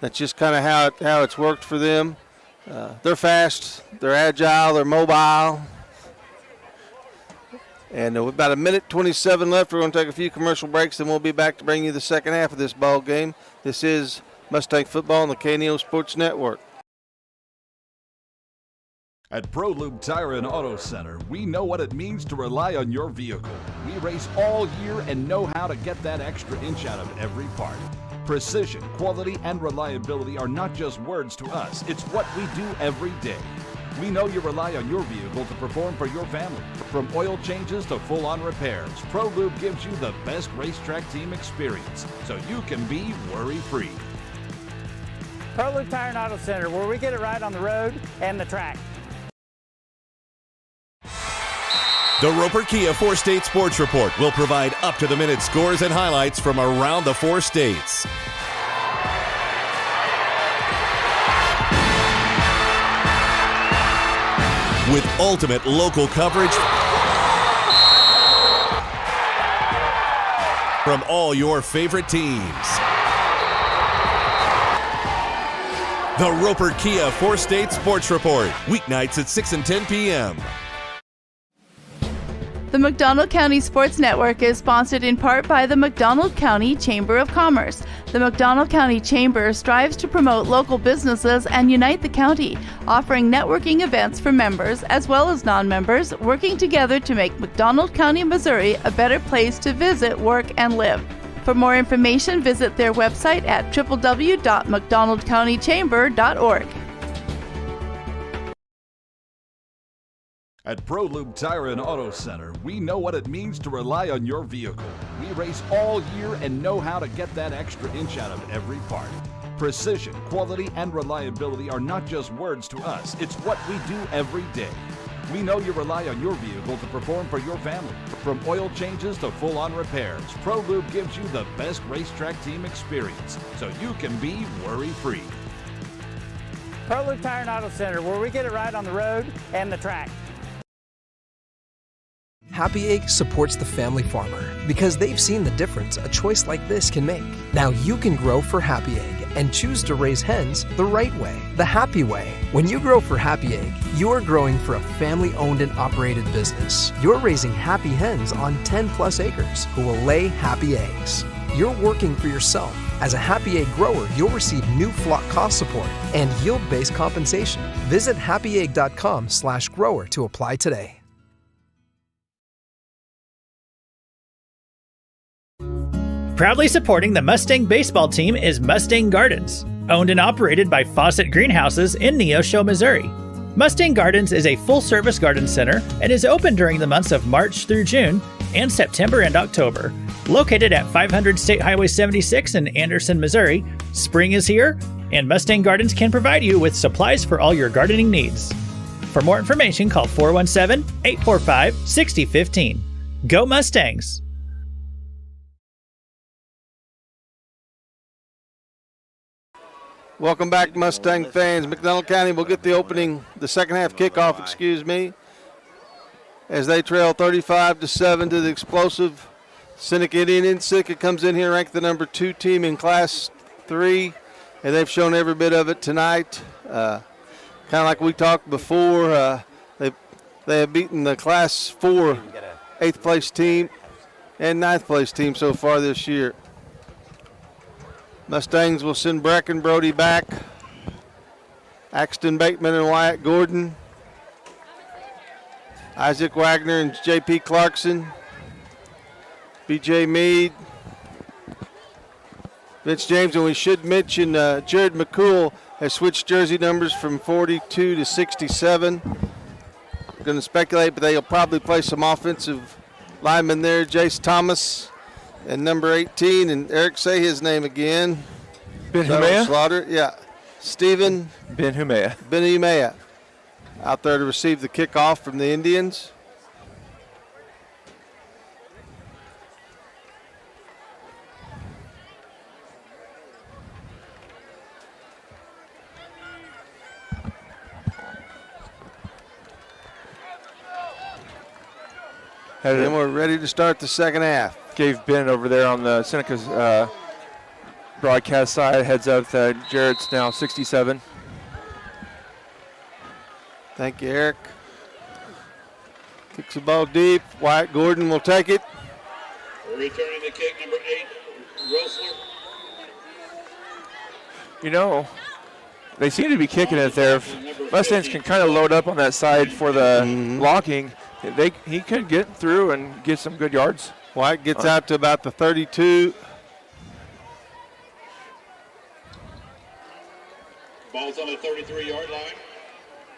That's just kind of how it's worked for them. They're fast, they're agile, they're mobile. And with about 1:27 left, we're going to take a few commercial breaks, and we'll be back to bring you the second half of this ball game. This is Mustang Football on the KNEO Sports Network. At ProLube Tire and Auto Center, we know what it means to rely on your vehicle. We race all year and know how to get that extra inch out of every part. Precision, quality, and reliability are not just words to us. It's what we do every day. We know you rely on your vehicle to perform for your family. From oil changes to full-on repairs, ProLube gives you the best racetrack team experience, so you can be worry-free. ProLube Tire and Auto Center, where we get it right on the road and the track. The Roper Kia 4-State Sports Report will provide up-to-the-minute scores and highlights from around the 4 states. With ultimate local coverage from all your favorite teams. The Roper Kia 4-State Sports Report, weeknights at 6 and 10 p.m. The McDonald County Sports Network is sponsored in part by the McDonald County Chamber of Commerce. The McDonald County Chamber strives to promote local businesses and unite the county, offering networking events for members as well as non-members, working together to make McDonald County, Missouri a better place to visit, work, and live. For more information, visit their website at www.mcdonaldcountychamber.org. At ProLube Tire and Auto Center, we know what it means to rely on your vehicle. We race all year and know how to get that extra inch out of every part. Precision, quality, and reliability are not just words to us. It's what we do every day. We know you rely on your vehicle to perform for your family. From oil changes to full-on repairs, ProLube gives you the best racetrack team experience, so you can be worry-free. ProLube Tire and Auto Center, where we get it right on the road and the track. Happy Egg supports the family farmer because they've seen the difference a choice like this can make. Now you can grow for Happy Egg and choose to raise hens the right way, the happy way. When you grow for Happy Egg, you're growing for a family-owned and operated business. You're raising happy hens on 10+ acres who will lay happy eggs. You're working for yourself. As a Happy Egg grower, you'll receive new flock cost support and yield-based compensation. Visit happyegg.com/grower to apply today. Proudly supporting the Mustang baseball team is Mustang Gardens, owned and operated by Fawcett Greenhouses in Neosho, Missouri. Mustang Gardens is a full-service garden center and is open during the months of March through June and September and October. Located at 500 State Highway 76 in Anderson, Missouri, spring is here, and Mustang Gardens can provide you with supplies for all your gardening needs. For more information, call 417-845-6015. Go Mustangs! Welcome back, Mustang fans. McDonald County will get the second half kickoff, as they trail 35-7 to the explosive Seneca Indians. Seneca comes in here ranked the number 2 team in Class 3, and they've shown every bit of it tonight. Kind of like we talked before, they have beaten the Class 4 8th place team and 9th place team so far this year. Mustangs will send Breck and Brody back. Axton Bateman and Wyatt Gordon. Isaac Wagner and J.P. Clarkson. B.J. Meade. Vince James, and we should mention Jared McCool has switched jersey numbers from 42 to 67. Going to speculate, but they'll probably play some offensive linemen there. Jace Thomas and number 18, and Eric, say his name again. Ben Humea? Slaughter, yeah. Stephen Ben Humea. Ben Humea out there to receive the kickoff from the Indians. And we're ready to start the second half. Gave Ben over there on the Seneca's broadcast side heads up that Jarrett's now 67. Thank you, Eric. Kicks the ball deep. Wyatt Gordon will take it. Returning the kick, number 8, Rosler. You know, they seem to be kicking it there. If Mustangs can kind of load up on that side for the blocking, he could get through and get some good yards. White gets out to about the 32. Ball's on the 33-yard line.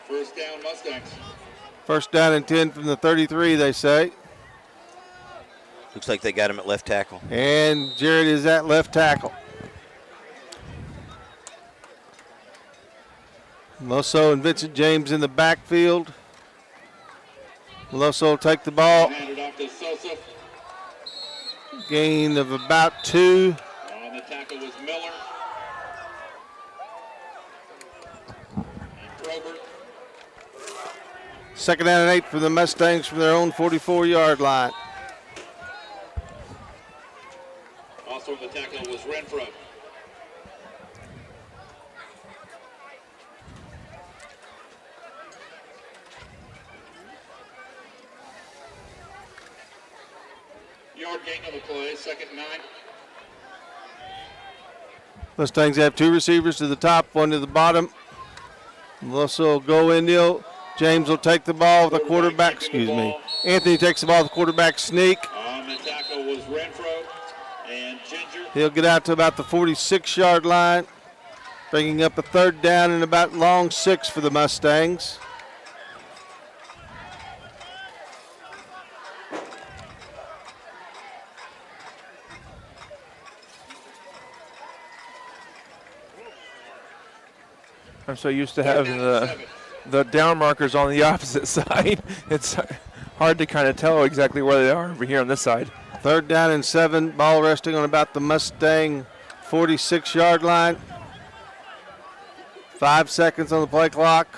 First down, Mustangs. First down and 10 from the 33, they say. Looks like they got him at left tackle. And Jared is at left tackle. Meloso and Vincent James in the backfield. Meloso will take the ball. Handed off to Sosa. Gain of about 2. On the tackle was Miller. And Probert. Second down and 8 for the Mustangs from their own 44-yard line. Also on the tackle was Renfro. Yard gain on the play, second 9. Mustangs have 2 receivers to the top, 1 to the bottom. Meloso will go in. James will take the ball with the quarterback. Anthony takes the ball with the quarterback sneak. On the tackle was Renfro and Ginger. He'll get out to about the 46-yard line, bringing up a third down and about long 6 for the Mustangs. I'm so used to having the down markers on the opposite side. It's hard to kind of tell exactly where they are over here on this side. Third down and 7, ball resting on about the Mustang 46-yard line. 5 seconds on the play clock.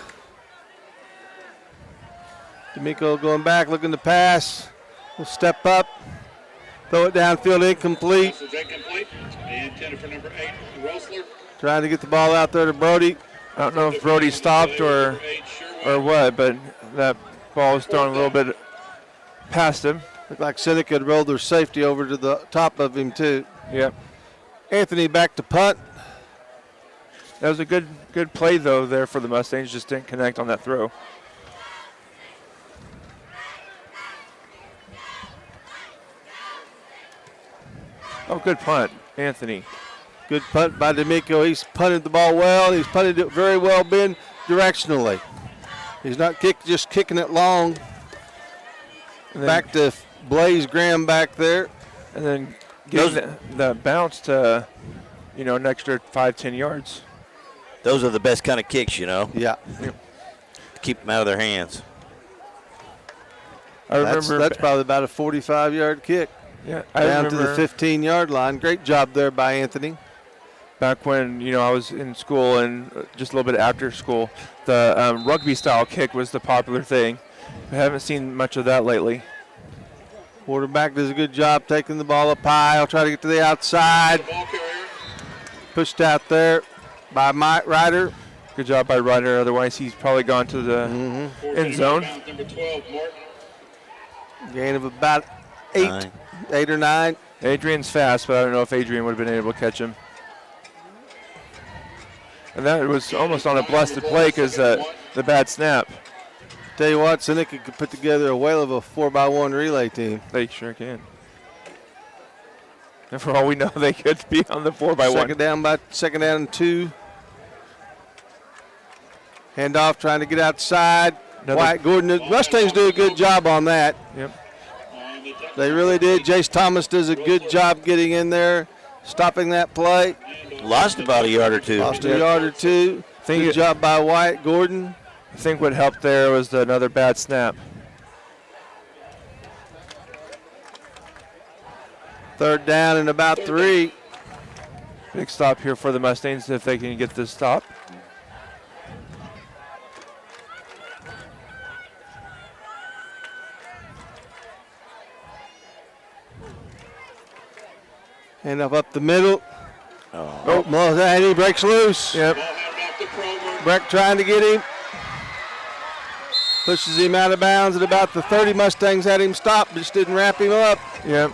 D'Amico going back, looking to pass. Will step up, throw it downfield, incomplete. This is incomplete. Intended for number 8, Rosler. Trying to get the ball out there to Brody. I don't know if Brody stopped or what, but that ball was thrown a little bit past him. Looked like Seneca had rolled their safety over to the top of him, too. Yep. Anthony back to punt. That was a good play, though, there for the Mustangs. Just didn't connect on that throw. Oh, good punt, Anthony. Good punt by D'Amico. He's punted the ball well. He's punted it very well, Ben, directionally. He's not just kicking it long. Back to Blaze Graham back there. And then getting the bounce to, an extra 5-10 yards. Those are the best kind of kicks, Yeah. Keep them out of their hands. I remember that's probably about a 45-yard kick. Yeah, down to the 15-yard line. Great job there by Anthony. Back when, I was in school and just a little bit after school, the rugby-style kick was the popular thing. I haven't seen much of that lately. Quarterback does a good job taking the ball up high. I'll try to get to the outside. Pushed out there by Mike Ryder. Good job by Ryder. Otherwise, he's probably gone to the end zone. Number 12, Martin. Gain of about 8 or 9. Adrian's fast, but I don't know if Adrian would have been able to catch him. And that was almost on a blessed play because the bad snap. Tell you what, Seneca could put together a whale of a 4x1 relay team. They sure can. And for all we know, they could be on the 4x1. Second down and 2. Handoff trying to get outside. Wyatt Gordon. The Mustangs do a good job on that. Yep. They really did. Jace Thomas does a good job getting in there, stopping that play. Lost about a yard or two. Lost a yard or two. Good job by Wyatt Gordon. I think what helped there was another bad snap. Third down and about 3. Big stop here for the Mustangs if they can get this stop. Hand up the middle. And he breaks loose. Yep. Breck trying to get him. Pushes him out of bounds at about the 30. Mustangs had him stopped, just didn't wrap him up. Yep.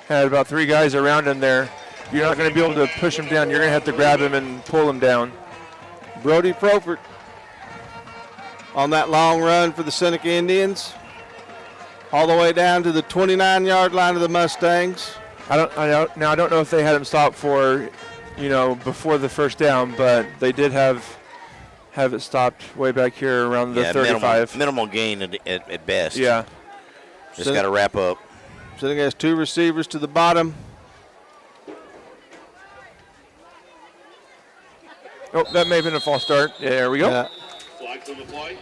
Had about 3 guys around him there. You're not going to be able to push him down. You're going to have to grab him and pull him down. Brody Profert on that long run for the Seneca Indians. All the way down to the 29-yard line of the Mustangs. I don't know if they had him stopped for, before the first down, but they did have it stopped way back here around the 35. Minimal gain at best. Yeah. Just got to wrap up. Seneca has 2 receivers to the bottom. Oh, that may have been a false start. Yeah, there we go. Yeah. Flags on the play.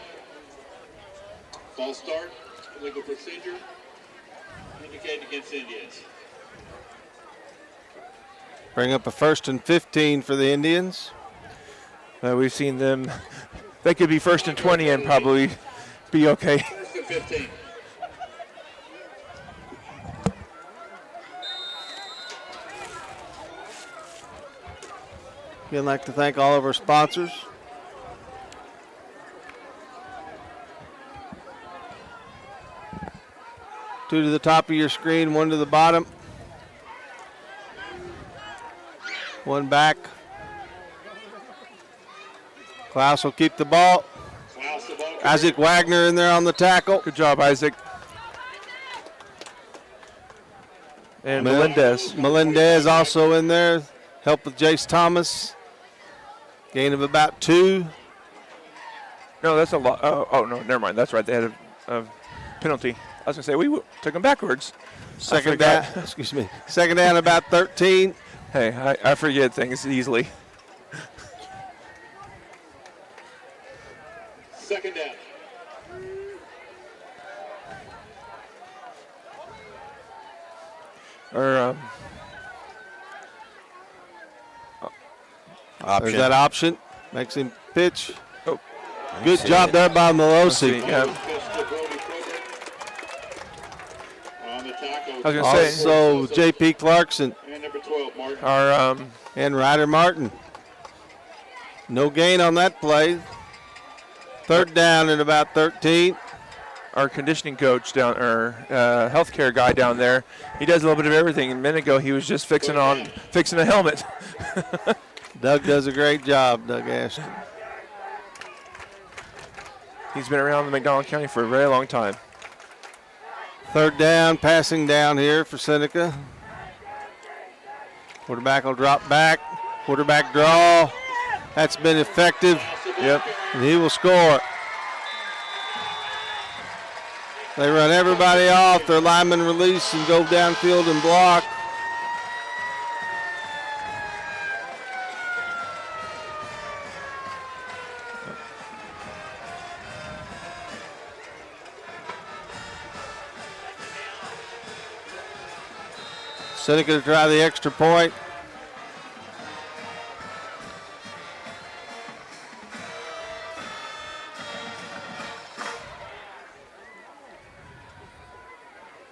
False start. Illegal procedure. Indicated against Indians. Bring up a 1st and 15 for the Indians. We've seen them. They could be 1st and 20 and probably be okay. 1st and 15. Again, I'd like to thank all of our sponsors. Two to the top of your screen, 1 to the bottom. 1 back. Klaus will keep the ball. Isaac Wagner in there on the tackle. Good job, Isaac. And Melendez also in there. Help with Jace Thomas. Gain of about 2. No, that's a lot. Oh, no, never mind. That's right. They had a penalty. I was going to say, we took them backwards. Second down, excuse me. Second down, about 13. Hey, I forget things easily. Second down. Or There's that option. Makes him pitch. Oh, good job there by Melosi. I was going to say. Also, J.P. Clarkson. And number 12, Martin. And Ryder Martin. No gain on that play. Third down and about 13. Our conditioning coach healthcare guy down there, he does a little bit of everything. A minute ago, he was just fixing a helmet. Doug does a great job, Doug Ashton. He's been around the McDonald County for a very long time. Third down, passing down here for Seneca. Quarterback will drop back. Quarterback draw. That's been effective. Yep. And he will score. They run everybody off. Their linemen release and go downfield and block. Seneca to try the extra point.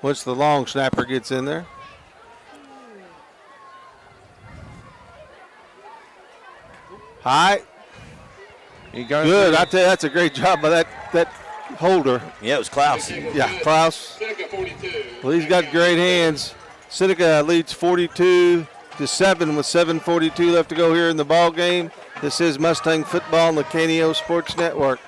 Once the long snapper gets in there. High. Good. I tell you, that's a great job by that holder. Yeah, it was Klaus. Yeah, Klaus. Well, he's got great hands. Seneca leads 42-7 with 7:42 left to go here in the ball game. This is Mustang Football on the KNEO Sports Network.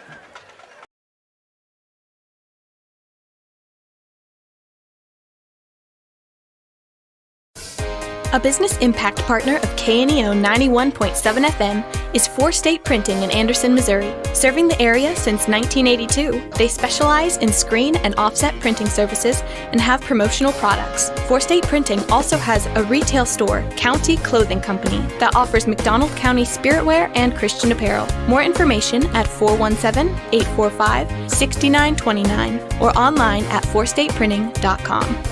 A business impact partner of KNEO 91.7 FM is 4State Printing in Anderson, Missouri. Serving the area since 1982, they specialize in screen and offset printing services and have promotional products. 4State Printing also has a retail store, County Clothing Company, that offers McDonald County spiritwear and Christian apparel. More information at 417-845-6929 or online at 4stateprinting.com.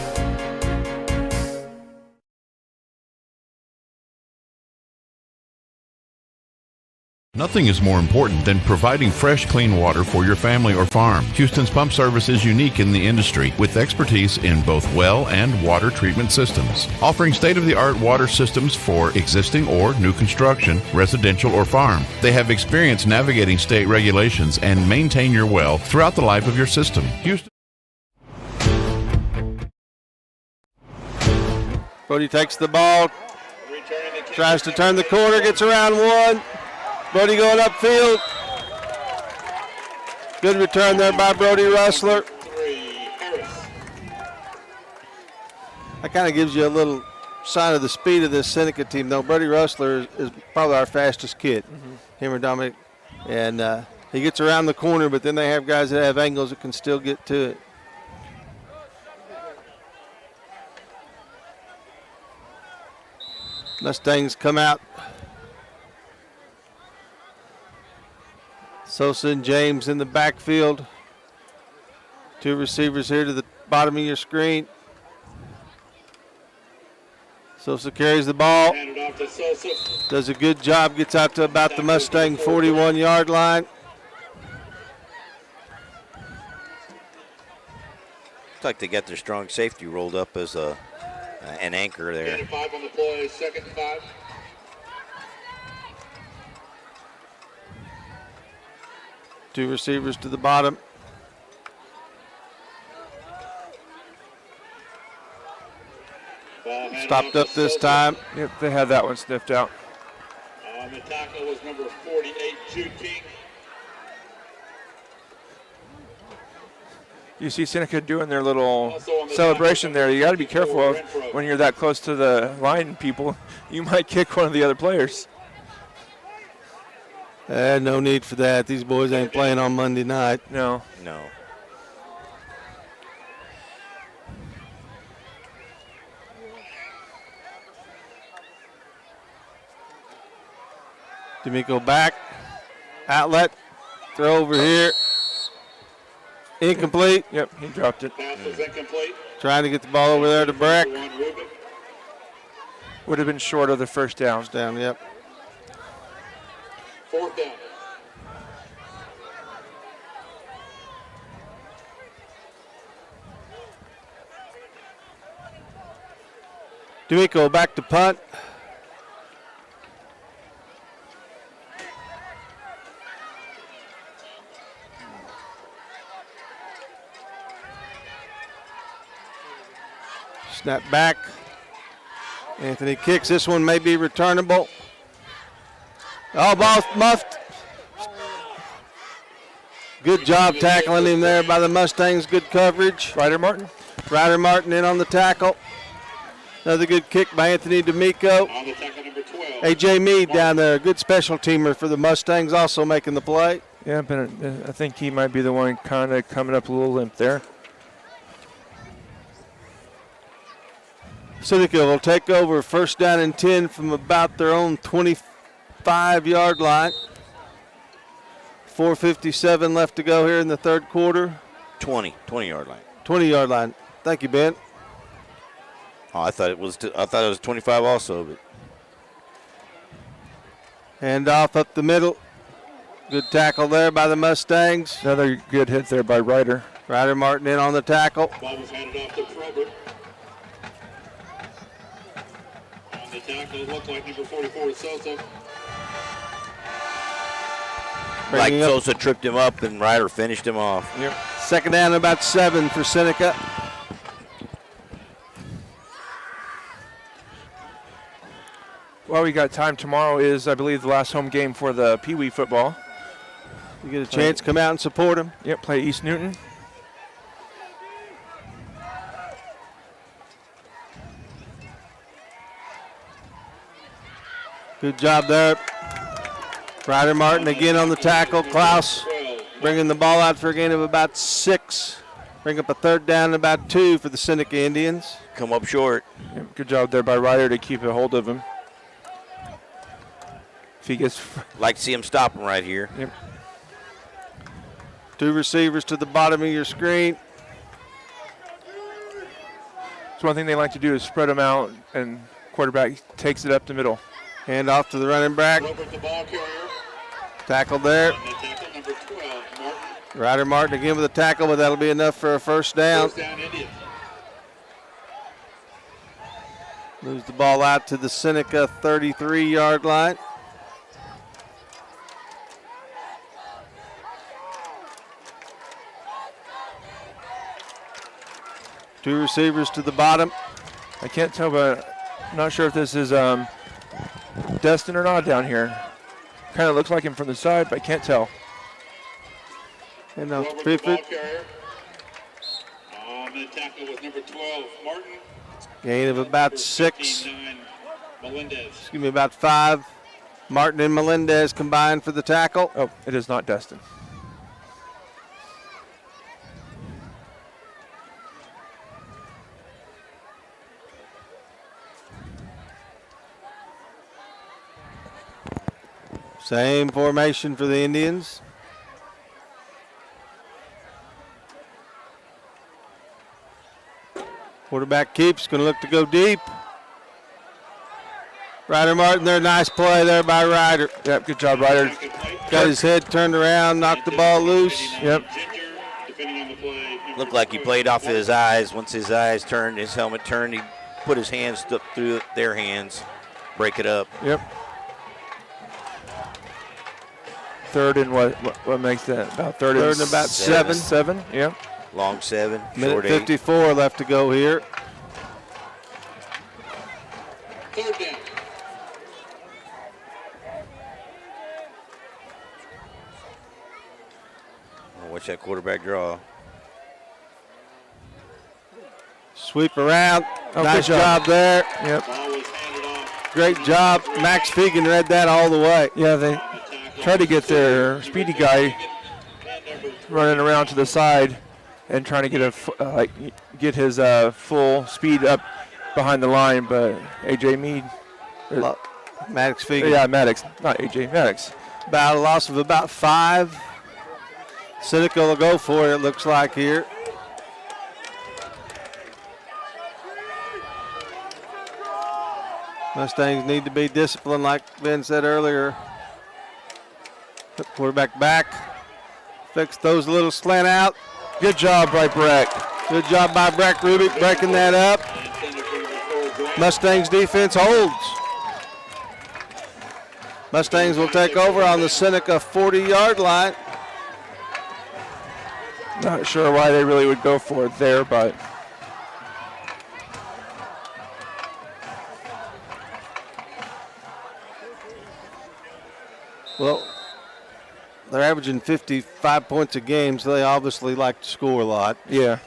Nothing is more important than providing fresh, clean water for your family or farm. Houston's Pump Service is unique in the industry with expertise in both well and water treatment systems, offering state-of-the-art water systems for existing or new construction, residential or farm. They have experience navigating state regulations and maintain your well throughout the life of your system. Houston. Brody takes the ball, tries to turn the corner, gets around one. Brody going upfield. Good return there by Brody Rustler. That kind of gives you a little sign of the speed of this Seneca team, though. Brody Rustler is probably our fastest kid, him or Dominic. And he gets around the corner, but then they have guys that have angles that can still get to it. Mustangs come out. Sosa and James in the backfield. Two receivers here to the bottom of your screen. Sosa carries the ball. Does a good job, gets out to about the Mustang 41-yard line. Looks like they got their strong safety rolled up as an anchor there. 5 on the play, 2nd and 5. Two receivers to the bottom. Stopped up this time. Yep, they had that one sniffed out. The tackle was number 48, Jude King. You see Seneca doing their little celebration there. You got to be careful of when you're that close to the line, people. You might kick one of the other players. No need for that. These boys ain't playing on Monday night. No. No. D'Amico back. Outlet. Throw over here. Incomplete. Yep, he dropped it. Pass is incomplete. Trying to get the ball over there to Breck. Would have been short of the first down. Yep. 4th down. D'Amico back to punt. Snap back. Anthony kicks. This one may be returnable. Oh, ball muffed. Good job tackling him there by the Mustangs. Good coverage. Ryder Martin in on the tackle. Another good kick by Anthony D'Amico. On the tackle, number 12. A.J. Meade down there. Good special teamer for the Mustangs, also making the play. Yeah, but I think he might be the one kind of coming up a little limp there. Seneca will take over 1st down and 10 from about their own 25-yard line. 4:57 left to go here in the third quarter. 20-yard line. 20-yard line. Thank you, Ben. Oh, I thought it was 25 also, but hand off up the middle. Good tackle there by the Mustangs. Another good hit there by Ryder. Ryder Martin in on the tackle. Ball was handed off to Probert. On the tackle, it looked like number 44 Sosa. Like Sosa tripped him up and Ryder finished him off. Yep. 2nd down and about 7 for Seneca. Well, we got time. Tomorrow is, I believe, the last home game for the Pee Wee football. You get a chance to come out and support them. Yep, play East Newton. Good job there. Ryder Martin again on the tackle. Klaus bringing the ball out for a gain of about 6. Bring up a third down and about 2 for the Seneca Indians. Come up short. Yep, good job there by Ryder to keep a hold of him. If he gets... Like to see him stop him right here. Yep. 2 receivers to the bottom of your screen. So one thing they like to do is spread them out, and quarterback takes it up the middle. Hand off to the running back. Tackle there. Ryder Martin again with a tackle, but that'll be enough for a first down. Moves the ball out to the Seneca 33-yard line. Two receivers to the bottom. I can't tell, but I'm not sure if this is Destin or not down here. Kind of looks like him from the side, but I can't tell. And On the tackle was number 12, Martin. Gain of about 6. 15, Melendez. Excuse me, about 5. Martin and Melendez combined for the tackle. Oh, it is not Destin. Same formation for the Indians. Quarterback keeps, going to look to go deep. Ryder Martin there, nice play there by Ryder. Yep, good job, Ryder. Got his head turned around, knocked the ball loose. Yep. Looked like he played off his eyes. Once his eyes turned, his helmet turned, he put his hands through their hands, break it up. Yep. Third and what makes that? About third and about 7. 7, yep. Long 7, Minute short 54 8. left to go here. Third down. Watch that quarterback draw. Sweep around. Oh, nice good job. job there. Yep. Great job. Max Fegan read that all the way. Yeah, they tried to get their speedy guy running around to the side and trying to get his full speed up behind the line, but AJ Mead, Maddox Fegan. Yeah, Maddox, not AJ, Maddox. About a loss of about 5. Seneca will go for it, looks like here. Mustangs need to be disciplined, like Ben said earlier. Put quarterback back. Fix those little slant out. Good job by Breck. Good job by Breck Rubik breaking that up. Mustangs defense holds. Mustangs will take over on the Seneca 40-yard line. Not sure why they really would go for it there, but well, they're averaging 55 points a game, so they obviously like to score a lot. Yeah.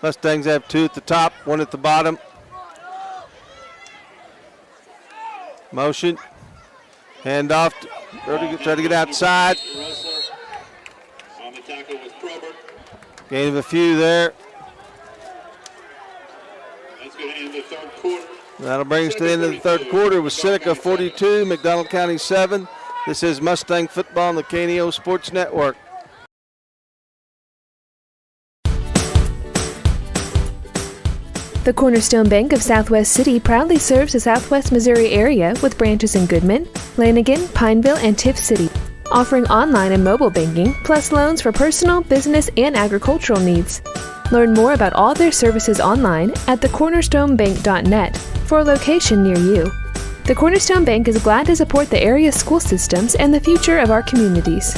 Mustangs have 2 at the top, 1 at the bottom. Motion. Hand off. Try to get outside. On the tackle was Probert. Gain of a few there. That's going to end the third quarter. That'll bring us to the end of the third quarter with Seneca 42, McDonald County 7. This is Mustang Football on the KNEO Sports Network. The Cornerstone Bank of Southwest City proudly serves the Southwest Missouri area with branches in Goodman, Lanigan, Pineville, and Tiff City, offering online and mobile banking, plus loans for personal, business, and agricultural needs. Learn more about all their services online at thecornerstonebank.net for a location near you. The Cornerstone Bank is glad to support the area's school systems and the future of our communities.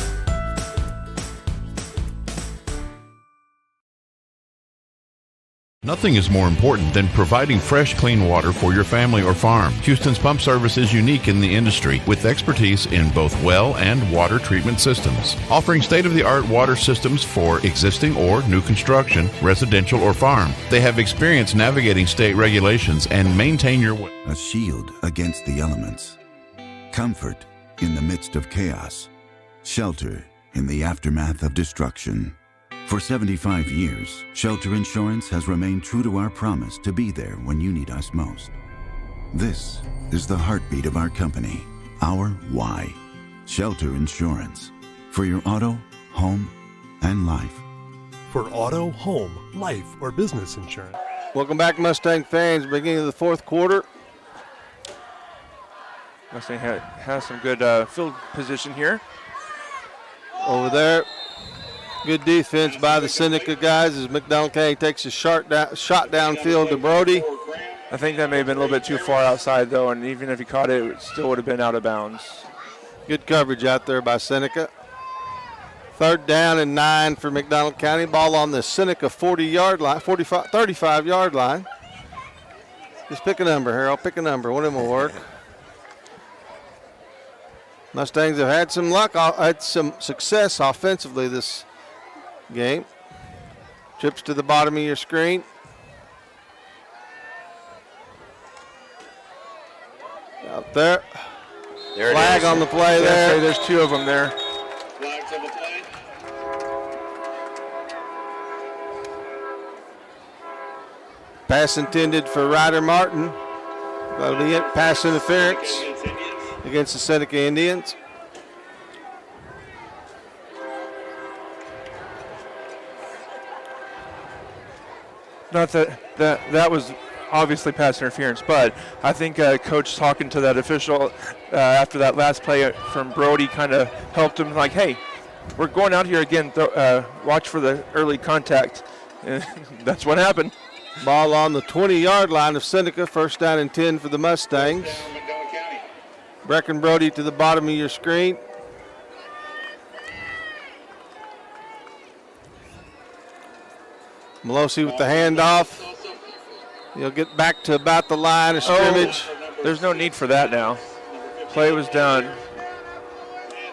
Nothing is more important than providing fresh, clean water for your family or farm. Houston's Pump Service is unique in the industry with expertise in both well and water treatment systems, offering state-of-the-art water systems for existing or new construction, residential or farm. They have experience navigating state regulations and maintain your well. A shield against the elements. Comfort in the midst of chaos. Shelter in the aftermath of destruction. For 75 years, Shelter Insurance has remained true to our promise to be there when you need us most. This is the heartbeat of our company, our why. Shelter Insurance. For your auto, home, and life. For auto, home, life, or business insurance. Welcome back, Mustang fans. Beginning of the fourth quarter. Mustang has some good field position here. Over there. Good defense by the Seneca guys as McDonald County takes a shot downfield to Brody. I think that may have been a little bit too far outside, though, and even if he caught it, it still would have been out of bounds. Good coverage out there by Seneca. 3rd down and 9 for McDonald County. Ball on the Seneca 40-yard line, 35-yard line. Just pick a number, Harold. Pick a number. One of them will work. Mustangs have had some luck, had some success offensively this game. Trips to the bottom of your screen. Out there. Flag on the play there. There's 2 of them there. Flags on the play. Pass intended for Ryder Martin. That'll be it. Pass interference against the Seneca Indians. Not that was obviously pass interference, but I think Coach talking to that official after that last play from Brody kind of helped him, like, hey, we're going out here again, watch for the early contact. And that's what happened. Ball on the 20-yard line of Seneca, 1st down and 10 for the Mustangs. Brecken Brody to the bottom of your screen. Melosi with the handoff. He'll get back to about the line of scrimmage. There's no need for that now. Play was done. And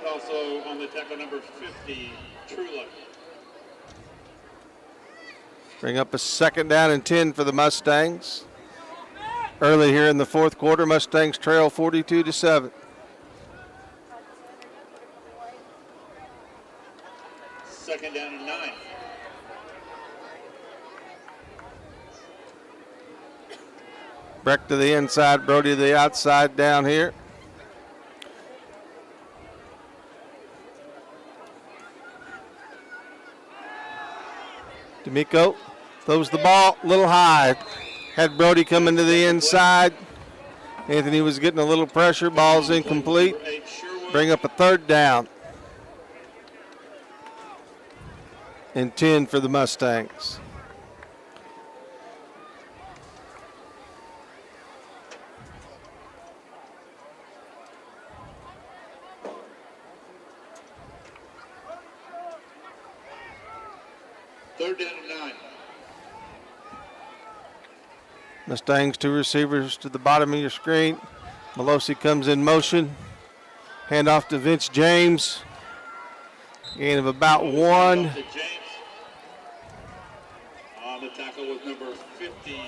also on the tackle number 50, Trula. Bring up a 2nd down and 10 for the Mustangs. Early here in the fourth quarter, Mustangs trail 42-7. Second down and 9. Breck to the inside, Brody to the outside down here. D'Amico throws the ball a little high. Had Brody coming to the inside. Anthony was getting a little pressure. Ball's incomplete. Bring up a 3rd down. And 10 for the Mustangs. Third down and 9. Mustangs 2 receivers to the bottom of your screen. Melosi comes in motion. Hand off to Vince James. Gain of about 1. On the tackle was number 50,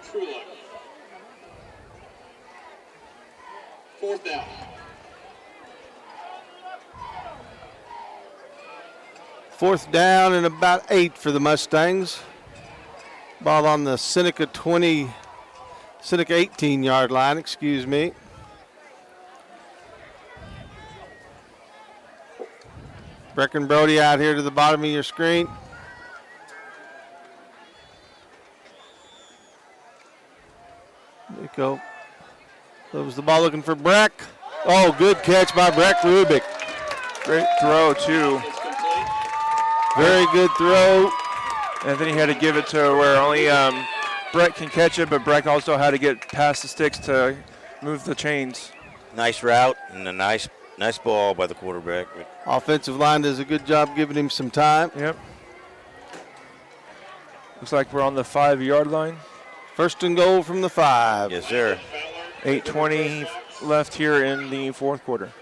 Trula. 4th down. 4th down and about 8 for the Mustangs. Ball on the Seneca 18-yard line, excuse me. Brecken Brody out here to the bottom of your screen. Nico throws the ball looking for Breck. Oh, good catch by Breck Rubik. Great throw, too. Very good throw. And then he had to give it to where only Breck can catch it, but Breck also had to get past the sticks to move the chains. Nice route and a nice ball by the quarterback. Offensive line does a good job giving him some time. Yep. Looks like we're on the 5-yard line. First and goal from the 5. Yes, sir. 8:20 left here in the fourth quarter.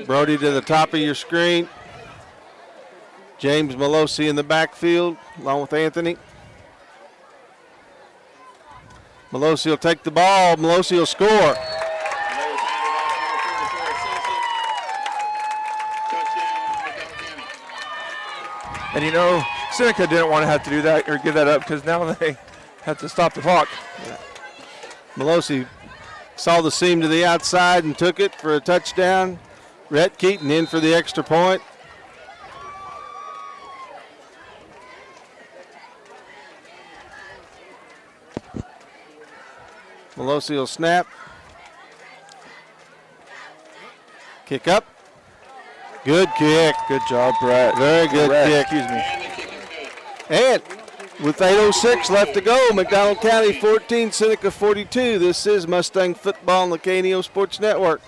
Brody to the top of your screen. James Malosi in the backfield along with Anthony. Malosi will take the ball. Malosi will score. And you know, Seneca didn't want to have to do that or give that up because now they have to stop the clock. Yeah. Malosi saw the seam to the outside and took it for a touchdown. Rhett Keaton in for the extra point. Malosi will snap. Kick up. Good kick. Good job, Brett. Very good kick. Excuse me. And with 8:06 left to go, McDonald County 14, Seneca 42. This is Mustang Football on the KNEO Sports Network.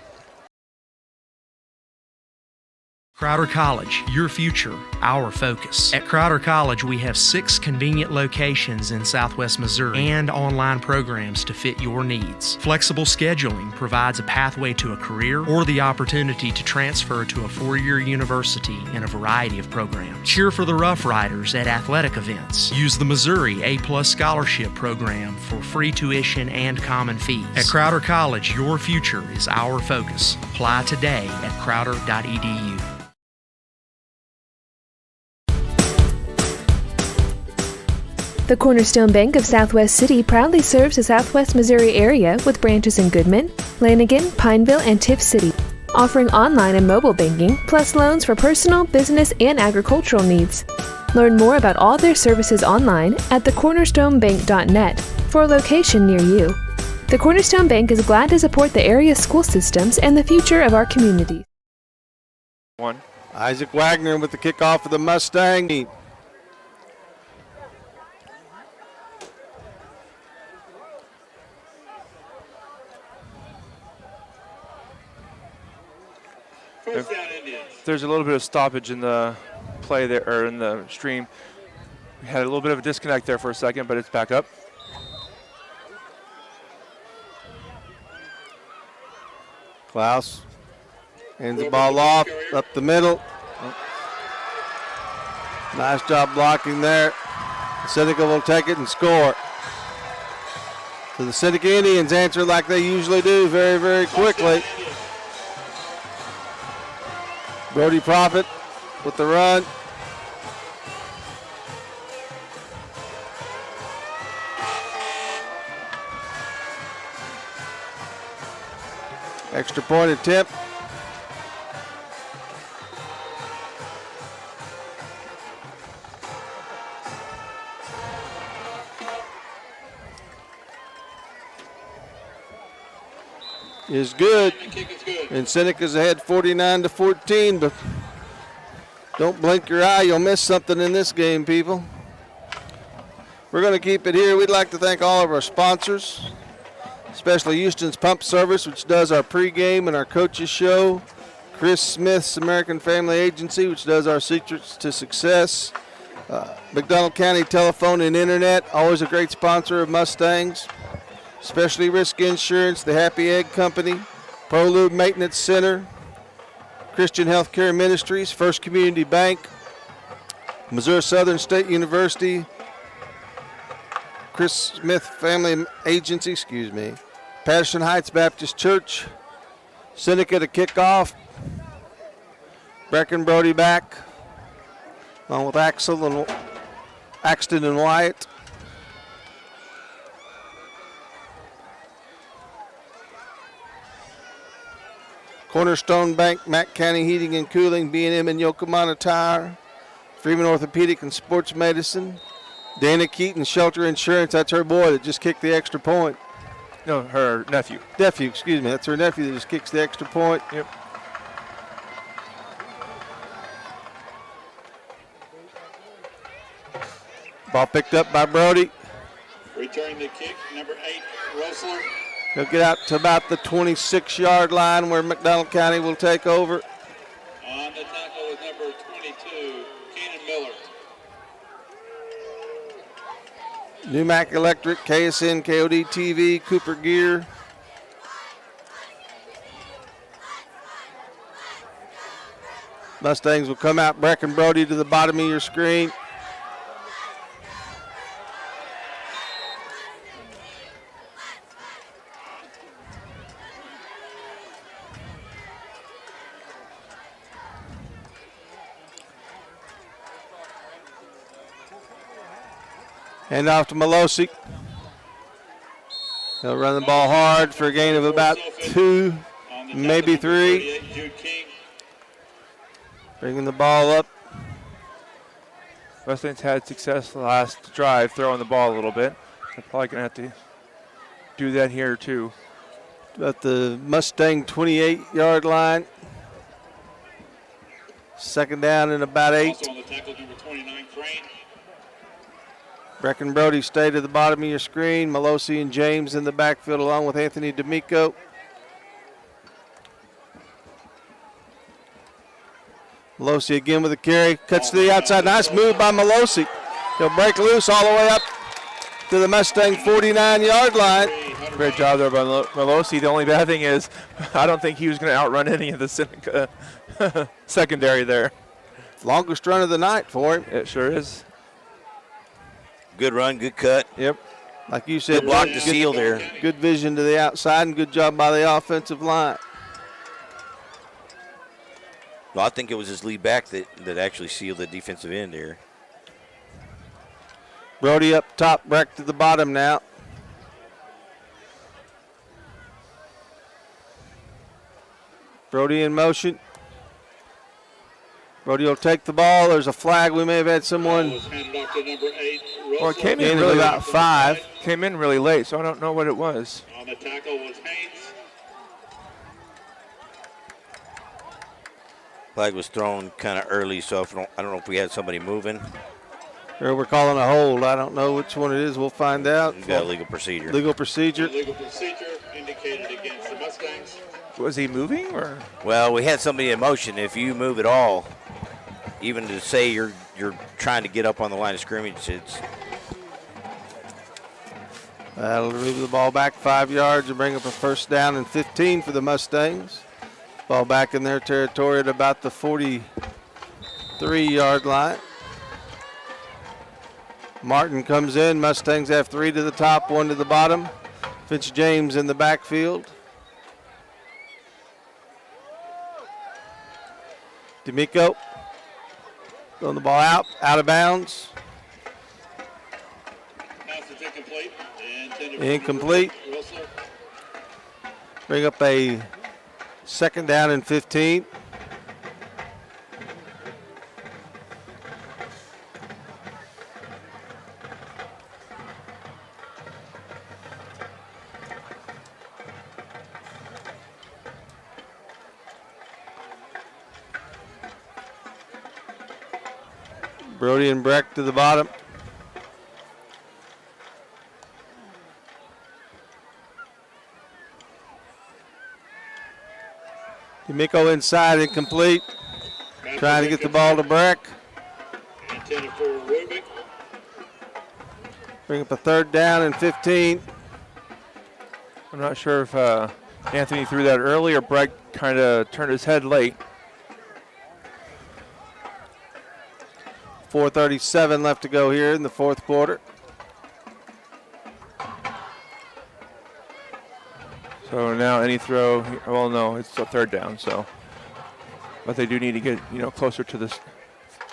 Crowder College, your future, our focus. At Crowder College, we have 6 convenient locations in Southwest Missouri and online programs to fit your needs. Flexible scheduling provides a pathway to a career or the opportunity to transfer to a 4-year university in a variety of programs. Cheer for the Rough Riders at athletic events. Use the Missouri A+ Scholarship Program for free tuition and common fees. At Crowder College, your future is our focus. Apply today at crowder.edu. The Cornerstone Bank of Southwest City proudly serves the Southwest Missouri area with branches in Goodman, Lanigan, Pineville, and Tiff City, offering online and mobile banking, plus loans for personal, business, and agricultural needs. Learn more about all their services online at thecornerstonebank.net for a location near you. The Cornerstone Bank is glad to support the area school systems and the future of our community. Isaac Wagner with the kickoff of the Mustang. There's a little bit of stoppage in the play there, or in the stream. We had a little bit of a disconnect there for a second, but it's back up. Klaus hands the ball off, up the middle. Nice job blocking there. Seneca will take it and score. So the Seneca Indians answer like they usually do, very, very quickly. Brody Prophet with the run. Extra point attempt. Is good. And Seneca's ahead 49-14, but don't blink your eye. You'll miss something in this game, people. We're going to keep it here. We'd like to thank all of our sponsors, especially Houston's Pump Service, which does our pregame and our coaches show. Chris Smith's American Family Agency, which does our Secrets to Success. McDonald County Telephone and Internet, always a great sponsor of Mustangs. Specialty Risk Insurance, the Happy Egg Company, ProLube Maintenance Center, Christian Healthcare Ministries, First Community Bank, Missouri Southern State University, Chris Smith Family Agency, Patterson Heights Baptist Church, Seneca to kick off, Brecken Brody back, along with Axton and Wyatt. Cornerstone Bank, Mack County Heating and Cooling, B&M and Yokohama Tire, Freeman Orthopedic and Sports Medicine, Dana Keaton Shelter Insurance. That's her boy that just kicked the extra point. No, her nephew. Nephew, excuse me. That's her nephew that just kicks the extra point. Yep. Ball picked up by Brody. Returning the kick, number 8, Rosler. He'll get out to about the 26-yard line where McDonald County will take over. On the tackle is number 22, Keenan Miller. Newmac Electric, KSN, KOD TV, Cooper Gear. Mustangs will come out. Breck and Brody to the bottom of your screen. Hand off to Melosi. He'll run the ball hard for a gain of about 2, maybe 3. Bringing the ball up. Mustangs had success the last drive throwing the ball a little bit. They're probably going to have to do that here too. At the Mustang 28-yard line. Second down and about 8. Also on the tackle, number 29, Crane. Breck and Brody stay to the bottom of your screen. Melosi and James in the backfield along with Anthony D'Amico. Melosi again with a carry. Cuts to the outside. Nice move by Melosi. He'll break loose all the way up to the Mustang 49-yard line. Great job there by Melosi. The only bad thing is I don't think he was going to outrun any of the Seneca secondary there. Longest run of the night for him. It sure is. Good run, good cut. Yep. Like you said, Good block to seal there. Good vision to the outside and good job by the offensive line. Well, I think it was his lead back that actually sealed the defensive end there. Brody up top, Breck to the bottom now. Brody in motion. Brody will take the ball. There's a flag. We may have had someone. Well, it came in really about 5. Came in really late, so I don't know what it was. On the tackle was Haynes. Flag was thrown kind of early, so I don't know if we had somebody moving. Or we're calling a hold. I don't know which one it is. We'll find out. We've got a legal procedure. Legal procedure. Legal procedure indicated against the Mustangs. Was he moving or? Well, we had somebody in motion. If you move at all, even to say you're trying to get up on the line of scrimmage, it's. That'll move the ball back 5 yards and bring up a first down and 15 for the Mustangs. Ball back in their territory at about the 43-yard line. Martin comes in. Mustangs have 3 to the top, 1 to the bottom. Fitz James in the backfield. D'Amico throwing the ball out of bounds. Incomplete. Bring up a second down and 15. Brody and Breck to the bottom. D'Amico inside, incomplete. Trying to get the ball to Breck. Intended for Rubik. Bring up a third down and 15. I'm not sure if Anthony threw that early or Breck kind of turned his head late. 4:37 left to go here in the fourth quarter. So now any throw, well, no, it's a third down. So, but they do need to get closer to this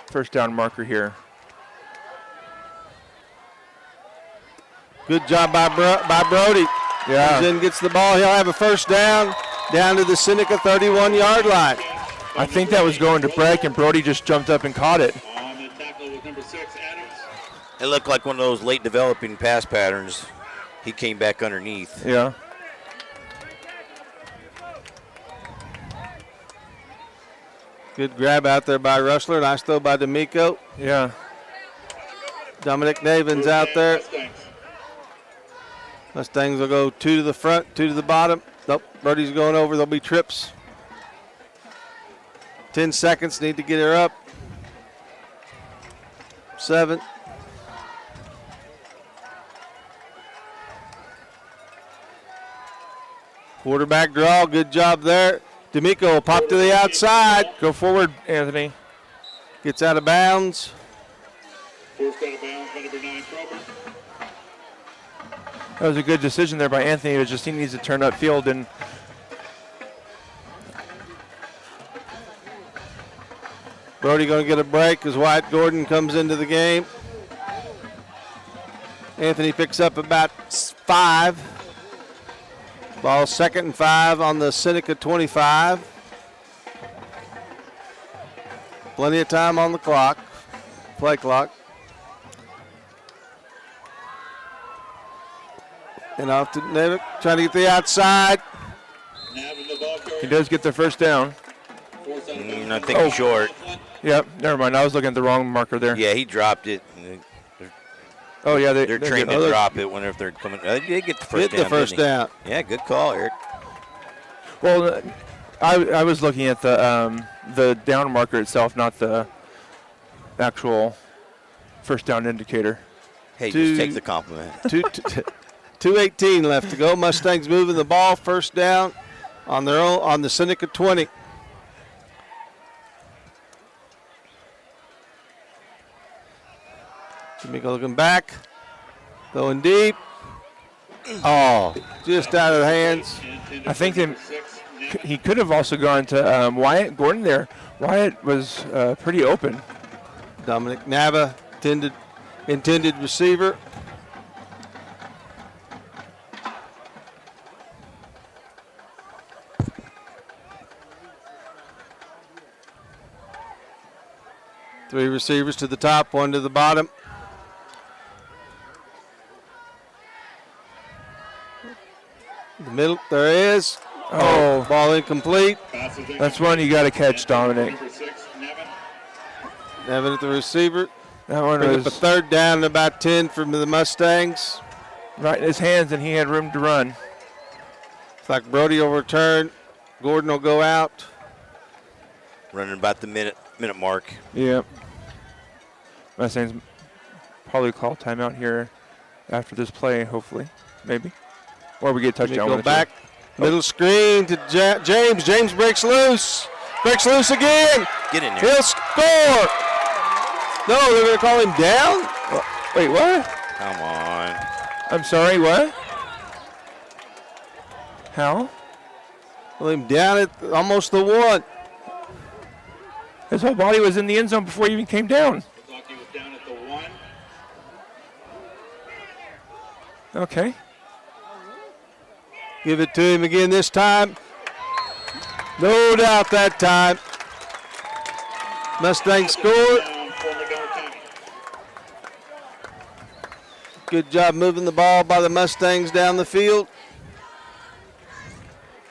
first down marker here. Good job by Brody. Yeah. Comes in, gets the ball. He'll have a first down to the Seneca 31-yard line. I think that was going to Breck, and Brody just jumped up and caught it. On the tackle was number 6, Adams. It looked like one of those late developing pass patterns. He came back underneath. Yeah. Good grab out there by Russler. Nice throw by D'Amico. Yeah. Dominic Navin's out there. Mustangs will go 2 to the front, 2 to the bottom. Nope, Brody's going over. There'll be trips. 10 seconds, need to get her up. 7, Quarterback draw, good job there. D'Amico will pop to the outside. Go forward, Anthony. Gets out of bounds. Forced out of bounds by number 9, Kroger. That was a good decision there by Anthony. It was just he needs to turn upfield and Brody going to get a break as Wyatt Gordon comes into the game. Anthony picks up about 5. Ball 2nd and 5 on the Seneca 25. Plenty of time on the clock, play clock. And off to Nevick, trying to get the outside. he does get the first down. I think he's short. Yep, never mind. I was looking at the wrong marker there. Yeah, he dropped it. Oh, yeah. They're trained to drop it whenever they're coming. They get the first down. Get the first down. Yeah, good call, Eric. Well, I was looking at the down marker itself, not the actual first down indicator. Hey, just take the compliment. 2:18 left to go. Mustangs moving the ball, first down on their own on the Seneca 20. D'Amico looking back, going deep. Oh, just out of the hands. I think he could have also gone to Wyatt Gordon there. Wyatt was pretty open. Dominic Nava, intended receiver. Three receivers to the top, one to the bottom. The middle, there is. Oh, ball incomplete. That's one you got to catch, Dominic. Nevin at the receiver. That one Bring was up a third down and about 10 from the Mustangs. right in his hands, and he had room to run. Looks like Brody will return. Gordon will go out. Running about the minute mark. Yep. Mustangs probably call timeout here after this play, hopefully, maybe. Or we get a touchdown. Go back. Middle screen to James. James breaks loose. Breaks loose again. Get in there. He'll score. No, they're going to call him down? Wait, what? Come on. I'm sorry, what? How? Call him down at almost the 1. His whole body was in the end zone before he even came down. He was down at the 1. Okay. Give it to him again this time. No doubt that time. Mustangs score. Good job moving the ball by the Mustangs down the field.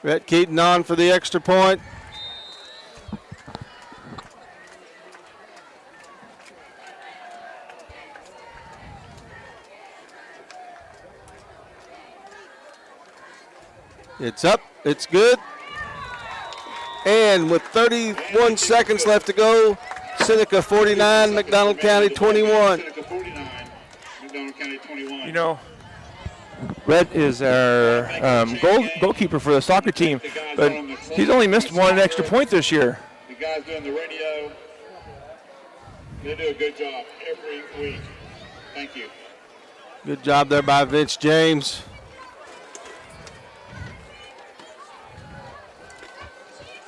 Rhett Keaton on for the extra point. It's up, it's good. And with 31 seconds left to go, Seneca 49, McDonald County 21. You know, Rhett is our goalkeeper for the soccer team, but he's only missed one extra point this year. The guys doing the radio, they do a good job every week. Thank you. Good job there by Vince James.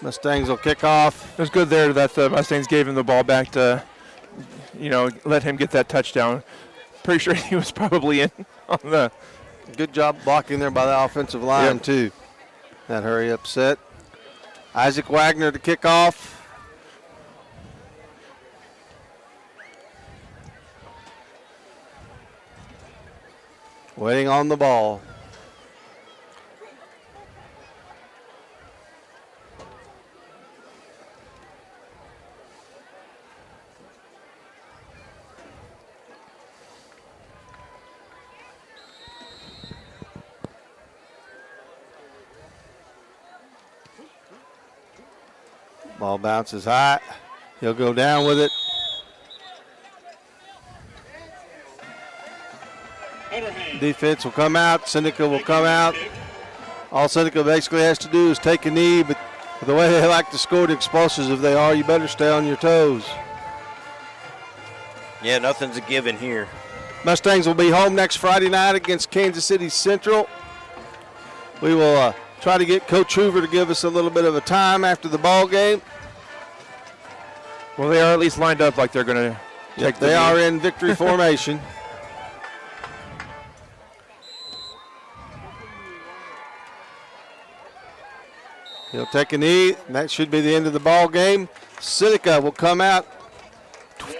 Mustangs will kick off. It was good there that the Mustangs gave him the ball back to, let him get that touchdown. Pretty sure he was probably in on the. Good job blocking there by the offensive line, too. That hurry up set. Isaac Wagner to kick off. Waiting on the ball. Ball bounces high. He'll go down with it. Defense will come out. Seneca will come out. All Seneca basically has to do is take a knee, but the way they like to score the explosives, if they are, you better stay on your toes. Yeah, nothing's a given here. Mustangs will be home next Friday night against Kansas City Central. We will try to get Coach Hoover to give us a little bit of a time after the ball game. Well, they are at least lined up like they're going to take the They lead. are in victory formation. He'll take a knee, and that should be the end of the ball game. Seneca will come out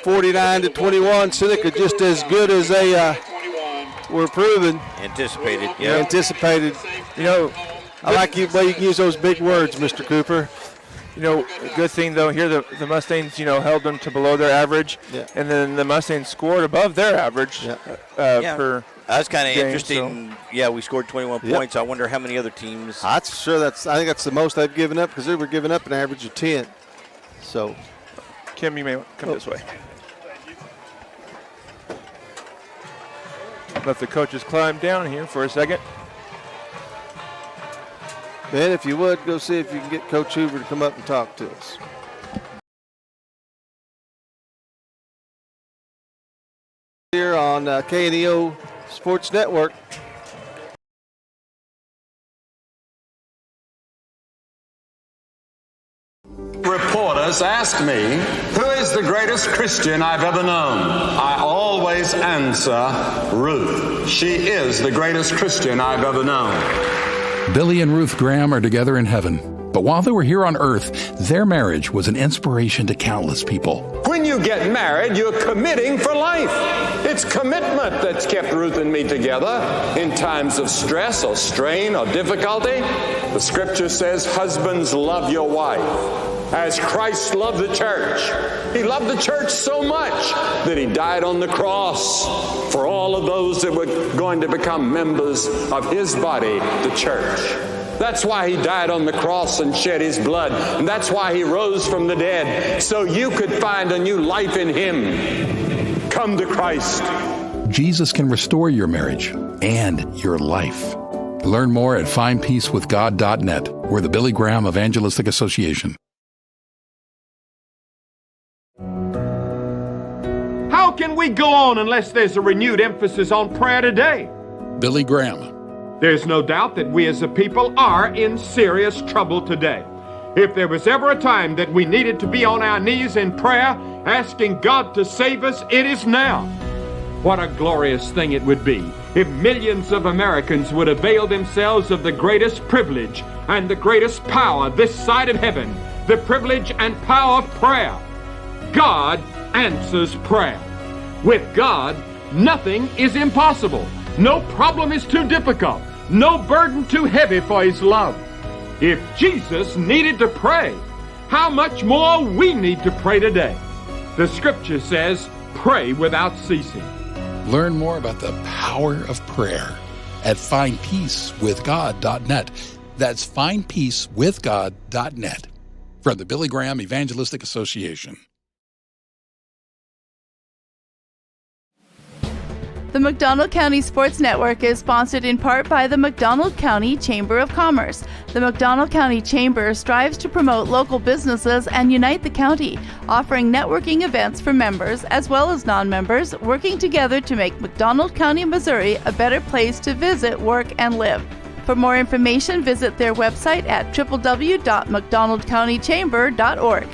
49-21. Seneca just as good as they were proven. Anticipated, Yeah, anticipated. You know, I like you way you can use those big words, Mr. Cooper. You know, good thing though here the Mustangs, held them to below their average, and then the Mustangs scored above their average per. That's kind of game, interesting. so. Yeah, we scored 21 points. I wonder how many other teams. I think that's the most they've given up because they were giving up an average of 10. So, Kim, you may come this way. Let the coaches climb down here for a second. Ben, if you would, go see if you can get Coach Hoover to come up and talk to us. Here on KNEO Sports Network. Reporters ask me, who is the greatest Christian I've ever known? I always answer, Ruth. She is the greatest Christian I've ever known. Billy and Ruth Graham are together in heaven. But while they were here on earth, their marriage was an inspiration to countless people. When you get married, you're committing for life. It's commitment that's kept Ruth and me together in times of stress or strain or difficulty. The scripture says, husbands, love your wife as Christ loved the church. He loved the church so much that he died on the cross for all of those that were going to become members of his body, the church. That's why he died on the cross and shed his blood. And that's why he rose from the dead, so you could find a new life in him. Come to Christ. Jesus can restore your marriage and your life. Learn more at findpeacewithgod.net or the Billy Graham Evangelistic Association. How can we go on unless there's a renewed emphasis on prayer today? Billy Graham. There's no doubt that we as a people are in serious trouble today. If there was ever a time that we needed to be on our knees in prayer, asking God to save us, it is now. What a glorious thing it would be if millions of Americans would avail themselves of the greatest privilege and the greatest power this side of heaven, the privilege and power of prayer. God answers prayer. With God, nothing is impossible. No problem is too difficult. No burden too heavy for his love. If Jesus needed to pray, how much more we need to pray today? The scripture says, pray without ceasing. Learn more about the power of prayer at findpeacewithgod.net. That's findpeacewithgod.net. From the Billy Graham Evangelistic Association. The McDonald County Sports Network is sponsored in part by the McDonald County Chamber of Commerce. The McDonald County Chamber strives to promote local businesses and unite the county, offering networking events for members as well as non-members, working together to make McDonald County, Missouri a better place to visit, work, and live. For more information, visit their website at www.mcdonaldcountychamber.org.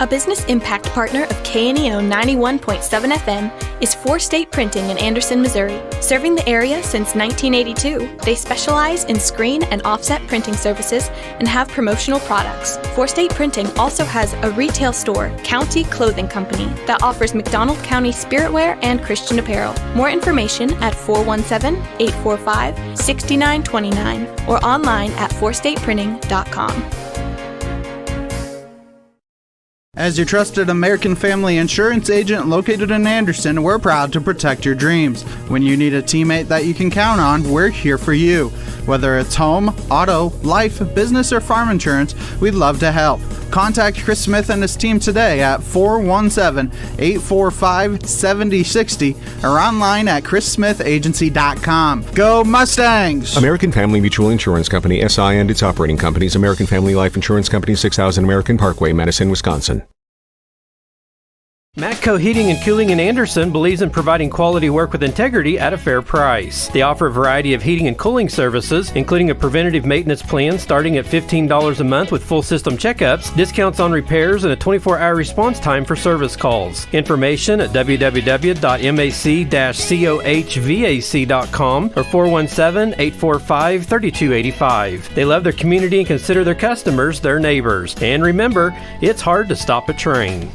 A business impact partner of KNEO 91.7 FM is 4State Printing in Anderson, Missouri. Serving the area since 1982, they specialize in screen and offset printing services and have promotional products. 4State Printing also has a retail store, County Clothing Company, that offers McDonald County spiritwear and Christian apparel. More information at 417-845-6929 or online at 4stateprinting.com. As your trusted American Family Insurance agent located in Anderson, we're proud to protect your dreams. When you need a teammate that you can count on, we're here for you. Whether it's home, auto, life, business, or farm insurance, we'd love to help. Contact Chris Smith and his team today at 417-845-7060 or online at chrissmithagency.com. Go Mustangs! American Family Mutual Insurance Company, SI, and its operating companies, American Family Life Insurance Company, 6000 American Parkway, Madison, Wisconsin. Matco Heating and Cooling in Anderson believes in providing quality work with integrity at a fair price. They offer a variety of heating and cooling services, including a preventative maintenance plan starting at $15 a month with full system checkups, discounts on repairs, and a 24-hour response time for service calls. Information at www.mac-cohvac.com or 417-845-3285. They love their community and consider their customers their neighbors. And remember, it's hard to stop a train.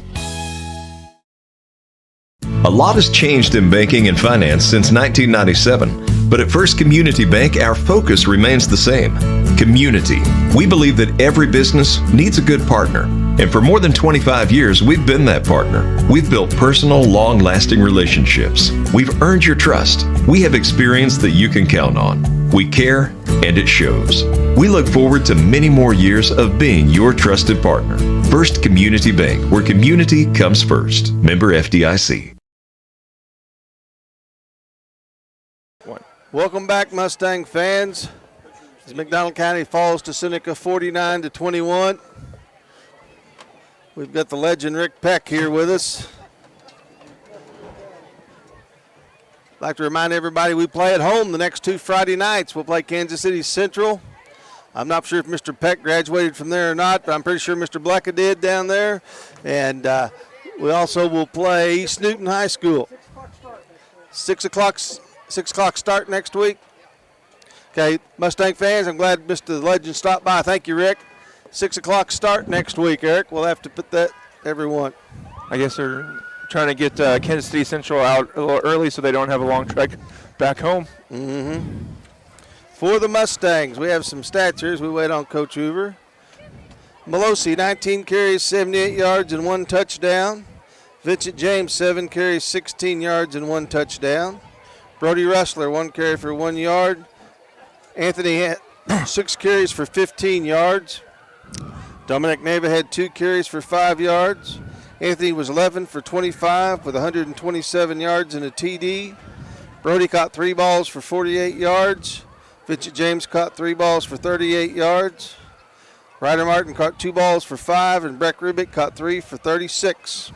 A lot has changed in banking and finance since 1997, but at First Community Bank, our focus remains the same. Community. We believe that every business needs a good partner, and for more than 25 years, we've been that partner. We've built personal, long-lasting relationships. We've earned your trust. We have experience that you can count on. We care, and it shows. We look forward to many more years of being your trusted partner. First Community Bank, where community comes first. Member FDIC. Welcome back, Mustang fans, as McDonald County falls to Seneca 49-21. We've got the legend Rick Peck here with us. I'd like to remind everybody we play at home the next 2 Friday nights. We'll play Kansas City Central. I'm not sure if Mr. Peck graduated from there or not, but I'm pretty sure Mr. Blecka did down there. And we also will play East Newton High School. 6 o'clock start next week. Okay, Mustang fans, I'm glad Mr. Legend stopped by. Thank you, Rick. 6 o'clock start next week, Eric. We'll have to put that everyone. I guess they're trying to get Kansas City Central out a little early so they don't have a long trek back home. Mm-hmm. For the Mustangs, we have some stats here as we wait on Coach Hoover. Melosi, 19 carries, 78 yards, and 1 touchdown. Vincent James, 7 carries, 16 yards, and 1 touchdown. Brody Rustler, 1 carry for 1 yard. Anthony had 6 carries for 15 yards. Dominic Neva had 2 carries for 5 yards. Anthony was 11 for 25 with 127 yards and a TD. Brody caught 3 balls for 48 yards. Vincent James caught 3 balls for 38 yards. Ryder Martin caught 2 balls for 5, and Breck Rubick caught 3 for 36.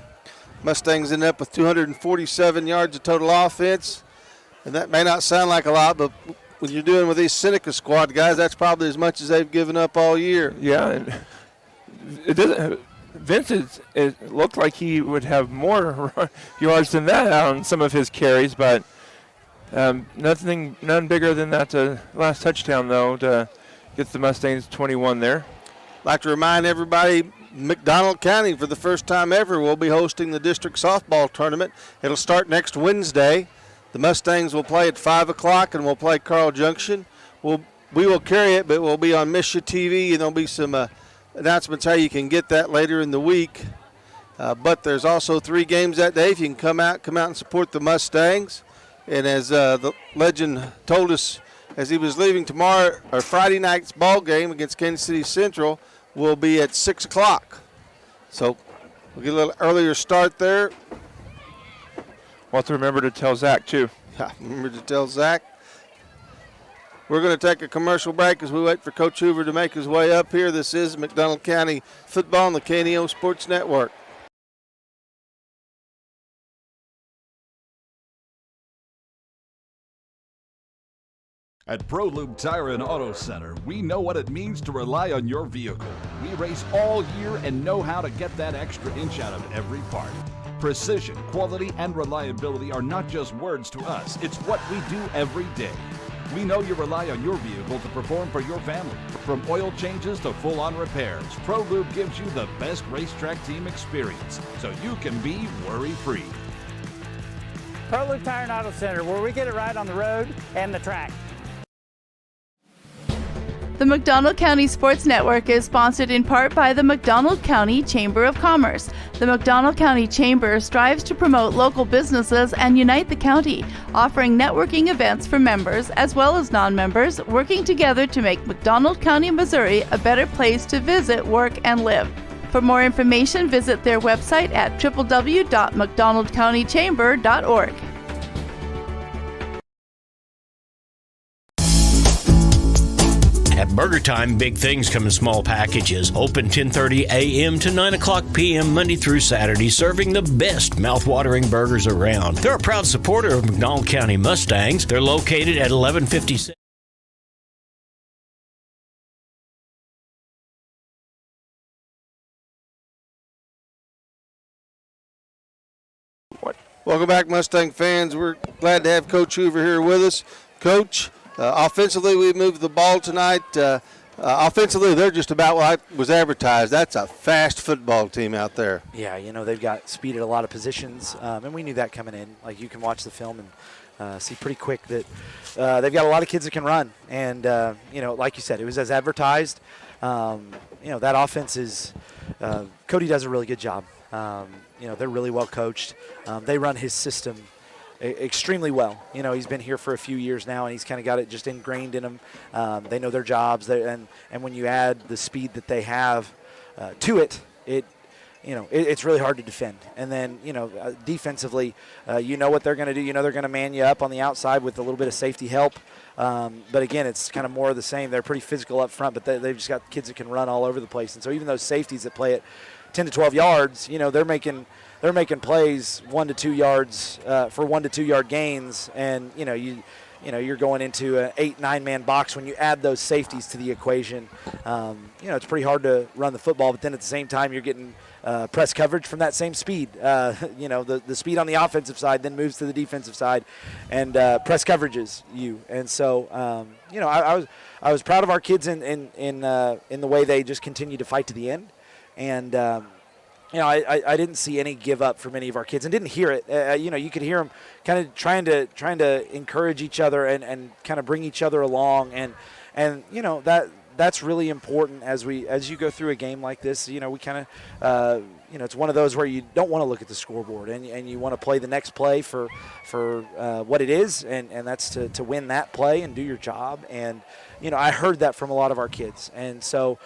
Mustangs ended up with 247 yards of total offense. And that may not sound like a lot, but when you're doing with these Seneca squad guys, that's probably as much as they've given up all year. Yeah, and it doesn't. Vincent, it looked like he would have more yards than that on some of his carries, but none bigger than that last touchdown, though, to get the Mustangs 21 there. I'd like to remind everybody, McDonald County, for the first time ever, will be hosting the district softball tournament. It'll start next Wednesday. The Mustangs will play at 5 o'clock, and we'll play Carl Junction. We will carry it, but we'll be on Misha TV, and there'll be some announcements how you can get that later in the week. But there's also 3 games that day. If you can come out and support the Mustangs. And as the legend told us as he was leaving tomorrow, or Friday night's ball game against Kansas City Central will be at 6 o'clock. So we'll get a little earlier start there. We'll have to remember to tell Zach, too. Remember to tell Zach. We're going to take a commercial break as we wait for Coach Hoover to make his way up here. This is McDonald County Football on the KNEO Sports Network. At ProLube Tire and Auto Center, we know what it means to rely on your vehicle. We race all year and know how to get that extra inch out of every part. Precision, quality, and reliability are not just words to us. It's what we do every day. We know you rely on your vehicle to perform for your family. From oil changes to full-on repairs, ProLube gives you the best racetrack team experience, so you can be worry-free. ProLube Tire and Auto Center, where we get it right on the road and the track. The McDonald County Sports Network is sponsored in part by the McDonald County Chamber of Commerce. The McDonald County Chamber strives to promote local businesses and unite the county, offering networking events for members as well as non-members, working together to make McDonald County, Missouri a better place to visit, work, and live. For more information, visit their website at www.mcdonaldcountychamber.org. At Burger Time, big things come in small packages. Open 10:30 a.m. to 9 o'clock p.m. Monday through Saturday, serving the best mouth-watering burgers around. They're a proud supporter of McDonald County Mustangs. They're located at 1156. Welcome back, Mustang fans. We're glad to have Coach Hoover here with us. Coach, offensively, we moved the ball tonight. Offensively, they're just about what was advertised. That's a fast football team out there. Yeah, they've got speed at a lot of positions, and we knew that coming in. Like, you can watch the film and see pretty quick that they've got a lot of kids that can run. And, like you said, it was as advertised. That offense is Cody does a really good job. They're really well coached. They run his system extremely well. He's been here for a few years now, and he's kind of got it just ingrained in them. They know their jobs, and when you add the speed that they have to it, it's really hard to defend. And then, defensively, what they're going to do. They're going to man you up on the outside with a little bit of safety help. But again, it's kind of more of the same. They're pretty physical up front, but they've just got kids that can run all over the place. And so even those safeties that play it 10 to 12 yards, they're making plays 1 to 2 yards for 1 to 2 yard gains, and you're going into an 8-9 man box. When you add those safeties to the equation, it's pretty hard to run the football. But then at the same time, you're getting press coverage from that same speed. The speed on the offensive side then moves to the defensive side, and press coverages you. And so I was proud of our kids in the way they just continue to fight to the end. And, I didn't see any give up from any of our kids, and didn't hear it. You could hear them kind of trying to encourage each other and kind of bring each other along. And that's really important as you go through a game like this. We kind of, it's one of those where you don't want to look at the scoreboard, and you want to play the next play for what it is, and that's to win that play and do your job. And, I heard that from a lot of our kids. And so,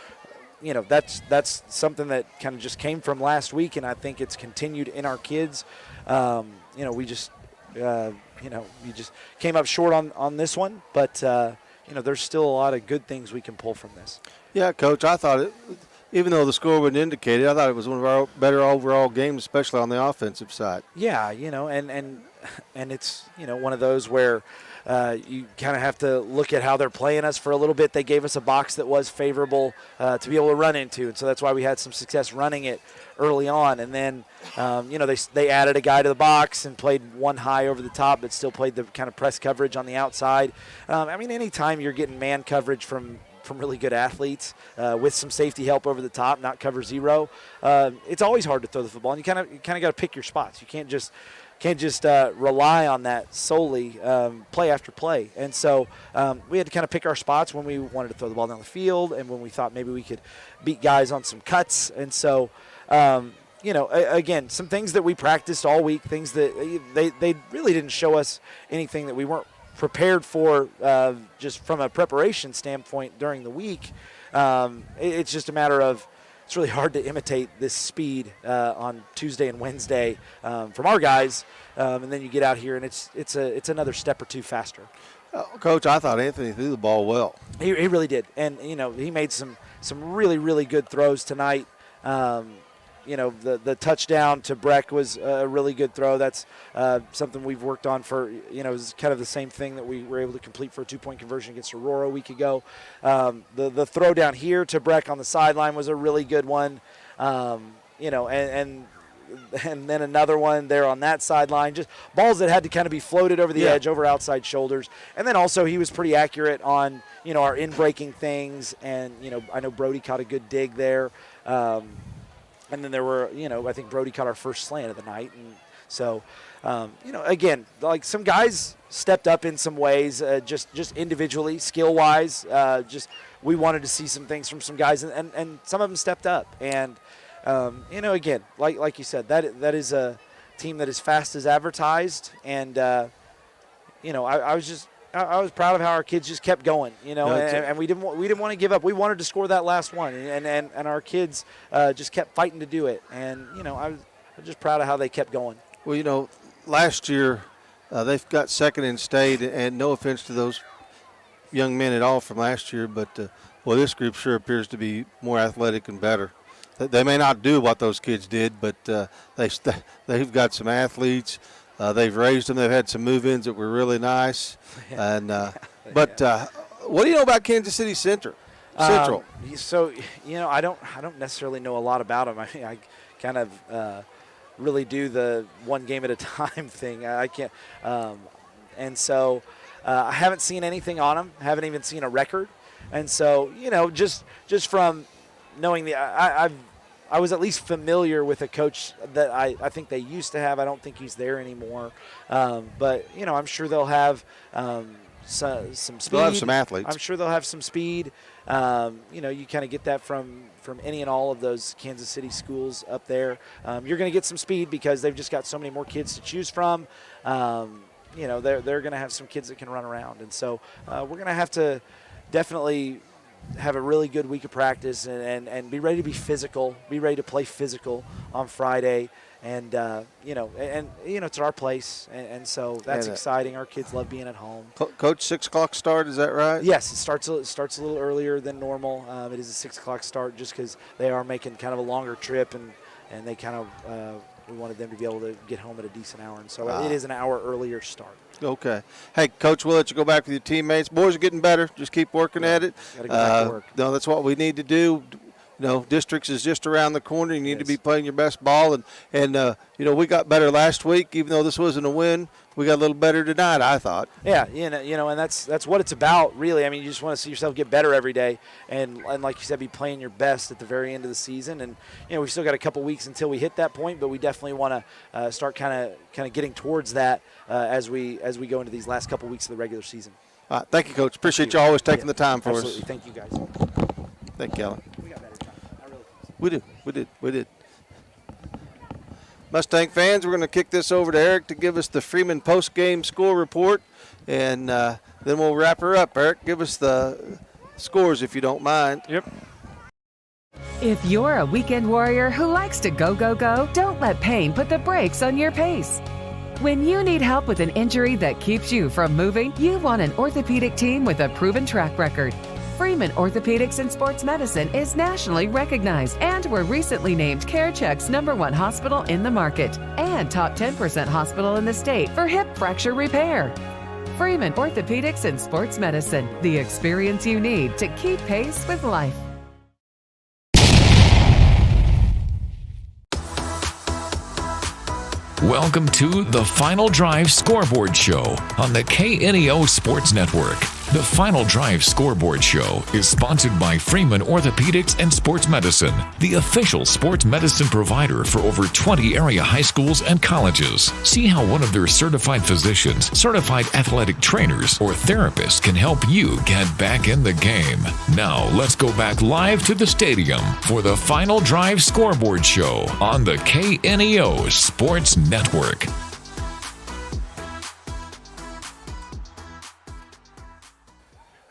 that's something that kind of just came from last week, and I think it's continued in our kids. We just, we just came up short on this one, but there's still a lot of good things we can pull from this. Yeah, Coach, I thought even though the score wouldn't indicate it, I thought it was one of our better overall games, especially on the offensive side. Yeah, and it's one of those where. You kind of have to look at how they're playing us for a little bit. They gave us a box that was favorable to be able to run into, and so that's why we had some success running it early on. And then, they added a guy to the box and played one high over the top, but still played the kind of press coverage on the outside. Anytime you're getting man coverage from really good athletes with some safety help over the top, not cover zero, it's always hard to throw the football. And you kind of got to pick your spots. You can't just rely on that solely play after play. And so we had to kind of pick our spots when we wanted to throw the ball down the field and when we thought maybe we could beat guys on some cuts. And so, again, some things that we practiced all week, things that they really didn't show us anything that we weren't prepared for just from a preparation standpoint during the week. It's just a matter of it's really hard to imitate this speed on Tuesday and Wednesday from our guys, and then you get out here and it's another step or two faster. Coach, I thought Anthony threw the ball well. He really did, and he made some really really good throws tonight. The touchdown to Breck was a really good throw. That's something we've worked on for, it's kind of the same thing that we were able to complete for a 2-point conversion against Aurora a week ago. The throw down here to Breck on the sideline was a really good one. And then another one there on that sideline. Just balls that had to kind of be floated over the edge, over outside shoulders. And then also he was pretty accurate on, our in-breaking things. And, I know Brody caught a good dig there. And then there were, I think Brody caught our first slant of the night. And so, again, like some guys stepped up in some ways, just individually, skill-wise. We wanted to see some things from some guys, and some of them stepped up. And, again, like you said, that is a team that is fast as advertised. And, I I was proud of how our kids just kept going, and we didn't want to give up. We wanted to score that last one, and our kids just kept fighting to do it. And I was just proud of how they kept going. Well, last year they've got second in state, and no offense to those young men at all from last year, but this group sure appears to be more athletic and better. They may not do what those kids did, but they've got some athletes. They've raised them. They've had some move-ins that were really nice. And what do you know about Kansas City Central? So I don't necessarily know a lot about them. I mean, I kind of really do the one game at a time thing. I can't, and so I haven't seen anything on them. Haven't even seen a record. And so just from knowing I was at least familiar with a coach that I think they used to have. I don't think he's there anymore. But, I'm sure they'll have some speed. They'll have some athletes. I'm sure they'll have some speed. You kind of get that from any and all of those Kansas City schools up there. You're going to get some speed because they've just got so many more kids to choose from. They're going to have some kids that can run around. And so we're going to have to definitely have a really good week of practice and be ready to be physical, be ready to play physical on Friday. And, it's our place. And so that's exciting. Our kids love being at home. Coach, 6 o'clock start, is that right? Yes, it starts a little earlier than normal. It is a 6 o'clock start just because they are making kind of a longer trip and they kind of we wanted them to be able to get home at a decent hour. And so it is an hour earlier start. Okay. Hey, Coach, we'll let you go back with your teammates. Boys are getting better. Just keep working at it. Gotta go back to work. No, that's what we need to do. Districts is just around the corner. You need to be playing your best ball. And we got better last week, even though this wasn't a win. We got a little better tonight, I thought. Yeah, and that's what it's about, really. I mean, you just want to see yourself get better every day, and like you said, be playing your best at the very end of the season. And we've still got a couple weeks until we hit that point, but we definitely want to start kind of getting towards that as we go into these last couple weeks of the regular season. Thank you, Coach. Appreciate you always taking the time for Absolutely. us. Thank you, guys. Thank you, Alan. We got better time. I really think so. We did. Mustang fans, we're going to kick this over to Eric to give us the Freeman post-game score report, and then we'll wrap her up. Eric, give us the scores if you don't mind. Yep. If you're a weekend warrior who likes to go, don't let pain put the brakes on your pace. When you need help with an injury that keeps you from moving, you want an orthopedic team with a proven track record. Freeman Orthopedics and Sports Medicine is nationally recognized, and were recently named CareCheck's #1 hospital in the market and top 10% hospital in the state for hip fracture repair. Freeman Orthopedics and Sports Medicine, the experience you need to keep pace with life. Welcome to the Final Drive Scoreboard Show on the KNEO Sports Network. The Final Drive Scoreboard Show is sponsored by Freeman Orthopedics and Sports Medicine, the official sports medicine provider for over 20 area high schools and colleges. See how one of their certified physicians, certified athletic trainers, or therapists can help you get back in the game. Now, let's go back live to the stadium for the Final Drive Scoreboard Show on the KNEO Sports Network.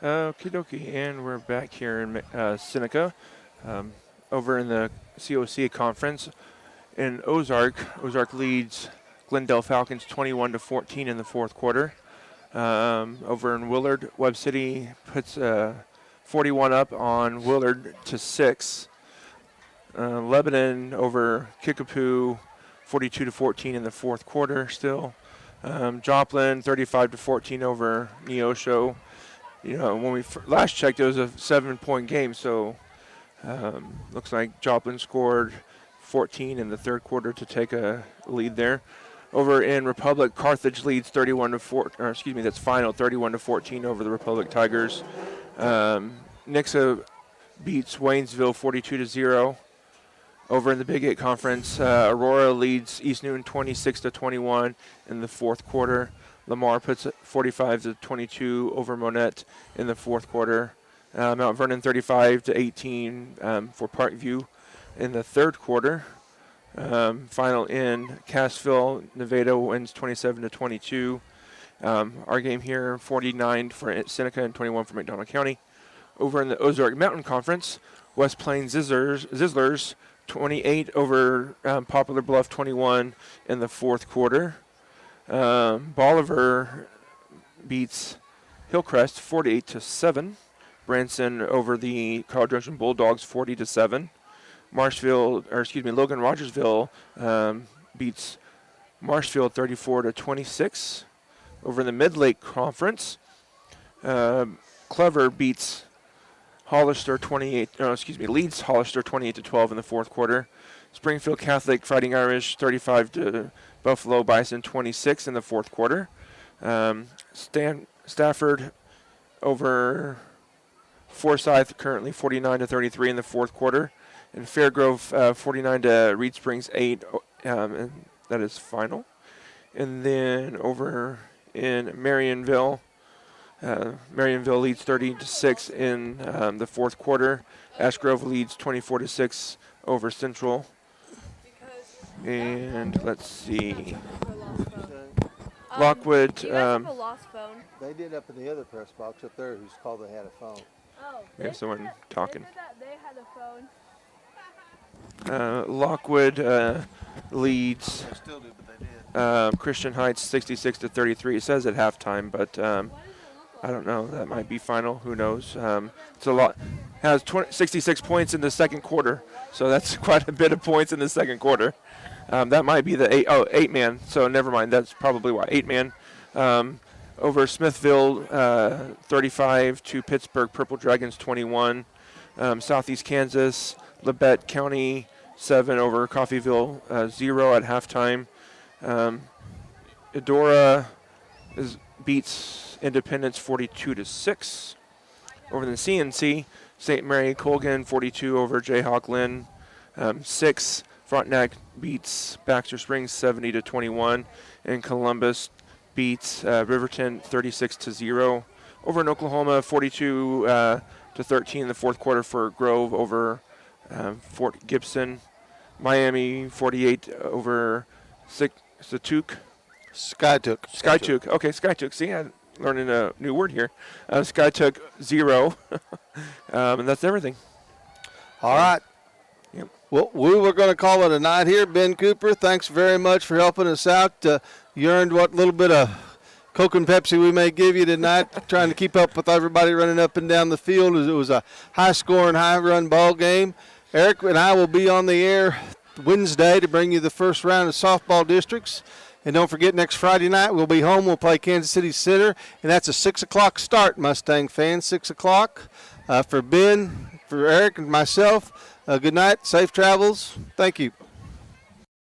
Okie dokie, and we're back here in Seneca, over in the COC conference. In Ozark leads Glendale Falcons 21-14 in the fourth quarter. Over in Willard, Webb City puts 41 up on Willard to 6. Lebanon over Kickapoo 42-14 in the fourth quarter still. Joplin 35-14 over Neosho. When we last checked, it was a 7-point game, so looks like Joplin scored 14 in the third quarter to take a lead there. Over in Republic, Carthage leads 31-14. That's final 31-14 over the Republic Tigers. Nixa beats Waynesville 42-0. Over in the Big 8 Conference, Aurora leads East Newton 26-21 in the fourth quarter. Lamar puts 45-22 over Monette in the fourth quarter. Mount Vernon 35-18 for Parkview in the third quarter. Final in Cassville, Nevada wins 27-22. Our game here, 49 for Seneca and 21 for McDonald County. Over in the Ozark Mountain Conference, West Plains Zizzlers 28 over Poplar Bluff 21 in the fourth quarter. Bolivar beats Hillcrest 48-7. Branson over the College Junction Bulldogs 40-7. Logan Rogersville beats Marshfield 34-26. Over in the Mid-Lake Conference, Clever beats Hollister leads Hollister 28-12 in the fourth quarter. Springfield Catholic Fighting Irish 35 to Buffalo Bison 26 in the fourth quarter. Stafford over Forsyth currently 49-33 in the fourth quarter, and Fairgrove 49 to Reed Springs 8, and that is final. And then over in Marionville. Marionville leads 30-6 in the fourth quarter. Ash Grove leads 24-6 over Central. And let's see. Lockwood. They did up in the other press box up there who's called they had a phone. Oh, we have someone talking. They said that they had a phone. Lockwood leads They still do, but they did. Christian Heights 66-33. It says at halftime, but I don't know. That might be final. Who knows? It's a lot. Has 66 points in the second quarter, so that's quite a bit of points in the second quarter. That might be the eight-man, so never mind. That's probably why. 8-man. Over Smithville, 35 to Pittsburgh Purple Dragons 21. Southeast Kansas, Labette County 7 over Coffeyville 0 at halftime. Edora beats Independence 42-6. Over the CNC, St. Mary Colgan 42 over Jayhawk Lynn 6. Frontenac beats Baxter Springs 70-21, and Columbus beats Riverton 36-0. Over in Oklahoma, 42-13 in the fourth quarter for Grove over Fort Gibson. Miami 48 over Skytook. Okay, Skytook. See, I'm learning a new word here. Skytook 0, and that's everything. All right. Yep. Well, we were going to call it a night here. Ben Cooper, thanks very much for helping us out. You earned what little bit of Coke and Pepsi we may give you tonight, trying to keep up with everybody running up and down the field. It was a high-scoring, high-run ball game. Eric and I will be on the air Wednesday to bring you the first round of softball districts. And don't forget, next Friday night we'll be home. We'll play Kansas City Center, and that's a 6 o'clock start, Mustang fans, 6 o'clock. For Ben, for Eric, and myself, good night, safe travels. Thank you.